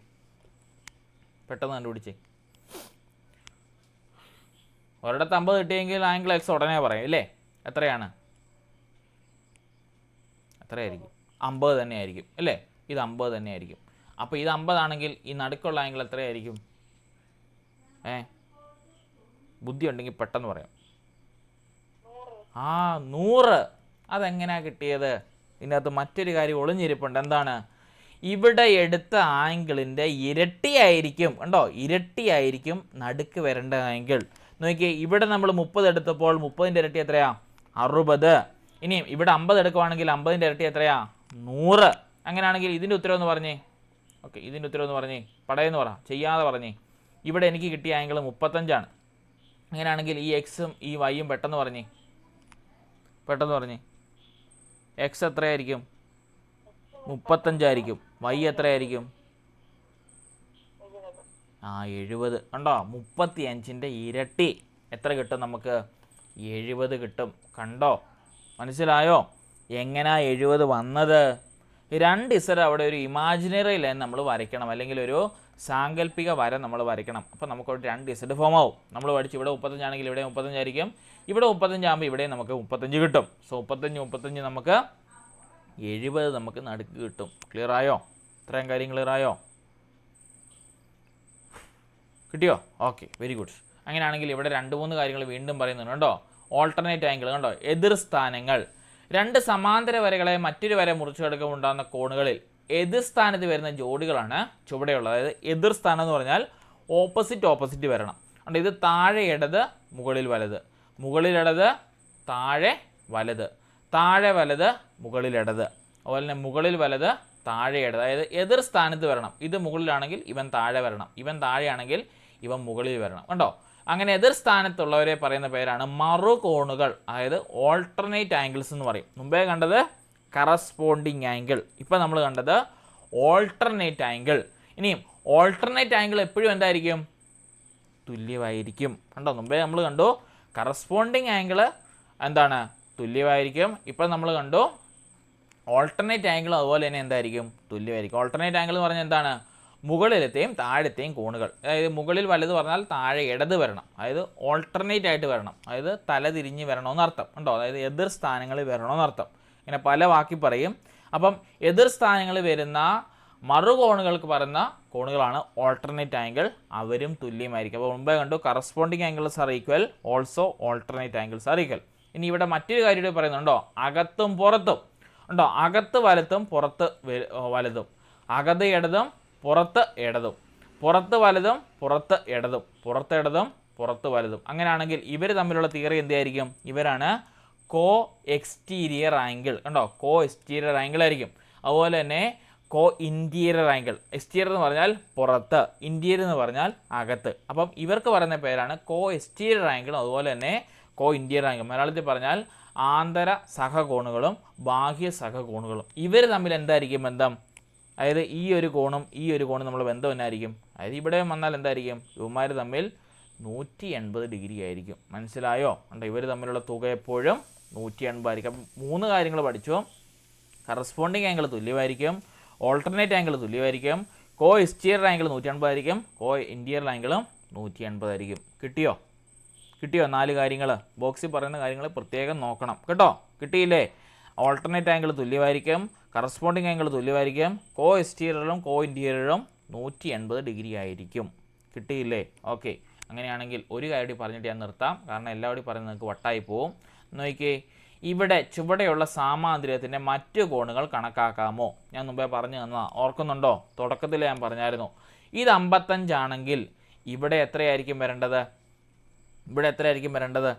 ഒരിടത്ത് 50 കിട്ടിയെങ്കിൽ ആംഗിൾ എക്സ് ഉടനെ പറയും അല്ലേ. എത്രയാണ്? എത്രയായിരിക്കും? 50 തന്നെയായിരിക്കും അല്ലേ. ഇത് 50 തന്നെയായിരിക്കും. അപ്പോൾ ഇത് 50 ആണെങ്കിൽ ഈ നടുക്കുള്ള ആംഗിൾ എത്രയായിരിക്കും? ബുദ്ധി ഉണ്ടെങ്കിൽ പെട്ടെന്ന് പറയാം. 100. അതെങ്ങനെയാണ് കിട്ടിയത്? ഇതിനകത്ത് മറ്റൊരു കാര്യം ഒളിഞ്ഞിരിപ്പുണ്ട്. എന്താണ്? ഇവിടെ എടുത്ത ആംഗിളിൻ്റെ ഇരട്ടിയായിരിക്കും. കണ്ടോ, ഇരട്ടിയായിരിക്കും നടുക്ക് വരേണ്ട ആംഗിൾ. നോക്കിയേ, ഇവിടെ നമ്മൾ 30 എടുത്തപ്പോൾ 30ൻ്റെ ഇരട്ടി എത്രയാ? 60. ഇനിയും ഇവിടെ 50 എടുക്കുവാണെങ്കിൽ 50ൻ്റെ ഇരട്ടി എത്രയാ? 100. അങ്ങനെയാണെങ്കിൽ ഇതിൻ്റെ ഉത്തരം എന്ന് പറഞ്ഞേ. ഓക്കെ, ഇതിൻ്റെ ഉത്തരം എന്ന് പറഞ്ഞേ, പടയെന്ന് പറ, ചെയ്യാതെ പറഞ്ഞേ. ഇവിടെ എനിക്ക് കിട്ടിയ ആംഗിൾ 35 ആണ്. അങ്ങനെയാണെങ്കിൽ ഈ എക്സും ഈ വൈയും പെട്ടെന്ന് പറഞ്ഞേ. എക്സ് എത്രയായിരിക്കും? 35 ആയിരിക്കും. വൈ എത്രയായിരിക്കും? 70. കണ്ടോ, 35ൻ്റെ ഇരട്ടി എത്ര കിട്ടും നമുക്ക്? 70 കിട്ടും. കണ്ടോ, മനസ്സിലായോ എങ്ങനെയാ 70 വന്നത്? 2 ഇസഡ് അവിടെ ഒരു ഇമാജിനറി ലൈൻ നമ്മൾ വരയ്ക്കണം, അല്ലെങ്കിൽ ഒരു സാങ്കല്പിക വര നമ്മൾ വരയ്ക്കണം. അപ്പോൾ നമുക്കൊരു 2 ഇസഡ് ഫോം ആവും. നമ്മൾ പഠിച്ചു ഇവിടെ 35 ആണെങ്കിൽ ഇവിടെ 35 ആയിരിക്കും. ഇവിടെ 35 ആകുമ്പോൾ ഇവിടെ നമുക്ക് 35 കിട്ടും. സോ 35 നമുക്ക് 70 നമുക്ക് നടുക്ക് കിട്ടും. ക്ലിയർ ആയോ? ഇത്രയും കാര്യം ക്ലിയർ ആയോ? കിട്ടിയോ? Okay, very good. അങ്ങനെയാണെങ്കിൽ ഇവിടെ 2-3 കാര്യങ്ങൾ വീണ്ടും പറയുന്നുണ്ട് കേട്ടോ. ഓൾട്ടർനേറ്റ് ആംഗിൾ കണ്ടോ, എതിർ സ്ഥാനങ്ങൾ. 2 സമാന്തര വരകളെ മറ്റൊരു വര മുറിച്ചു കിടക്കുമ്പോൾ ഉണ്ടാകുന്ന കോണുകളിൽ എതിർ സ്ഥാനത്ത് വരുന്ന ജോഡികളാണ് ചുവടെയുള്ളത്. അതായത് എതിർ സ്ഥാനം എന്ന് പറഞ്ഞാൽ ഓപ്പോസിറ്റ് വരണം. അതുകൊണ്ട് ഇത് താഴെ ഇടത്, മുകളിൽ വലത്, മുകളിൽ ഇടത്, താഴെ വലത്, താഴെ വലത്, മുകളിൽ ഇടത്, അതുപോലെ തന്നെ മുകളിൽ വലത്, താഴെ ഇടത്, അതായത് എതിർ സ്ഥാനത്ത് വരണം. ഇത് മുകളിലാണെങ്കിൽ ഇവൻ താഴെ വരണം, ഇവൻ താഴെയാണെങ്കിൽ ഇവൻ മുകളിൽ വരണം. കണ്ടോ? അങ്ങനെ എതിർ സ്ഥാനത്തുള്ളവരെ പറയുന്ന പേരാണ് മറുകോണുകൾ, അതായത് ഓൾട്ടർനേറ്റ് ആംഗിൾസ് എന്ന് പറയും. മുമ്പേ കണ്ടത് കറസ്പോണ്ടിങ് ആംഗിൾ, ഇപ്പം നമ്മൾ കണ്ടത് ഓൾട്ടർനേറ്റ് ആംഗിൾ. ഇനിയും ഓൾട്ടർനേറ്റ് ആംഗിൾ എപ്പോഴും എന്തായിരിക്കും? തുല്യമായിരിക്കും. കണ്ടോ? മുമ്പേ നമ്മൾ കണ്ടു കറസ്പോണ്ടിങ് ആംഗിൾ എന്താണ്? തുല്യമായിരിക്കും. ഇപ്പം നമ്മൾ കണ്ടു ഓൾട്ടർനേറ്റ് ആംഗിൾ അതുപോലെ തന്നെ എന്തായിരിക്കും? തുല്യമായിരിക്കും. ഓൾട്ടർനേറ്റ് ആംഗിൾ എന്ന് പറഞ്ഞാൽ എന്താണ്? മുകളിലത്തെയും താഴത്തെയും കോണുകൾ, അതായത് മുകളിൽ വലത് പറഞ്ഞാൽ താഴെ ഇടത് വരണം, അതായത് ഓൾട്ടർനേറ്റ് ആയിട്ട് വരണം, അതായത് തല തിരിഞ്ഞ് വരണമെന്ന് അർത്ഥം. ഉണ്ടോ? അതായത് എതിർ സ്ഥാനങ്ങളിൽ വരണമെന്നർത്ഥം. ഇങ്ങനെ പല വാക്കി പറയും. അപ്പം എതിർ സ്ഥാനങ്ങളിൽ വരുന്ന മറുകോണുകൾക്ക് പറയുന്ന കോണുകളാണ് ഓൾട്ടർനേറ്റ് ആംഗിൾ, അവരും തുല്യമായിരിക്കും. അപ്പോൾ മുമ്പേ കണ്ടു corresponding angles are equal, also alternate angles are equal. ഇനി ഇവിടെ മറ്റൊരു കാര്യം പറയുന്നുണ്ടോ? അകത്തും പുറത്തും. ഉണ്ടോ? അകത്ത് വലത്തും പുറത്ത് വലതും, അകത്ത് ഇടതും പുറത്ത് ഇടതും, പുറത്ത് വലതും പുറത്ത് ഇടതും, പുറത്ത് ഇടതും പുറത്ത് വലതും. അങ്ങനെയാണെങ്കിൽ ഇവർ തമ്മിലുള്ള തിയറി എന്തായിരിക്കും? ഇവരാണ് കോ എക്സ്റ്റീരിയർ ആംഗിൾ. കണ്ടോ? കോ എക്സ്റ്റീരിയർ ആംഗിൾ ആയിരിക്കും. അതുപോലെ തന്നെ കോ ഇൻറ്റീരിയർ ആംഗിൾ. എക്സ്റ്റീരിയർ എന്ന് പറഞ്ഞാൽ പുറത്ത്, ഇൻറ്റീരിയർ എന്ന് പറഞ്ഞാൽ അകത്ത്. അപ്പം ഇവർക്ക് പറയുന്ന പേരാണ് കോ എക്സ്റ്റീരിയർ ആംഗിൾ, അതുപോലെ തന്നെ കോ ഇൻറ്റീരിയർ ആംഗിൾ. മലയാളത്തിൽ പറഞ്ഞാൽ ആന്തര സഹകോണുകളും ബാഹ്യ സഹകോണുകളും. ഇവർ തമ്മിൽ എന്തായിരിക്കും ബന്ധം? അതായത് ഈ ഒരു കോണും ഈ ഒരു കോണും നമ്മൾ ബന്ധം എന്നായിരിക്കും? അതായത് ഇവിടെ വന്നാൽ എന്തായിരിക്കും? ഇവന്മാർ തമ്മിൽ 180 ഡിഗ്രി ആയിരിക്കും. മനസ്സിലായോ? ഉണ്ട്. ഇവർ തമ്മിലുള്ള തുക എപ്പോഴും 180 ആയിരിക്കും. അപ്പം 3 കാര്യങ്ങൾ പഠിച്ചു. കറസ്പോണ്ടിങ് ആംഗിൾ തുല്യമായിരിക്കും, ഓൾട്ടർനേറ്റ് ആംഗിൾ തുല്യമായിരിക്കും, കോ എക്സ്റ്റീരിയർ ആംഗിൾ 180 ആയിരിക്കും, കോ ഇൻറ്റീരിയർ ആംഗിളും 180 ആയിരിക്കും. കിട്ടിയോ? 4 കാര്യങ്ങൾ ബോക്സിൽ പറയുന്ന കാര്യങ്ങൾ പ്രത്യേകം നോക്കണം കേട്ടോ. കിട്ടിയില്ലേ? ഓൾട്ടർനേറ്റ് ആംഗിൾ തുല്യമായിരിക്കും, കറസ്പോണ്ടിങ് ആംഗിൾ തുല്യമായിരിക്കും, കോ എക്സ്റ്റീരിയറും കോ ഇൻറ്റീരിയറും 180 ഡിഗ്രി ആയിരിക്കും. കിട്ടിയില്ലേ? ഓക്കെ. അങ്ങനെയാണെങ്കിൽ ഒരു കാര്യം പറഞ്ഞിട്ട് ഞാൻ നിർത്താം, കാരണം എല്ലാവരും പറയുന്നത് നിങ്ങൾക്ക് വട്ടായി പോവും. നോക്കിയേ, ഇവിടെ ചുവടെയുള്ള സാമാന്തരികത്തിൻ്റെ മറ്റു കോണുകൾ കണക്കാക്കാമോ? ഞാൻ മുമ്പേ പറഞ്ഞു തന്നാ ഓർക്കുന്നുണ്ടോ? തുടക്കത്തിൽ ഞാൻ പറഞ്ഞായിരുന്നു, ഇത് 55 ആണെങ്കിൽ ഇവിടെ എത്രയായിരിക്കും വരേണ്ടത്? ഇവിടെ എത്രയായിരിക്കും വരേണ്ടത്?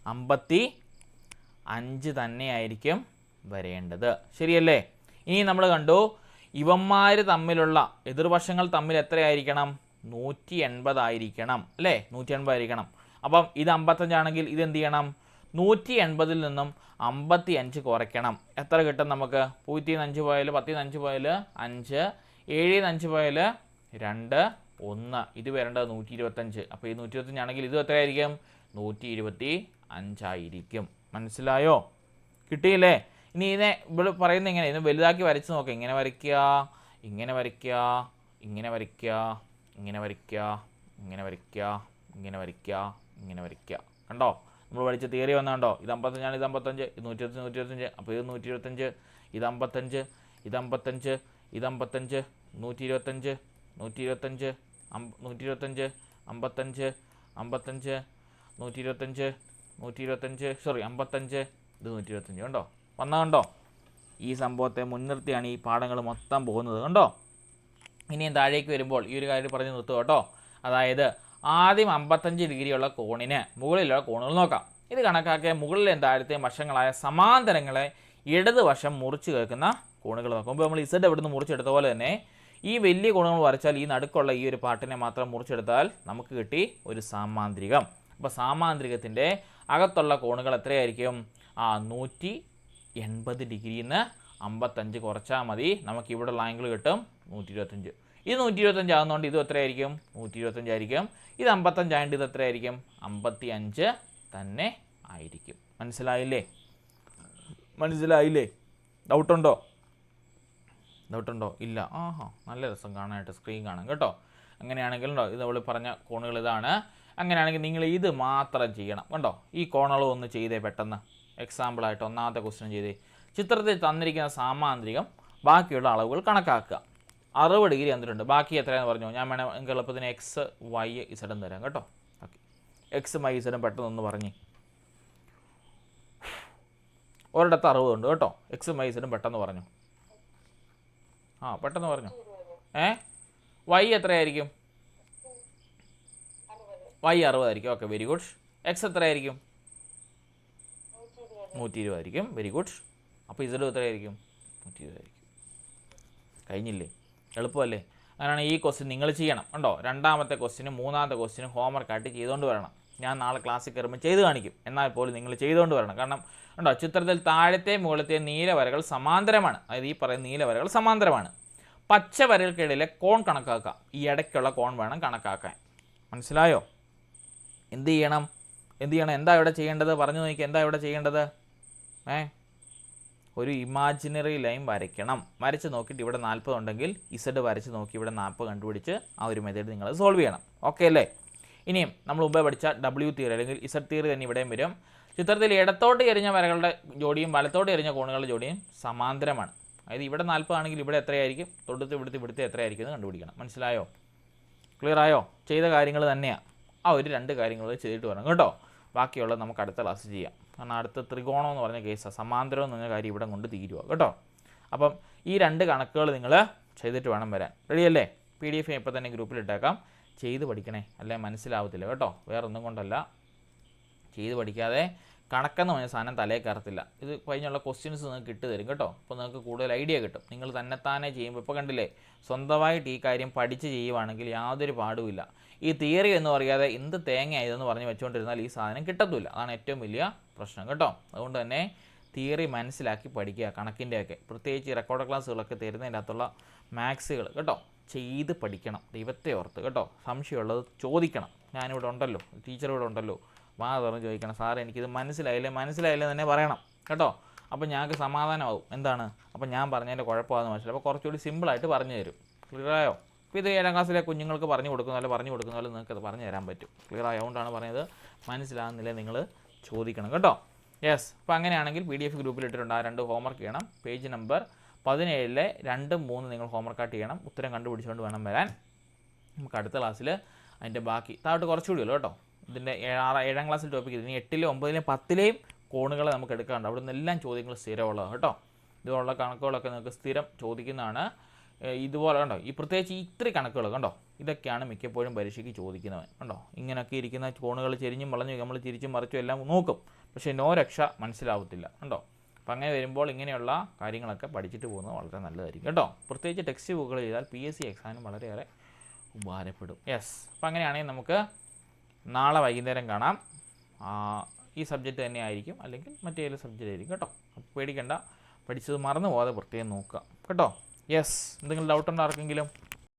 55 തന്നെയായിരിക്കും വരേണ്ടത്. ശരിയല്ലേ? ഇനി നമ്മൾ കണ്ടു ഇവന്മാർ തമ്മിലുള്ള എതിർവശങ്ങൾ തമ്മിൽ എത്രയായിരിക്കണം? 180 ആയിരിക്കണം അല്ലേ? 180 ആയിരിക്കണം. അപ്പം ഇത് 55 ആണെങ്കിൽ ഇത് എന്ത് ചെയ്യണം? 180 നിന്നും 55 കുറയ്ക്കണം. എത്ര കിട്ടും നമുക്ക്? 0-5 പോയാൽ 10-5 പോയാൽ 5, 7-5 പോയാൽ 2, 1. ഇത് വരേണ്ടത് 125. അപ്പോൾ ഈ 125 ആണെങ്കിൽ ഇത് എത്രയായിരിക്കും? 125 ആയിരിക്കും. മനസ്സിലായോ? കിട്ടിയില്ലേ? ഇനി ഇതിനെ ഇവിടെ പറയുന്നത് എങ്ങനെ? ഇത് വലുതാക്കി വരച്ച് നോക്കാം. ഇങ്ങനെ വരയ്ക്കുക, ഇങ്ങനെ വരയ്ക്കുക, ഇങ്ങനെ വരയ്ക്കുക, ഇങ്ങനെ വരയ്ക്കുക, ഇങ്ങനെ വരയ്ക്കുക, ഇങ്ങനെ വരയ്ക്കുക, ഇങ്ങനെ വരയ്ക്കുക. കണ്ടോ? നമ്മൾ പഠിച്ച തിയറി വന്നുണ്ടോ? ഇത് 55 ആണ്, ഇത് 55, ഇത് 125, അപ്പോൾ ഇത് 125, ഇത് 55, ഇത് 55, ഇത് 55, 125, 125, 125, 55, 55, 125, 125, സോറി 55, ഇത് 125. കണ്ടോ? കണ്ടോ? ഈ സംഭവത്തെ മുൻനിർത്തിയാണ് ഈ പാഠങ്ങൾ മൊത്തം പോകുന്നത്. കണ്ടോ? ഇനിയും താഴേക്ക് വരുമ്പോൾ ഈ ഒരു കാര്യം പറഞ്ഞ് നിർത്തുക കേട്ടോ. അതായത് ആദ്യം 55 ഡിഗ്രിയുള്ള കോണിന് മുകളിലുള്ള കോണുകൾ നോക്കാം. ഇത് കണക്കാക്കിയ മുകളിലെയും താഴത്തെയും വശങ്ങളായ സമാന്തരങ്ങളെ ഇടതുവശം മുറിച്ച് കേൾക്കുന്ന കോണുകൾ നോക്കാം. അപ്പോൾ നമ്മൾ ഇസഡ് എവിടുന്ന് മുറിച്ചെടുത്ത പോലെ തന്നെ ഈ വലിയ കോണുകൾ വരച്ചാൽ ഈ നടുക്കുള്ള ഈ ഒരു പാർട്ടിനെ മാത്രം മുറിച്ചെടുത്താൽ നമുക്ക് കിട്ടി ഒരു സാമാന്തരികം. അപ്പോൾ സാമാന്തരികത്തിൻ്റെ അകത്തുള്ള കോണുകൾ എത്രയായിരിക്കും? 180 ഡിഗ്രിയിൽ നിന്ന് 55 കുറച്ചാൽ മതി. നമുക്ക് ഇവിടെയുള്ള ആംഗിൾ കിട്ടും 125. ഇത് 125 ആകുന്നതുകൊണ്ട് ഇത് എത്രയായിരിക്കും? 125 ആയിരിക്കും. ഇത് 55 ആയതുകൊണ്ട് ഇത് എത്രയായിരിക്കും? 55 തന്നെ ആയിരിക്കും. മനസ്സിലായില്ലേ? മനസ്സിലായില്ലേ? ഡൗട്ടുണ്ടോ? ഇല്ല. നല്ല രസം കാണാനായിട്ട് സ്ക്രീൻ കാണാം കേട്ടോ. അങ്ങനെയാണെങ്കിൽ ഇത് നമ്മൾ പറഞ്ഞ കോണുകൾ ഇതാണ്. അങ്ങനെയാണെങ്കിൽ നിങ്ങൾ ഇത് മാത്രം ചെയ്യണം. കണ്ടോ? ഈ കോണുകൾ ഒന്ന് ചെയ്തേ പെട്ടെന്ന്. എക്സാമ്പിളായിട്ട് ഒന്നാമത്തെ ക്വസ്റ്റ്യൻ ചെയ്തേ. ചിത്രത്തിൽ തന്നിരിക്കുന്ന സാമാന്തരികം ബാക്കിയുള്ള അളവുകൾ കണക്കാക്കുക. 60 ഡിഗ്രി തന്നിട്ടുണ്ട്. ബാക്കി എത്രയാണെന്ന് പറഞ്ഞു. ഞാൻ വേണേൽ നിങ്ങൾക്ക് എളുപ്പത്തിന് എക്സ് വൈ ഇസഡും തരാം കേട്ടോ. ഓക്കെ, എക്സും വൈ ഇസഡും പെട്ടെന്നൊന്ന് പറഞ്ഞേ. ഒരിടത്ത് 60 ഉണ്ട് കേട്ടോ. എക്സും വൈ ഇസഡും പെട്ടെന്ന് പറഞ്ഞു. പെട്ടെന്ന് പറഞ്ഞു. വൈ എത്രയായിരിക്കും? വൈ 60 ആയിരിക്കും. Okay, very good. എക്സ് എത്രയായിരിക്കും? 120 ആയിരിക്കും. Very good. അപ്പോൾ ഇസഡ് എത്രയായിരിക്കും? 120 ആയിരിക്കും. കഴിഞ്ഞില്ലേ? എളുപ്പമല്ലേ? അങ്ങനെയാണ് ഈ ക്വസ്റ്റ്യൻ നിങ്ങൾ ചെയ്യണം. കണ്ടോ, രണ്ടാമത്തെ ക്വസ്റ്റ്യനും മൂന്നാമത്തെ ക്വസ്റ്റ്യനും ഹോംവർക്കായിട്ട് ചെയ്തുകൊണ്ട് വരണം. ഞാൻ നാളെ ക്ലാസ്സിൽ കയറുമ്പോൾ ചെയ്ത് കാണിക്കും, എന്നാൽ പോലും നിങ്ങൾ ചെയ്തുകൊണ്ട് വരണം. കാരണം കണ്ടോ, ചിത്രത്തിൽ താഴത്തെ മുകളിലത്തെ നീലവരകൾ സമാന്തരമാണ്. അതായത് ഈ പറയുന്ന നീലവരകൾ സമാന്തരമാണ്. പച്ച വരകൾക്കിടയിലെ കോൺ കണക്കാക്കാം. ഈ ഇടയ്ക്കുള്ള കോൺ വേണം കണക്കാക്കാൻ. മനസ്സിലായോ? എന്ത് ചെയ്യണം? എന്താ ഇവിടെ ചെയ്യേണ്ടത്? പറഞ്ഞു നോക്കി, എന്താ ഇവിടെ ചെയ്യേണ്ടത്? ഒരു ഇമാജിനറി ലൈൻ വരയ്ക്കണം. വരച്ച് നോക്കിയിട്ട് ഇവിടെ 40 ഉണ്ടെങ്കിൽ ഇസഡ് വരച്ച് നോക്കി ഇവിടെ 40 കണ്ടുപിടിച്ച് ആ ഒരു മെത്തേഡ് നിങ്ങൾ സോൾവ് ചെയ്യണം. ഓക്കെ അല്ലേ? ഇനിയും നമ്മൾ മുമ്പേ പഠിച്ച W തിയറി അല്ലെങ്കിൽ ഇസഡ് തിയറി തന്നെ ഇവിടെയും വരും. ചിത്രത്തിൽ ഇടത്തോട്ട് എറിഞ്ഞ വരകളുടെ ജോഡിയും വലത്തോട്ട് എറിഞ്ഞ കോണുകളുടെ ജോഡിയും സമാന്തരമാണ്. അതായത് ഇവിടെ 40 ആണെങ്കിൽ ഇവിടെ എത്രയായിരിക്കും, തൊടുത്ത് ഇവിടുത്തെ എത്രയായിരിക്കും എന്ന് കണ്ടുപിടിക്കണം. മനസ്സിലായോ? ക്ലിയർ ആയോ? ചെയ്ത കാര്യങ്ങൾ തന്നെയാണ്. ആ ഒരു 2 കാര്യങ്ങൾ ചെയ്തിട്ട് വരണം കേട്ടോ. ബാക്കിയുള്ളത് നമുക്ക് അടുത്ത ക്ലാസ് ചെയ്യാം. കാരണം അടുത്ത ത്രികോണം എന്ന് പറഞ്ഞ കേസാണ്, സമാന്തരം എന്ന് പറഞ്ഞ കാര്യം ഇവിടെ കൊണ്ട് തീരുക കേട്ടോ. അപ്പം ഈ 2 കണക്കുകൾ നിങ്ങൾ ചെയ്തിട്ട് വേണം വരാൻ. റെഡിയല്ലേ? PDF ഇപ്പോൾ തന്നെ ഗ്രൂപ്പിലിട്ടേക്കാം. ചെയ്ത് പഠിക്കണേ, അല്ലേ മനസ്സിലാവത്തില്ല കേട്ടോ. വേറെ ഒന്നും കൊണ്ടല്ല, ചെയ്ത് പഠിക്കാതെ കണക്കെന്ന് പറഞ്ഞ സാധനം തലയിൽ കയറത്തില്ല. ഇത് കഴിഞ്ഞുള്ള ക്വസ്റ്റ്യൻസ് നിങ്ങൾക്ക് ഇട്ട് തരും കേട്ടോ. അപ്പോൾ നിങ്ങൾക്ക് കൂടുതൽ ഐഡിയ കിട്ടും. നിങ്ങൾ തന്നെത്താനെ ചെയ്യുമ്പോൾ ഇപ്പോൾ കണ്ടില്ലേ, സ്വന്തമായിട്ട് ഈ കാര്യം പഠിച്ച് ചെയ്യുവാണെങ്കിൽ യാതൊരു പാടുമില്ല. ഈ തിയറി എന്ന് പറയാതെ എന്ത് തേങ്ങയായതെന്ന് പറഞ്ഞ് വെച്ചുകൊണ്ടിരുന്നാൽ ഈ സാധനം കിട്ടത്തില്ല. അതാണ് ഏറ്റവും വലിയ പ്രശ്നം കേട്ടോ. അതുകൊണ്ട് തന്നെ തിയറി മനസ്സിലാക്കി പഠിക്കുക. കണക്കിൻ്റെയൊക്കെ പ്രത്യേകിച്ച് റെക്കോർഡ് ക്ലാസ്സുകളൊക്കെ തരുന്നതിൻ്റെ അകത്തുള്ള മാത്സുകൾ കേട്ടോ ചെയ്ത് പഠിക്കണം. ദൈവത്തെ ഓർത്ത് കേട്ടോ. സംശയമുള്ളത് ചോദിക്കണം. ഞാനിവിടെ ഉണ്ടല്ലോ, ടീച്ചർ ഇവിടെ ഉണ്ടല്ലോ, വാ തുറന്ന് ചോദിക്കണം. സാറേ എനിക്കിത് മനസ്സിലായില്ലേ തന്നെ പറയണം കേട്ടോ. അപ്പോൾ ഞങ്ങൾക്ക് സമാധാനമാവും. എന്താണ് അപ്പോൾ ഞാൻ പറഞ്ഞതിൻ്റെ കുഴപ്പമാണെന്ന് മനസ്സിലായി. അപ്പോൾ കുറച്ചുകൂടി സിമ്പിളായിട്ട് പറഞ്ഞു തരും. ക്ലിയറായോ? അപ്പോൾ ഇത് 7ാം ക്ലാസ്സിലെ കുഞ്ഞുങ്ങൾക്ക് പറഞ്ഞു കൊടുക്കുന്ന പോലെ നിങ്ങൾക്ക് അത് പറഞ്ഞു തരാൻ പറ്റും. ക്ലിയറായോ? അതുകൊണ്ടാണ് പറഞ്ഞത്. മനസ്സിലാകുന്നില്ല നിങ്ങൾ ചോദിക്കണം കേട്ടോ. യെസ്. അപ്പോൾ അങ്ങനെയാണെങ്കിൽ PDF ഗ്രൂപ്പിൽ ഇട്ടിട്ടുണ്ട്. ആ 2 ഹോംവർക്ക് ചെയ്യണം. പേജ് നമ്പർ 17 2, 3 നിങ്ങൾ ഹോംവർക്കായിട്ട് ചെയ്യണം. ഉത്തരം കണ്ടുപിടിച്ചുകൊണ്ട് വേണം വരാൻ. നമുക്ക് അടുത്ത ക്ലാസ്സിൽ അതിൻ്റെ ബാക്കി താഴോട്ട് കുറച്ചുകൂടി ഉള്ളൂ കേട്ടോ. ഇതിൻ്റെ 7ാം ക്ലാസ്സിൽ ടോപ്പിക് ഇനി 8ലും 9ലും 10ലെയും കോണുകൾ നമുക്ക് എടുക്കാറുണ്ട്. അവിടെ നിന്നെല്ലാം ചോദ്യങ്ങൾ സ്ഥിരമുള്ളതാണ് കേട്ടോ. ഇതുപോലുള്ള കണക്കുകളൊക്കെ നിങ്ങൾക്ക് സ്ഥിരം ചോദിക്കുന്നതാണ്. ഇതുപോലെ കണ്ടോ, ഈ പ്രത്യേകിച്ച് ഇത്രയും കണക്കുകൾ കണ്ടോ, ഇതൊക്കെയാണ് മിക്കപ്പോഴും പരീക്ഷയ്ക്ക് ചോദിക്കുന്നവൻ കണ്ടോ. ഇങ്ങനെയൊക്കെ ഇരിക്കുന്ന കോണുകൾ ചെരിഞ്ഞും വളഞ്ഞും നമ്മൾ തിരിച്ചും മറിച്ചും എല്ലാം നോക്കും, പക്ഷേ നോ രക്ഷ മനസ്സിലാവത്തില്ല കണ്ടോ. അപ്പോൾ അങ്ങനെ വരുമ്പോൾ ഇങ്ങനെയുള്ള കാര്യങ്ങളൊക്കെ പഠിച്ചിട്ട് പോകുന്നത് വളരെ നല്ലതായിരിക്കും കേട്ടോ. പ്രത്യേകിച്ച് ടെക്സ്റ്റ് ബുക്കുകൾ ചെയ്താൽ PSC എക്സാമിനും വളരെയേറെ ഉപകാരപ്പെടും. യെസ്. അപ്പോൾ അങ്ങനെയാണെങ്കിൽ നമുക്ക് നാളെ വൈകുന്നേരം കാണാം. ഈ സബ്ജക്റ്റ് തന്നെ ആയിരിക്കും, അല്ലെങ്കിൽ മറ്റേതൊരു സബ്ജക്റ്റ് ആയിരിക്കും കേട്ടോ. അപ്പോൾ പേടിക്കണ്ട, പഠിച്ചത് മറന്നു പോകാതെ പ്രത്യേകം നോക്കുക കേട്ടോ. യെസ്. എന്തെങ്കിലും ഡൗട്ട് ഉണ്ടോ ആർക്കെങ്കിലും?